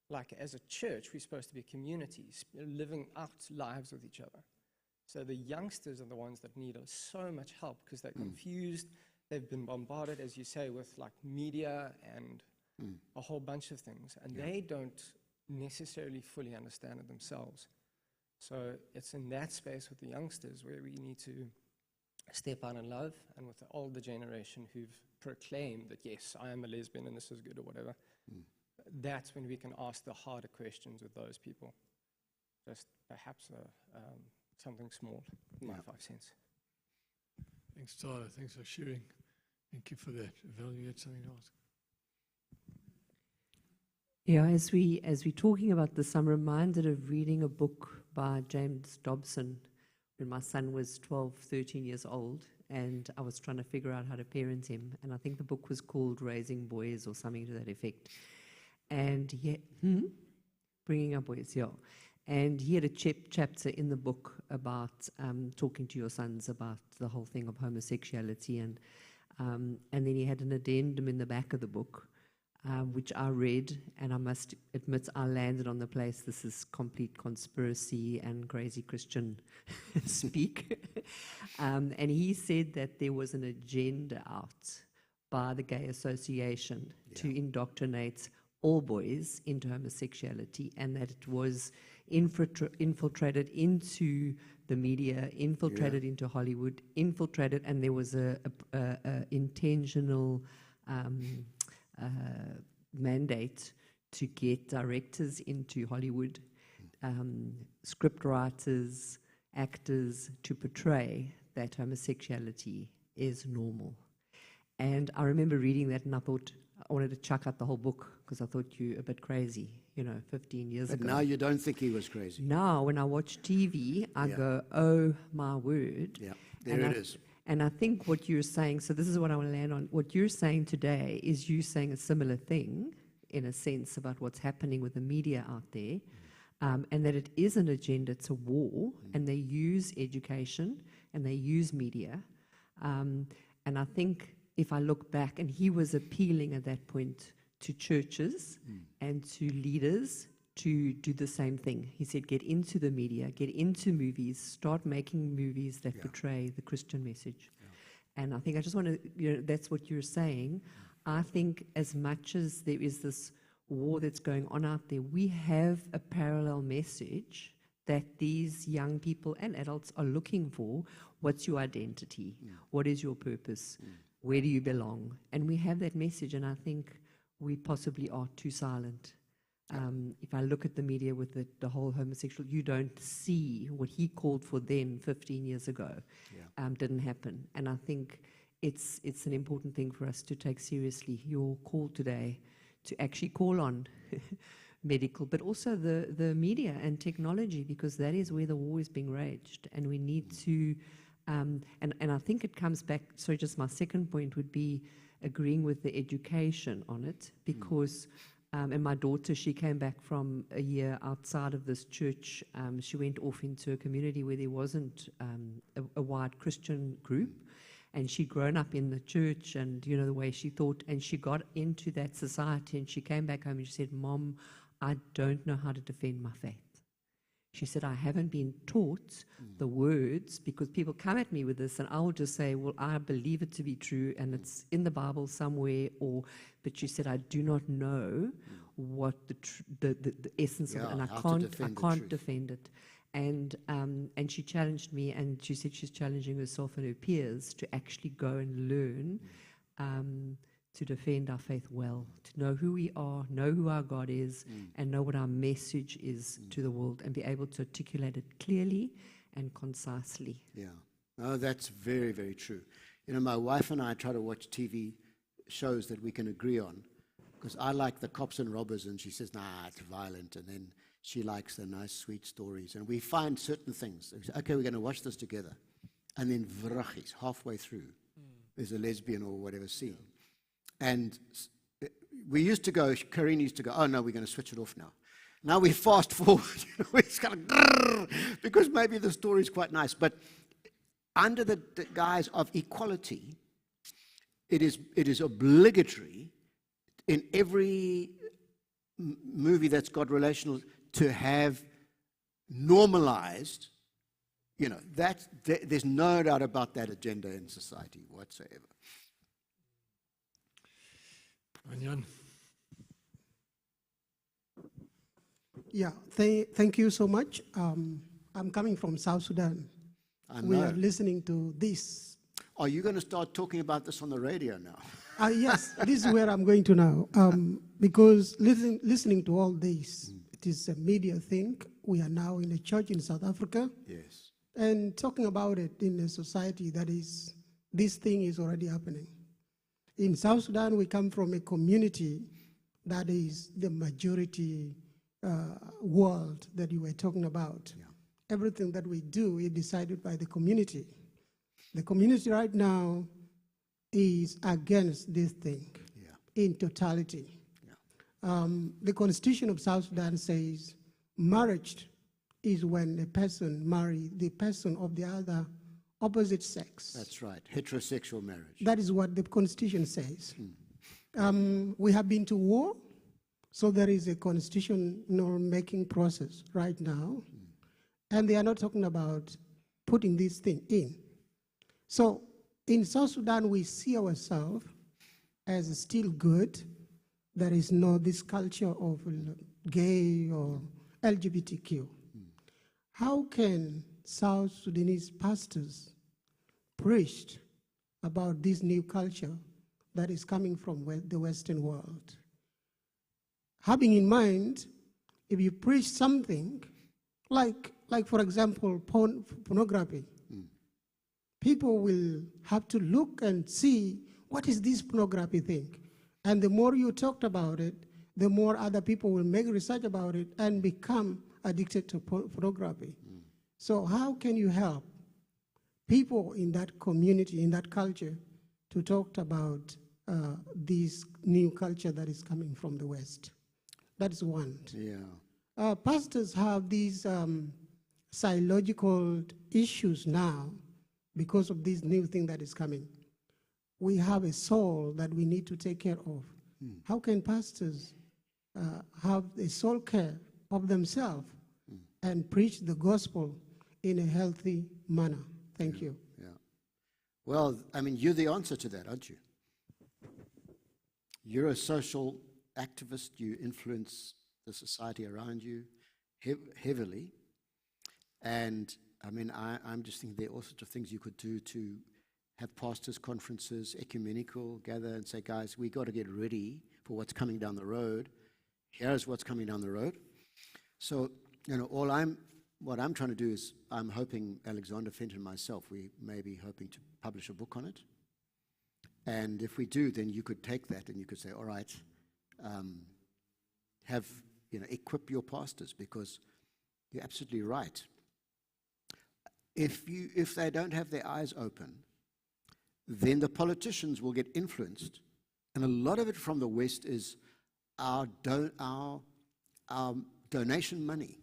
Like as a church, we're supposed to be communities, living out lives with each other. So the youngsters are the ones that need so much help because they're confused, they've been bombarded, as you say, with like media and a whole bunch of things, and they don't necessarily fully understand it themselves. So it's in that space with the youngsters where we need to step out in love, and with the older generation who've proclaimed that, yes, I am a lesbian and this is good or whatever, that's when we can ask the harder questions with those people. Just perhaps something small, my 5 cents. Thanks, Tyler. Thanks for sharing. Thank you for that. Val, you had something to ask? Yeah, as we're talking about this, I'm reminded of reading a book by James Dobson when my son was 12, 13 years old, and I was trying to figure out how to parent him. And I think the book was called Raising Boys or something to that effect. And Bringing Up Boys, yeah. And he had a chapter in the book about talking to your sons about the whole thing of homosexuality. And then he had an addendum in the back of the book, which I read, and I must admit I landed on the place, this is complete conspiracy and crazy Christian speak. And he said that there was an agenda out by the Gay Association to indoctrinate all boys into homosexuality, and that it was infiltrated into the media, infiltrated into Hollywood, infiltrated, and there was a intentional mandate to get directors into Hollywood, script writers, actors, to portray that homosexuality is normal. And I remember reading that and I thought, I wanted to chuck out the whole book because I thought you a bit crazy, 15 years ago. But now you don't think he was crazy. Now, when I watch TV, I go, oh my word. Yeah, there it is. And I think what you're saying, so this is what I want to land on, what you're saying today is you saying a similar thing, in a sense, about what's happening with the media out there, and that it is an agenda, it's a war, and they use education, and they use media. And I think if I look back, and he was appealing at that point to churches and to leaders to do the same thing. He said, get into the media, get into movies, start making movies that portray the Christian message. And I think I just want to, that's what you're saying. I think as much as there is this war that's going on out there, we have a parallel message that these young people and adults are looking for. What's your identity? What is your purpose? Where do you belong? And we have that message, and I think we possibly are too silent. If I look at the media with the whole homosexual, you don't see what he called for then 15 years ago. Didn't happen. And I think it's an important thing for us to take seriously. Your call today to actually call on medical, but also the media and technology, because that is where the war is being waged. And we need to, and I think it comes back, so just my second point would be agreeing with the education on it, because and my daughter, she came back from a year outside of this church. She went off into a community where there wasn't a wide Christian group, and she'd grown up in the church and, the way she thought, and she got into that society, and she came back home and she said, Mom, I don't know how to defend my faith. She said, I haven't been taught the words, because people come at me with this and I'll just say, well, I believe it to be true and it's in the Bible somewhere, but she said, I do not know what the essence of it, and I can't defend it. And she challenged me, and she said she's challenging herself and her peers to actually go and learn to defend our faith well, to know who we are, know who our God is, and know what our message is to the world, and be able to articulate it clearly and concisely. Yeah. Oh, that's very, very true. My wife and I try to watch TV shows that we can agree on, because I like the cops and robbers, and she says, nah, it's violent, and then she likes the nice, sweet stories. And we find certain things. We say, okay, we're going to watch this together. And then vrachis, halfway through, there's a lesbian or whatever scene. And we used to go, Karine used to go, oh no, we're going to switch it off now. Now we fast forward, it's kind of, because maybe the story is quite nice. But under the guise of equality, it is obligatory in every movie that's got relational to have normalized, there's no doubt about that agenda in society whatsoever. And Jan? Thank you so much. I'm coming from South Sudan. We are listening to this. Are you going to start talking about this on the radio now? Yes, this is where I'm going to now. Because listening to all this, it is a media thing. We are now in a church in South Africa. Yes. And talking about it in a society that is, this thing is already happening. In South Sudan, we come from a community that is the majority world that you were talking about. Yeah. Everything that we do is decided by the community. The community right now is against this thing in totality. Yeah. The Constitution of South Sudan says marriage is when a person marries the person of the other opposite sex. That's right, heterosexual marriage. That is what the Constitution says. We have been to war, so there is a constitutional making process right now, and they are not talking about putting this thing in. So in South Sudan, we see ourselves as still good. There is no this culture of gay or LGBTQ. How can South Sudanese pastors preach about this new culture that is coming from the Western world? Having in mind, if you preach something like for example, pornography, people will have to look and see what is this pornography thing. And the more you talked about it, the more other people will make research about it and become addicted to pornography. So how can you help people in that community, in that culture, to talk about this new culture that is coming from the West? That is one. Yeah. Pastors have these psychological issues now because of this new thing that is coming. We have a soul that we need to take care of. How can pastors have a soul care of themselves and preach the gospel in a healthy manner? Thank you. Yeah. Well, I mean, you're the answer to that, aren't you? You're a social activist. You influence the society around you heavily. And I mean, I'm just thinking there are all sorts of things you could do to have pastors' conferences, ecumenical, gather and say, guys, we got to get ready for what's coming down the road. Here's what's coming down the road. So, you know, what I'm trying to do is, I'm hoping Alexander Fenton and myself, we may be hoping to publish a book on it. And if we do, then you could take that and you could say, all right, equip your pastors, because you're absolutely right. If they don't have their eyes open, then the politicians will get influenced. And a lot of it from the West is our donation money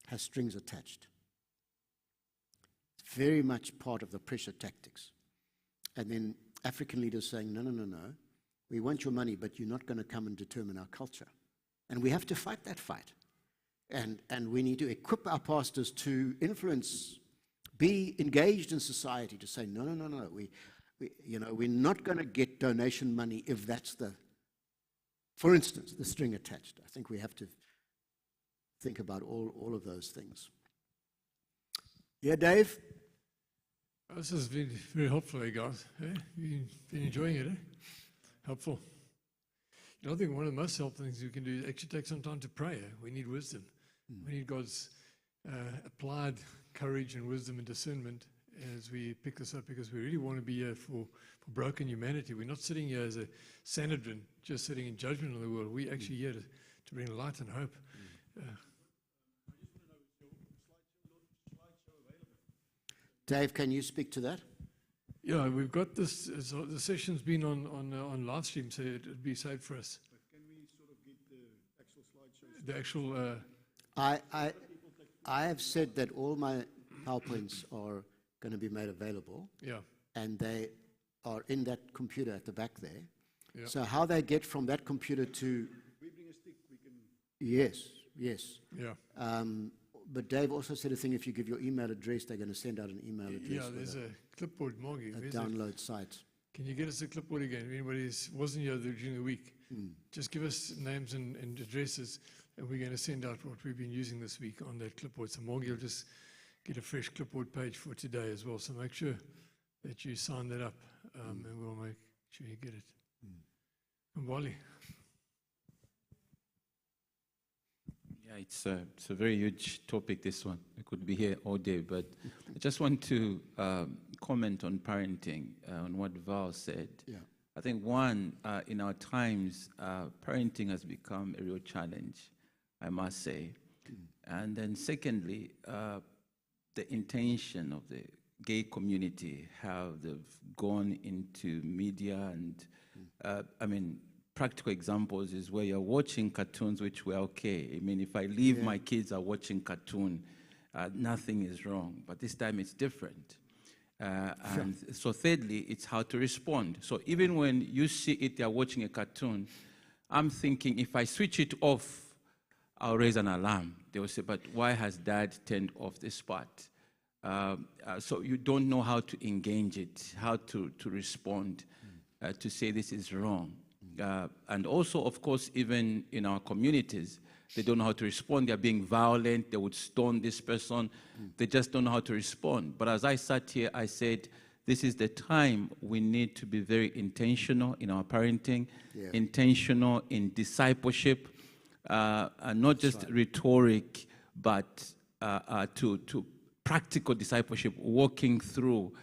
has strings attached. It's very much part of the pressure tactics. And then African leaders saying, no, we want your money, but you're not going to come and determine our culture. And we have to fight that fight. And we need to equip our pastors to influence, be engaged in society, to say, no, we're not going to get donation money if that's for instance, the string attached. I think we have to think about all of those things. Yeah, Dave? This has been very helpful, guys. You've been enjoying it, Helpful. I think one of the most helpful things you can do is actually take some time to pray. We need wisdom. We need God's applied courage and wisdom and discernment as we pick this up, because we really want to be here for broken humanity. We're not sitting here as a Sanhedrin, just sitting in judgment on the world. We're actually here to bring light and hope. Dave, can you speak to that? Yeah, we've got this. The session's been on live stream, so it'd be saved for us. But can we sort of get the actual slideshow? The actual. I have said that all my PowerPoints are going to be made available. Yeah. And they are in that computer at the back there. Yeah. So how they get from that computer to... We bring a stick, we can... Yes. Yeah. But Dave also said a thing, if you give your email address, they're going to send out an email address. Yeah, there's a clipboard, Margie. A download site. Can you get us a clipboard again? If anybody wasn't here during the week, just give us names and addresses, and we're going to send out what we've been using this week on that clipboard. So Morgan, you'll just get a fresh clipboard page for today as well. So make sure that you sign that up, and we'll make sure you get it. And Wally. Yeah, it's a very huge topic, this one. I could be here all day, but I just want to comment on parenting, on what Val said. Yeah. I think one, in our times, parenting has become a real challenge, I must say. And then secondly, the intention of the gay community, how they've gone into media and, I mean, practical examples is where you're watching cartoons, which were okay. I mean, if I leave my kids are watching cartoon, nothing is wrong. But this time it's different. And so thirdly, it's how to respond. So even when you see it, they're watching a cartoon, I'm thinking if I switch it off, I'll raise an alarm. They will say, but why has dad turned off this part? So you don't know how to engage it, how to respond, to say this is wrong. And also, of course, even in our communities, they don't know how to respond. They're being violent. They would stone this person. They just don't know how to respond. But as I sat here, I said, this is the time we need to be very intentional in our parenting, intentional in discipleship, and not just rhetoric, but to practical discipleship, walking through,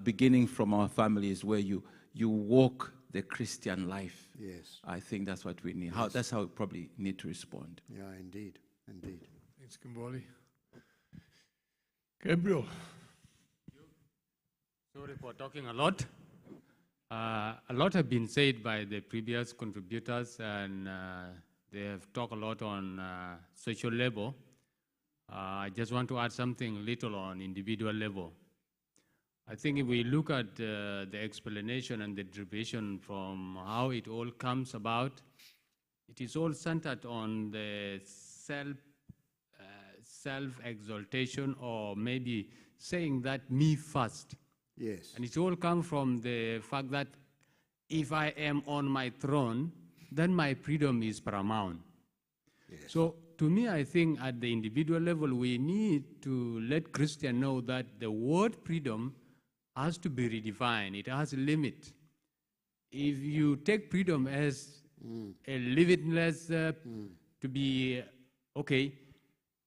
beginning from our families where you walk the Christian life. Yes. I think that's what we need. Yes. That's how we probably need to respond. Yeah, indeed. Indeed. Thanks, Kimbali. Gabriel. Sorry for talking a lot. A lot have been said by the previous contributors, and they have talked a lot on social level. I just want to add something little on individual level. I think if we look at the explanation and the derivation from how it all comes about, it is all centered on the self-exaltation, or maybe saying that me first. Yes. And it all comes from the fact that if I am on my throne, then my freedom is paramount. Yes. So to me, I think at the individual level, we need to let Christians know that the word freedom has to be redefined. It has a limit. If you take freedom as a limitless, to be, okay,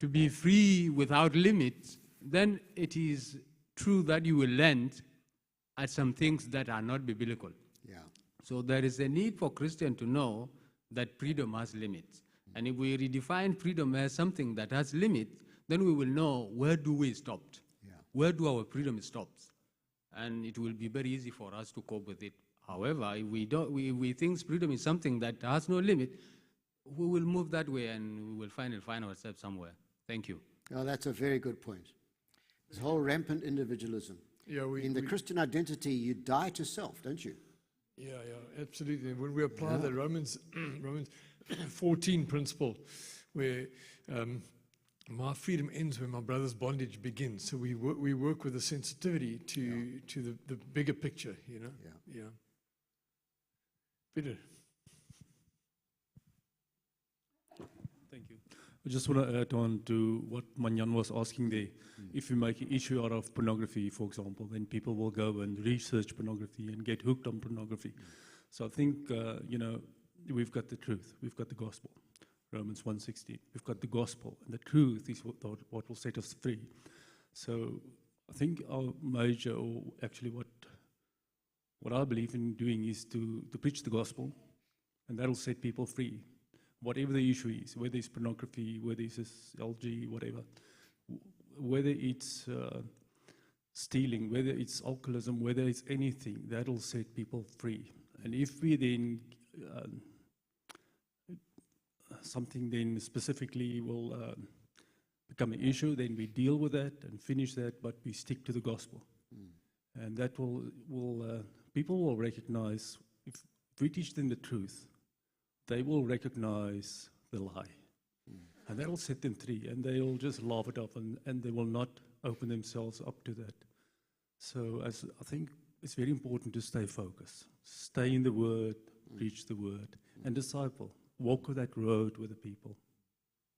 to be free without limits, then it is true that you will land at some things that are not biblical. Yeah. So there is a need for Christians to know that freedom has limits. And if we redefine freedom as something that has limits, then we will know where do we stop. Where do our freedom stop? And it will be very easy for us to cope with it. However, if we think freedom is something that has no limit, we will move that way and we will find ourselves somewhere. Thank you. Oh, that's a very good point. This whole rampant individualism. Yeah, in the Christian identity, you die to self, don't you? Yeah, absolutely. When we apply the Romans 14 principle, where my freedom ends when my brother's bondage begins. So we work with a sensitivity to the bigger picture, you know. Yeah. Peter. Thank you. I just want to add on to what Manyan was asking there. If you make an issue out of pornography, for example, then people will go and research pornography and get hooked on pornography. So I think, we've got the truth. We've got the gospel. Romans 1:16. We've got the gospel, and the truth is what will set us free. So I think our major, or actually what I believe in doing, is to preach the gospel, and that'll set people free. Whatever the issue is, whether it's pornography, whether it's LG, whatever, whether it's stealing, whether it's alcoholism, whether it's anything, that'll set people free. And if we then something then specifically will become an issue, then we deal with that and finish that, but we stick to the gospel. And that will people will recognize, if we teach them the truth, they will recognize the lie. And that'll set them free, and they'll just laugh it off, and they will not open themselves up to that. So I think it's very important to stay focused, stay in the Word, preach the Word, and disciple. Walk that road with the people.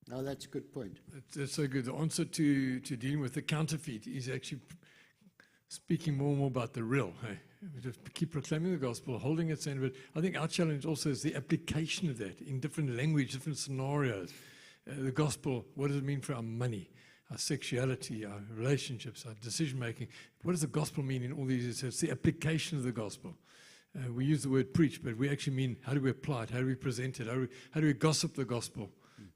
No, that's a good point. That's so good. The answer to dealing with the counterfeit is actually speaking more and more about the real. Hey? We just keep proclaiming the gospel, holding it, saying, but I think our challenge also is the application of that in different language, different scenarios. The gospel, what does it mean for our money, our sexuality, our relationships, our decision making? What does the gospel mean in all these? It's the application of the gospel. We use the word preach, but we actually mean how do we apply it? How do we present it? How do we gossip the gospel?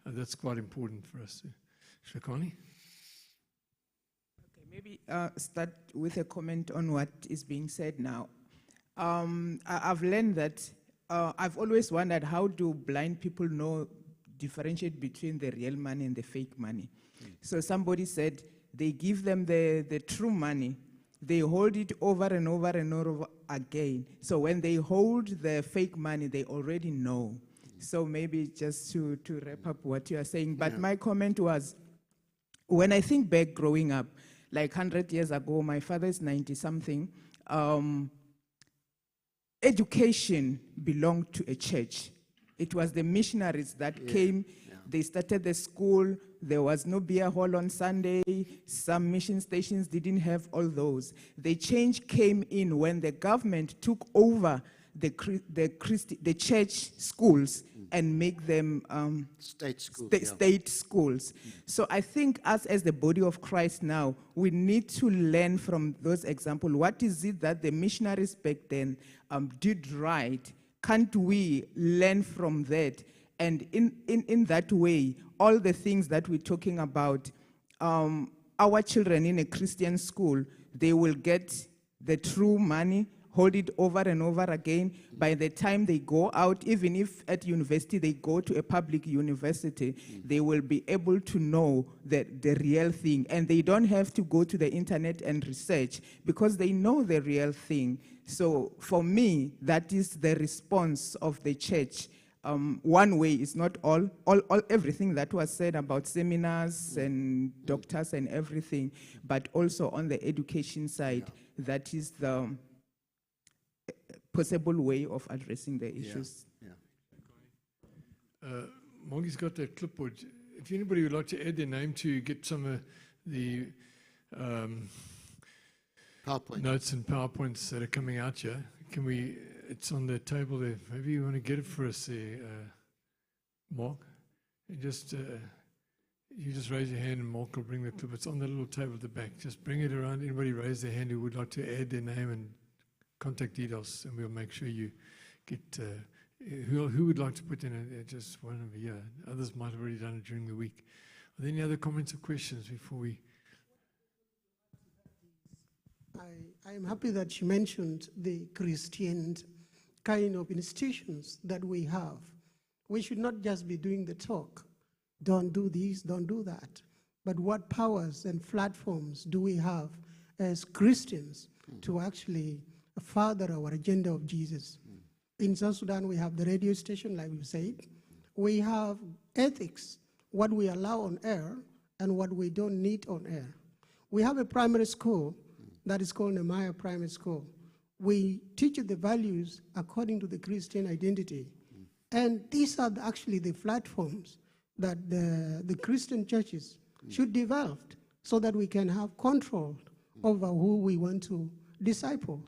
That's quite important for us. Shakani? Okay, maybe start with a comment on what is being said now. I've learned that I've always wondered, how do blind people differentiate between the real money and the fake money? So somebody said they give them the true money, they hold it over and over and over again. So when they hold the fake money, they already know. So maybe just to wrap up what you are saying. But my comment was, when I think back growing up, like 100 years ago, my father is 90-something, education belonged to a church. It was the missionaries that came. They started the school. There was no beer hall on Sunday. Some mission stations didn't have all those. The change came in when the government took over the church schools and make them state schools. State schools. So I think us as the body of Christ now, we need to learn from those examples. What is it that the missionaries back then did right? Can't we learn from that? And in that way, all the things that we're talking about, our children in a Christian school, they will get the true money, hold it over and over again. By the time they go out, even if at university they go to a public university, they will be able to know the real thing. And they don't have to go to the internet and research because they know the real thing. So for me, that is the response of the church. One way is not all everything that was said about seminars and doctors and everything, but also on the education side, that is the possible way of addressing the issues. Mongi's got that clipboard. If anybody would like to add their name to get some of the PowerPoint notes and PowerPoints that are coming out here, can we? It's on the table there. Maybe you want to get it for us there, Mark. You just raise your hand and Mark will bring the clip. It's on the little table at the back. Just bring it around. Anybody raise their hand who would like to add their name and contact details, and we'll make sure you get who would like to put in just one over here. Others might have already done it during the week. Are there any other comments or questions before we? I'm happy that you mentioned the Christian kind of institutions that we have. We should not just be doing the talk, don't do this, don't do that, but what powers and platforms do we have as Christians to actually further our agenda of Jesus? In South Sudan, we have the radio station, like we said. We have ethics, what we allow on air and what we don't need on air. We have a primary school that is called Nehemiah Primary School. We teach the values according to the Christian identity. And these are actually the platforms that the Christian churches should develop so that we can have control over who we want to disciple.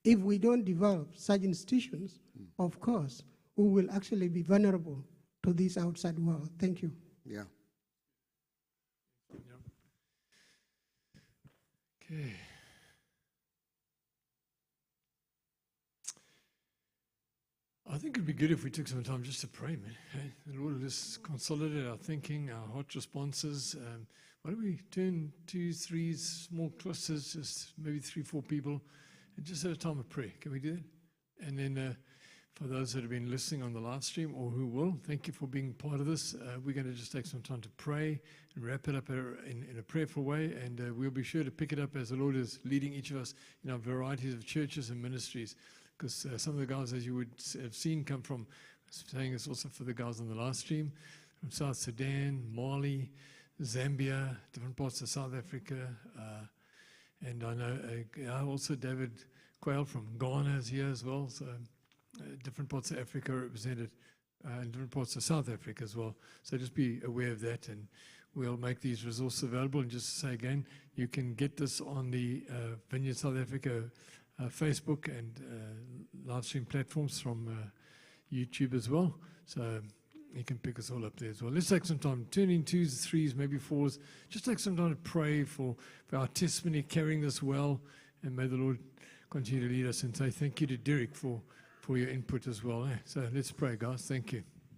If we don't develop such institutions, of course, we will actually be vulnerable to this outside world. Thank you. Yeah. Okay. I think it'd be good if we took some time just to pray, man. Hey, the Lord will just consolidate our thinking, our heart responses. Why don't we turn 2, 3 small clusters, just maybe 3, 4 people, and just have a time of prayer. Can we do that? And then for those that have been listening on the live stream or who will, thank you for being part of this. We're going to just take some time to pray and wrap it up in a prayerful way, and we'll be sure to pick it up as the Lord is leading each of us in our varieties of churches and ministries. Because some of the guys, as you would have seen, come from, saying this also for the guys on the live stream, from South Sudan, Mali, Zambia, different parts of South Africa, and I know also David Quayle from Ghana is here as well, so different parts of Africa represented. in different parts of South Africa as well. So just be aware of that, and we'll make these resources available. And just to say again, you can get this on the Vineyard South Africa Facebook and live stream platforms from YouTube as well. So you can pick us all up there as well. Let's take some time, turn in 2s, 3s, maybe 4s. Just take some time to pray for our testimony, carrying this well, and may the Lord continue to lead us, and say thank you to Derek for your input as well. So let's pray, guys. Thank you.